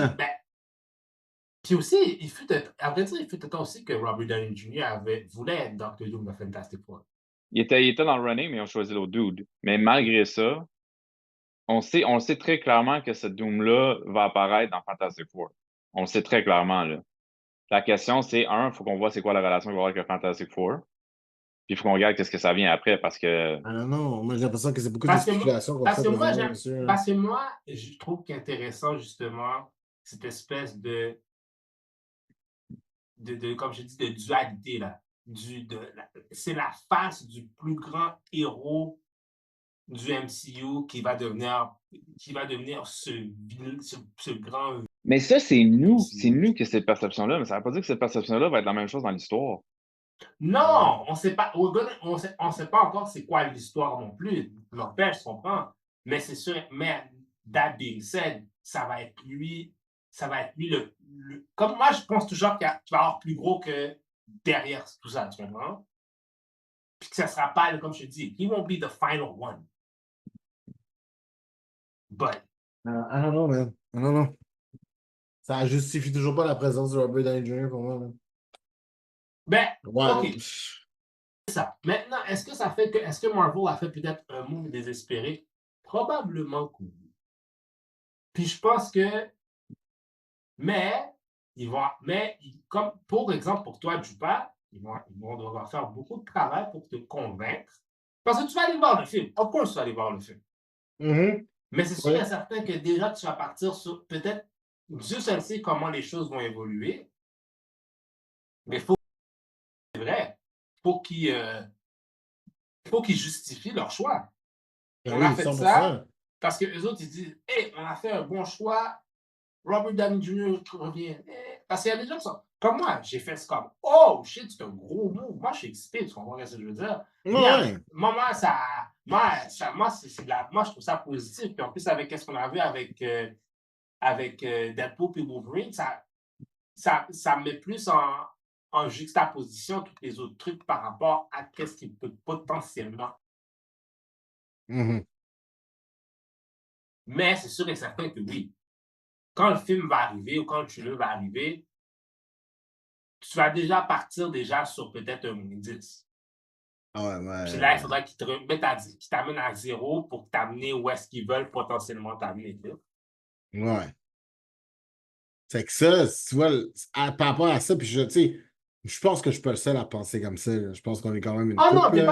[SPEAKER 1] Puis aussi, il fut temps aussi que Robert Downey Jr. voulait être Dr. Doom de Fantastic Four.
[SPEAKER 2] Il était dans le running, mais ils ont choisi l'autre dude. Mais malgré ça, on sait très clairement que ce Doom-là va apparaître dans Fantastic Four. On le sait très clairement, là. La question, c'est, il faut qu'on voit c'est quoi la relation qu'il va y avoir avec le Fantastic Four. Puis il faut qu'on regarde qu'est-ce que ça vient après, parce que...
[SPEAKER 3] Non, moi j'ai l'impression que c'est beaucoup de spéculation.
[SPEAKER 1] Parce que moi, je trouve qu'intéressant, justement, cette espèce de comme je dis, de dualité, là. C'est la face du plus grand héros du MCU qui va devenir ce grand...
[SPEAKER 2] Mais ça, c'est nous qui cette perception-là, mais ça ne veut pas dire que cette perception-là va être la même chose dans l'histoire.
[SPEAKER 1] Non, on sait pas encore c'est quoi l'histoire non plus. N'empêche, je comprends. Mais c'est sûr, mais that being said, ça va être lui comme moi, je pense toujours qu'il va avoir plus gros que derrière tout ça, tu comprends? Puis que ça ne sera pas, comme je te dis, he won't be the final one. But.
[SPEAKER 3] I don't know, man. I don't know. Ça justifie toujours pas la présence de Robert Downey Jr. pour moi, man.
[SPEAKER 1] OK. C'est ça. Maintenant, est-ce que Marvel a fait peut-être un move désespéré? Probablement que oui. Puis je pense que comme pour exemple, pour toi, Jupa, ils vont devoir faire beaucoup de travail pour te convaincre. Parce que tu vas aller voir le film. Of course, tu vas aller voir le film.
[SPEAKER 3] Mm-hmm.
[SPEAKER 1] Mais c'est sûr et certain que déjà, tu vas partir sur peut-être, Dieu seul sait comment les choses vont évoluer. Mais c'est vrai, faut qu'ils justifient leur choix. On a fait 100%. Ça parce que les autres, ils disent, hey, on a fait un bon choix. Robert Downey Jr. revient. Parce qu'il y a des gens qui sont comme moi. J'ai fait ce comme, oh shit, c'est un gros mot. Moi, je suis excité. Tu comprends ce que je veux dire?
[SPEAKER 3] Ouais.
[SPEAKER 1] Moi, je trouve ça positif. Puis en plus, avec ce qu'on a vu avec Deadpool et Wolverine, ça met plus en juxtaposition tous les autres trucs par rapport à ce qui peut potentiellement.
[SPEAKER 3] Mm-hmm.
[SPEAKER 1] Mais c'est sûr et certain que oui. Quand le film va arriver ou quand le trailer va arriver, tu vas déjà partir sur peut-être un moins 10.
[SPEAKER 3] Ouais.
[SPEAKER 1] Puis là, il faudra qu'ils t'amènent à 0 pour t'amener où est-ce qu'ils veulent potentiellement t'amener.
[SPEAKER 3] Ouais. C'est que ça, tu vois, par rapport à ça, puis je pense que je suis pas le seul à penser comme ça. Là. Je pense qu'on est quand même une couple,
[SPEAKER 1] non, t'es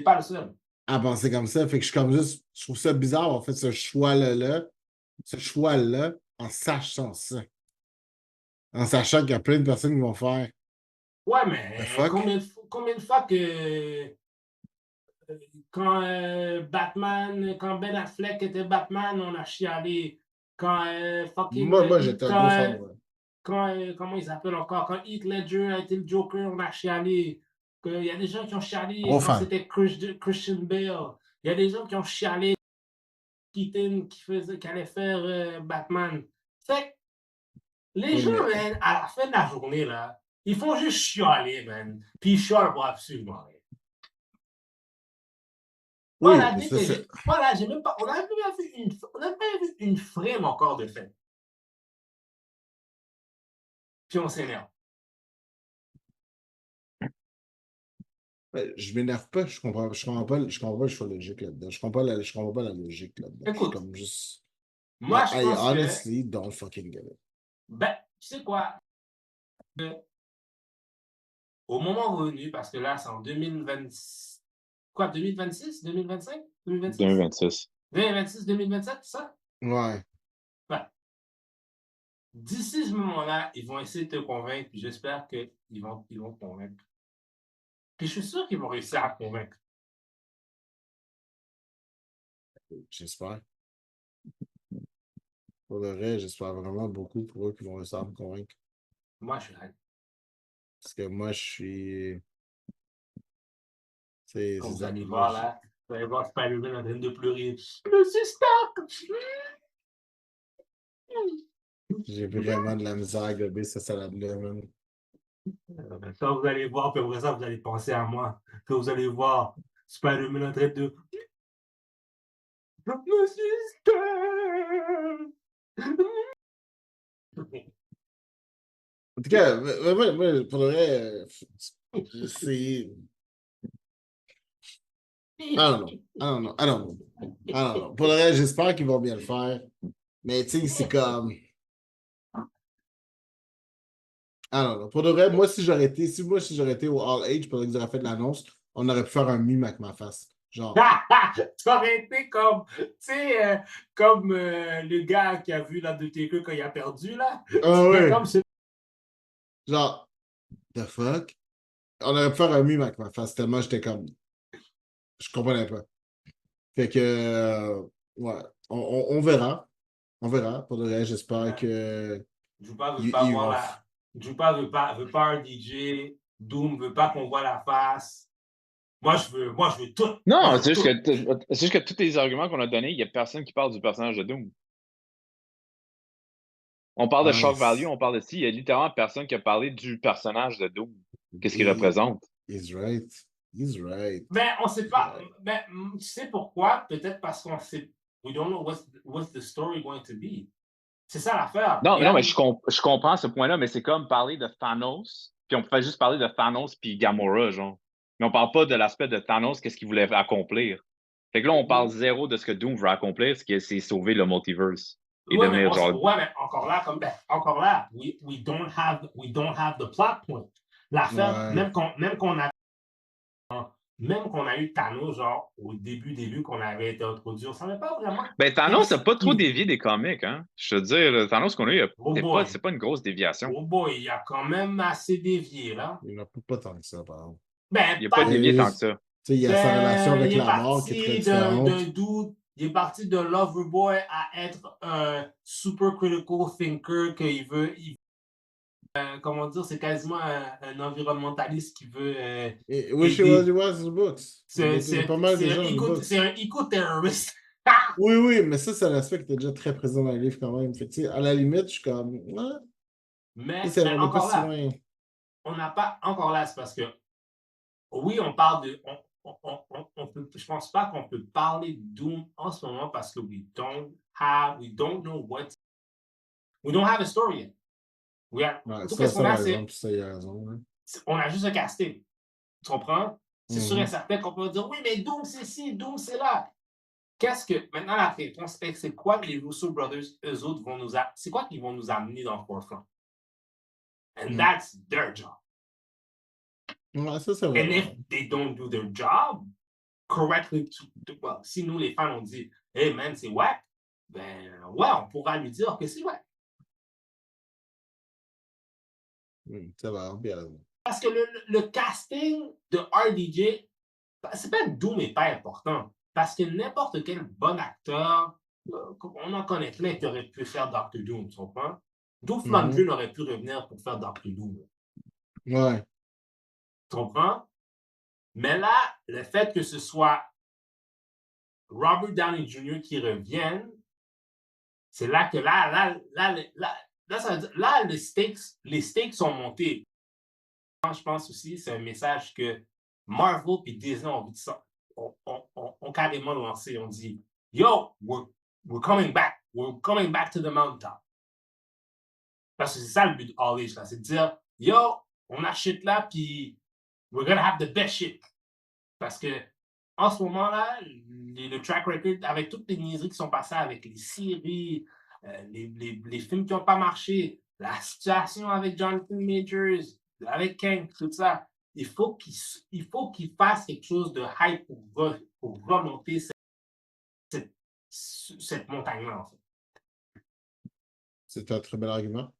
[SPEAKER 1] pas le seul.
[SPEAKER 3] À penser comme ça. Fait que je trouve ça bizarre, en fait, ce choix-là. en sachant ça. En sachant qu'il y a plein de personnes qui vont faire
[SPEAKER 1] Ouais,
[SPEAKER 3] The
[SPEAKER 1] mais
[SPEAKER 3] fuck?
[SPEAKER 1] combien de fois que quand quand Ben Affleck était Batman, on a chialé. Quand fucking
[SPEAKER 3] Moi j'étais un gros fan, ouais.
[SPEAKER 1] comment ils s'appellent encore? Quand Heath Ledger a été le Joker, on a chialé. Il y a des gens qui ont chialé
[SPEAKER 3] Gros
[SPEAKER 1] quand
[SPEAKER 3] fan.
[SPEAKER 1] c'était Christian Bale. Il y a des gens qui ont chialé Keaton qui allait faire Batman. Fait que les
[SPEAKER 3] Oui,
[SPEAKER 1] gens,
[SPEAKER 3] mais
[SPEAKER 1] man, à la fin de la journée, là, ils font juste chialer, man. Puis ils chialent pour absolument rien. Moi,
[SPEAKER 3] oui,
[SPEAKER 1] là,
[SPEAKER 3] mais
[SPEAKER 1] dès
[SPEAKER 3] ça
[SPEAKER 1] que
[SPEAKER 3] c'est.
[SPEAKER 1] moi, là, j'ai même pas, on n'a même pas vu une frame encore de fait. Puis on s'énerve.
[SPEAKER 3] Je m'énerve pas, je comprends pas le choix logique là-dedans. Je comprends pas la logique là-dedans. Je suis
[SPEAKER 1] Écoute,
[SPEAKER 3] comme juste.
[SPEAKER 1] moi, je
[SPEAKER 3] I
[SPEAKER 1] pense que,
[SPEAKER 3] honestly don't fucking get it.
[SPEAKER 1] ben, tu sais quoi, au moment venu, parce que là, c'est en 2020, quoi, 2026, 2025, 2026,
[SPEAKER 2] 2026.
[SPEAKER 1] 2026, 2027, c'est ça?
[SPEAKER 3] Ouais.
[SPEAKER 1] Ouais. D'ici ce moment-là, ils vont essayer de te convaincre, puis j'espère qu'ils vont te convaincre. Puis je suis sûr qu'ils vont réussir à te convaincre.
[SPEAKER 3] J'espère. Pour le reste, j'espère vraiment beaucoup pour eux qui vont réussir à me convaincre.
[SPEAKER 1] Moi, je suis hype.
[SPEAKER 3] Parce que moi, je suis. C'est
[SPEAKER 1] Quand vous
[SPEAKER 3] ça.
[SPEAKER 1] allez
[SPEAKER 3] Moi,
[SPEAKER 1] voir là, vous allez voir Spider-Man en train de pleurer. Monsieur Stark!
[SPEAKER 3] j'ai vraiment de la misère à gober cette salade-là, man.
[SPEAKER 1] Quand vous allez voir, puis après ça, vous allez penser à moi. Quand vous allez voir Spider-Man en train de. Monsieur Stark!
[SPEAKER 3] En tout cas, moi, pour le vrai, c'est. Ah non, ah non, ah non, ah non. Pour le reste, j'espère qu'ils vont bien le faire. Mais tu sais, c'est comme. Ah non, non. Pour de vrai, moi, si j'aurais été au All Age, pendant qu'ils auraient fait de l'annonce, on aurait pu faire un mime avec ma face. Genre.
[SPEAKER 1] Ça aurait été comme, tu sais, comme le gars qui a vu l'Undertaker quand il a perdu, là.
[SPEAKER 3] Ah
[SPEAKER 1] C'était
[SPEAKER 3] ouais.
[SPEAKER 1] comme ce.
[SPEAKER 3] Genre, the fuck? On aurait pu faire un mime avec ma face, tellement j'étais comme. Je comprenais pas. Fait que. Ouais. On verra. On verra. Pour de vrai, j'espère que.
[SPEAKER 1] Juba veut pas
[SPEAKER 3] Ils
[SPEAKER 1] voir
[SPEAKER 3] vont.
[SPEAKER 1] la. Juba veut pas un DJ. Doom veut pas qu'on voit la face. Moi, je veux tout. Moi,
[SPEAKER 2] Non,
[SPEAKER 1] je veux tout.
[SPEAKER 2] c'est juste que tous les arguments qu'on a donnés, il n'y a personne qui parle du personnage de Doom. On parle de
[SPEAKER 3] Ouais.
[SPEAKER 2] shock value, on parle de ci. Il y a littéralement personne qui a parlé du personnage de Doom. Qu'est-ce qu'il
[SPEAKER 3] He-
[SPEAKER 2] représente?
[SPEAKER 3] He's right. He's right.
[SPEAKER 1] Ben, on sait
[SPEAKER 3] He's
[SPEAKER 1] pas.
[SPEAKER 3] right.
[SPEAKER 1] Ben, tu sais pourquoi? Peut-être parce qu'on sait. We don't know what's the story going to be. C'est ça l'affaire.
[SPEAKER 2] Non, non, mais je comprends ce point-là, mais c'est comme parler de Thanos, puis on peut juste parler de Thanos puis Gamora, genre. Mais on parle pas de l'aspect de Thanos, qu'est-ce qu'il voulait accomplir. Fait que là, on parle zéro de ce que Doom veut accomplir, c'est sauver le multiverse. Et
[SPEAKER 1] Ouais, mais,
[SPEAKER 2] devenir genre.
[SPEAKER 1] ouais, mais encore là, encore là, we don't have the plot point. L'affaire,
[SPEAKER 3] Ouais.
[SPEAKER 1] même qu'on a eu Thanos, genre, au début qu'on avait été introduit, on savait pas vraiment
[SPEAKER 2] Ben, Thanos n'a
[SPEAKER 1] qu'est-ce
[SPEAKER 2] pas trop
[SPEAKER 1] qu'il.
[SPEAKER 2] dévié des comics, hein. Je te dire, le Thanos qu'on a eu,
[SPEAKER 1] Oh boy.
[SPEAKER 2] c'est pas une grosse déviation.
[SPEAKER 1] Oh boy, il y a quand même assez dévié, là.
[SPEAKER 3] Il n'a pas tant que ça, par exemple.
[SPEAKER 1] Ben,
[SPEAKER 2] Il n'a pas
[SPEAKER 1] pas.
[SPEAKER 2] dévié tant que
[SPEAKER 3] Tu
[SPEAKER 2] ça.
[SPEAKER 3] sais, il y a sa relation avec
[SPEAKER 1] Il est
[SPEAKER 3] la mort qui est très
[SPEAKER 1] parti
[SPEAKER 3] différente.
[SPEAKER 1] d'un doute. Il est parti de Loverboy à être un super critical thinker qu'il veut. Comment dire, c'est quasiment un environnementaliste qui veut
[SPEAKER 3] Wish he
[SPEAKER 1] aider.
[SPEAKER 3] was the books. Il était pas mal déjà dans les books.
[SPEAKER 1] C'est un éco-terroriste.
[SPEAKER 3] Oui, oui, mais ça, c'est un aspect qui était déjà très présent dans le livre quand même. Fait que, tu sais, à la limite, je suis comme. Ouais,
[SPEAKER 1] Mais
[SPEAKER 3] on n'est pas
[SPEAKER 1] encore
[SPEAKER 3] si
[SPEAKER 1] là,
[SPEAKER 3] loin.
[SPEAKER 1] on n'a pas. Encore là, c'est parce que, oui, on parle de. Je pense pas qu'on peut parler de Doom en ce moment parce que we don't know what. We don't have a story yet.
[SPEAKER 3] Ouais,
[SPEAKER 1] Tout
[SPEAKER 3] ça,
[SPEAKER 1] ce qu'on
[SPEAKER 3] ça,
[SPEAKER 1] a,
[SPEAKER 3] par exemple, ça, il a raison. Hein.
[SPEAKER 1] on a juste un casting. Tu comprends? C'est sûr et
[SPEAKER 3] Mhm.
[SPEAKER 1] certain qu'on peut dire, oui, mais Doom, c'est ci, Doom, c'est là. Maintenant, la réponse est, c'est quoi que les Russo Brothers, eux autres, c'est quoi qu'ils vont nous amener dans le forefront? And that's their job.
[SPEAKER 3] Ouais, ça, c'est
[SPEAKER 1] And
[SPEAKER 3] vrai.
[SPEAKER 1] if they don't do their job correctly, si nous, les fans, on dit, hey man, c'est whack, ben ouais, on pourra lui dire que c'est whack.
[SPEAKER 3] Ça va, bien raison.
[SPEAKER 1] Parce que le casting de RDJ, c'est pas Doom n'est pas important. Parce que n'importe quel bon acteur, on en connaît plein qui aurait pu faire Dr. Doom, tu comprends? Dolph Lundgren aurait pu revenir pour faire Dr. Doom.
[SPEAKER 3] Ouais.
[SPEAKER 1] Tu comprends? Mais là, le fait que ce soit Robert Downey Jr. qui revienne, c'est là que là, ça veut dire, là les stakes sont montés. Je pense aussi, c'est un message que Marvel et Disney ont carrément lancé. On dit, yo, we're coming back. We're coming back to the mountaintop. Parce que c'est ça le but de All Age, là. C'est de dire, yo, on a shit là, puis we're gonna have the best shit. Parce que en ce moment-là, le track record, avec toutes les niaiseries qui sont passées avec les séries, les films qui n'ont pas marché, la situation avec Jonathan Majors, avec Kang, tout ça, il faut qu'il fasse quelque chose de hype pour remonter cette montagne-là, en fait.
[SPEAKER 3] C'est un très bel argument.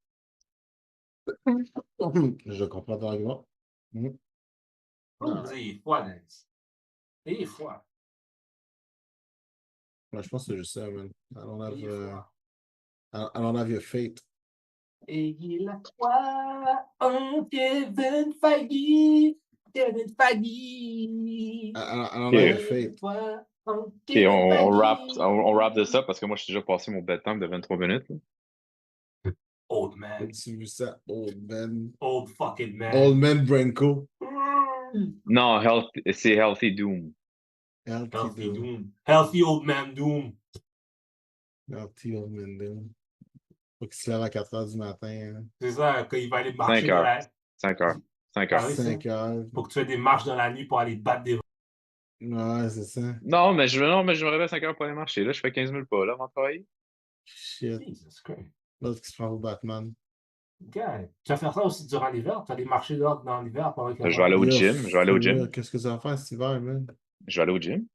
[SPEAKER 3] Je comprends ton argument.
[SPEAKER 1] Vous dire, il est froid, Dance. Il est froid.
[SPEAKER 3] Ouais, je pense que c'est juste ça, man. I don't have your fate.
[SPEAKER 1] Et il a quoi? Un Kevin Feige. Kevin Feige.
[SPEAKER 3] I don't have your fate.
[SPEAKER 2] Ok, on wrap de ça parce que moi, je suis déjà passé mon bedtime de 23 minutes. Là.
[SPEAKER 1] Old man.
[SPEAKER 3] Tu vu ça? Old man.
[SPEAKER 1] Old fucking man.
[SPEAKER 3] Old man Branco.
[SPEAKER 2] Non, c'est Healthy Doom.
[SPEAKER 3] Healthy Doom.
[SPEAKER 1] Healthy old man Doom.
[SPEAKER 3] Healthy old man Doom. Faut qu'il se lève à 4h du matin. Hein.
[SPEAKER 1] C'est ça, quand il va aller marcher
[SPEAKER 2] 5
[SPEAKER 1] dans
[SPEAKER 2] heures.
[SPEAKER 1] la...
[SPEAKER 2] 5 heures. 5 heures.
[SPEAKER 3] 5 heures.
[SPEAKER 1] Faut que tu fais des marches dans la nuit pour aller battre des...
[SPEAKER 3] Ouais, c'est ça.
[SPEAKER 2] Non, mais je me réveille à 5 heures pour aller marcher. Là, je fais 15 000 pas là avant de travailler.
[SPEAKER 3] Shit.
[SPEAKER 1] Jesus Christ.
[SPEAKER 3] L'autre qui se prend au Batman.
[SPEAKER 1] Okay. Tu vas faire ça aussi durant l'hiver? Tu vas aller marcher dehors dans l'hiver pendant que...
[SPEAKER 2] Je vais aller au gym. Je vais aller au gym.
[SPEAKER 3] Qu'est-ce que ça va faire cet hiver, man?
[SPEAKER 2] Je vais aller au gym.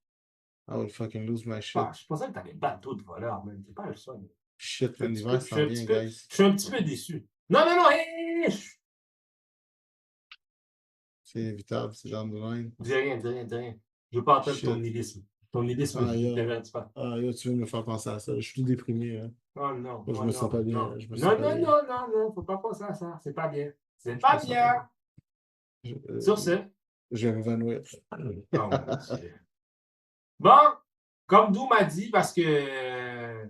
[SPEAKER 3] I would fucking lose my shit.
[SPEAKER 1] Ah, je pensais que t'avais battre d'autres voleurs, man. C'est pas le son.
[SPEAKER 3] Shit, l'hiver s'en vient, guys.
[SPEAKER 1] Je suis un petit peu déçu. Non, hey!
[SPEAKER 3] C'est inévitable, c'est down the line.
[SPEAKER 1] Dis rien. Je veux pas entendre ton nihilisme. Ton nihilisme, je ne t'intéresse pas.
[SPEAKER 3] Ah, yo, tu veux me faire penser à ça. Je suis tout déprimé. Hein.
[SPEAKER 1] Oh non.
[SPEAKER 3] Moi, je me sens pas bien.
[SPEAKER 1] Non, faut pas penser à ça. C'est pas bien. C'est pas bien. Sur ce.
[SPEAKER 3] Je vais m'évanouir.
[SPEAKER 1] Oh, bon, comme Doom m'a dit, parce que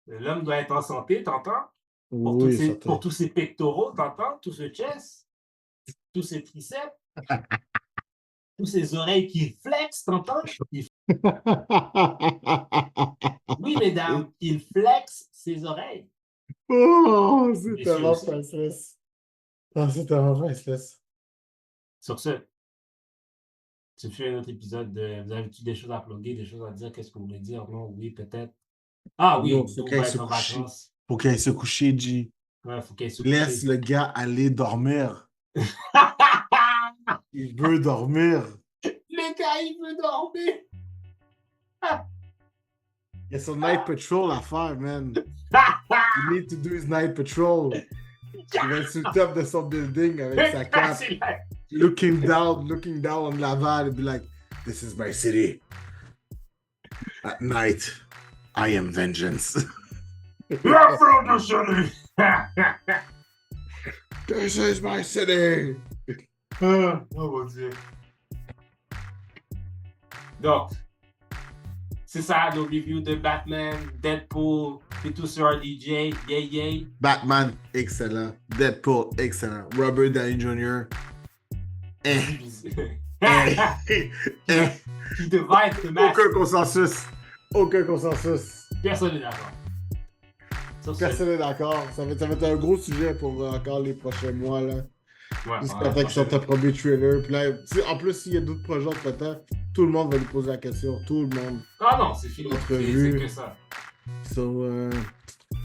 [SPEAKER 1] l'homme doit être en santé, t'entends? Pour tous ses pectoraux, t'entends? Tout ce chest, tous ses triceps, tous ses oreilles qui flexent, t'entends? Oui, mesdames, il flexe ses oreilles.
[SPEAKER 3] Oh, c'est tellement priceless. Ah, c'est tellement priceless.
[SPEAKER 1] Sur ce, tu fais un autre épisode de... Vous avez-tu des choses à plugger, des choses à dire? Qu'est-ce que vous voulez dire? Non, oui, peut-être. Ah oui,
[SPEAKER 3] faut qu'il se couche. Faut qu'il se couche, G.
[SPEAKER 1] Ouais, faut qu'il se couche.
[SPEAKER 3] Laisse le gars aller dormir. Il veut dormir.
[SPEAKER 1] Le gars, il veut dormir.
[SPEAKER 3] Il y a son night patrol à faire, man. You need to do his night patrol. Il va être sur le top de son building avec sa cape. looking down on Laval and be like, this is my city. At night, I am vengeance.
[SPEAKER 1] You're from the city.
[SPEAKER 3] This is my city.
[SPEAKER 1] Oh mon Dieu. Donc, c'est ça, nos reviews de Batman, Deadpool, et tout sur RDJ, yay.
[SPEAKER 3] Batman, excellent. Deadpool, excellent. Robert Downey Jr.
[SPEAKER 1] Qui devrait être le masque.
[SPEAKER 3] Aucun consensus.
[SPEAKER 1] Personne n'est d'accord.
[SPEAKER 3] Personne n'est d'accord. Ça va être un gros sujet pour encore les prochains mois, là.
[SPEAKER 1] Ouais,
[SPEAKER 3] jusqu'à temps qu'ils sortent un premier trailer. Puis là, en plus, s'il y a d'autres projets entre-temps, tout le monde va lui poser la question. Tout le monde.
[SPEAKER 1] Ah non, c'est fini. C'est que ça.
[SPEAKER 3] So,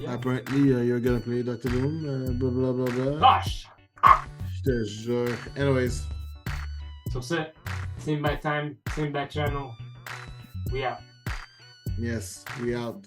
[SPEAKER 3] apparently, you're gonna play Dr. Doom, blah, blah, blah.
[SPEAKER 1] Gosh!
[SPEAKER 3] Je te jure. Anyways.
[SPEAKER 1] Sur ce, same bad time, same bad channel. We out.
[SPEAKER 3] Yes, we out.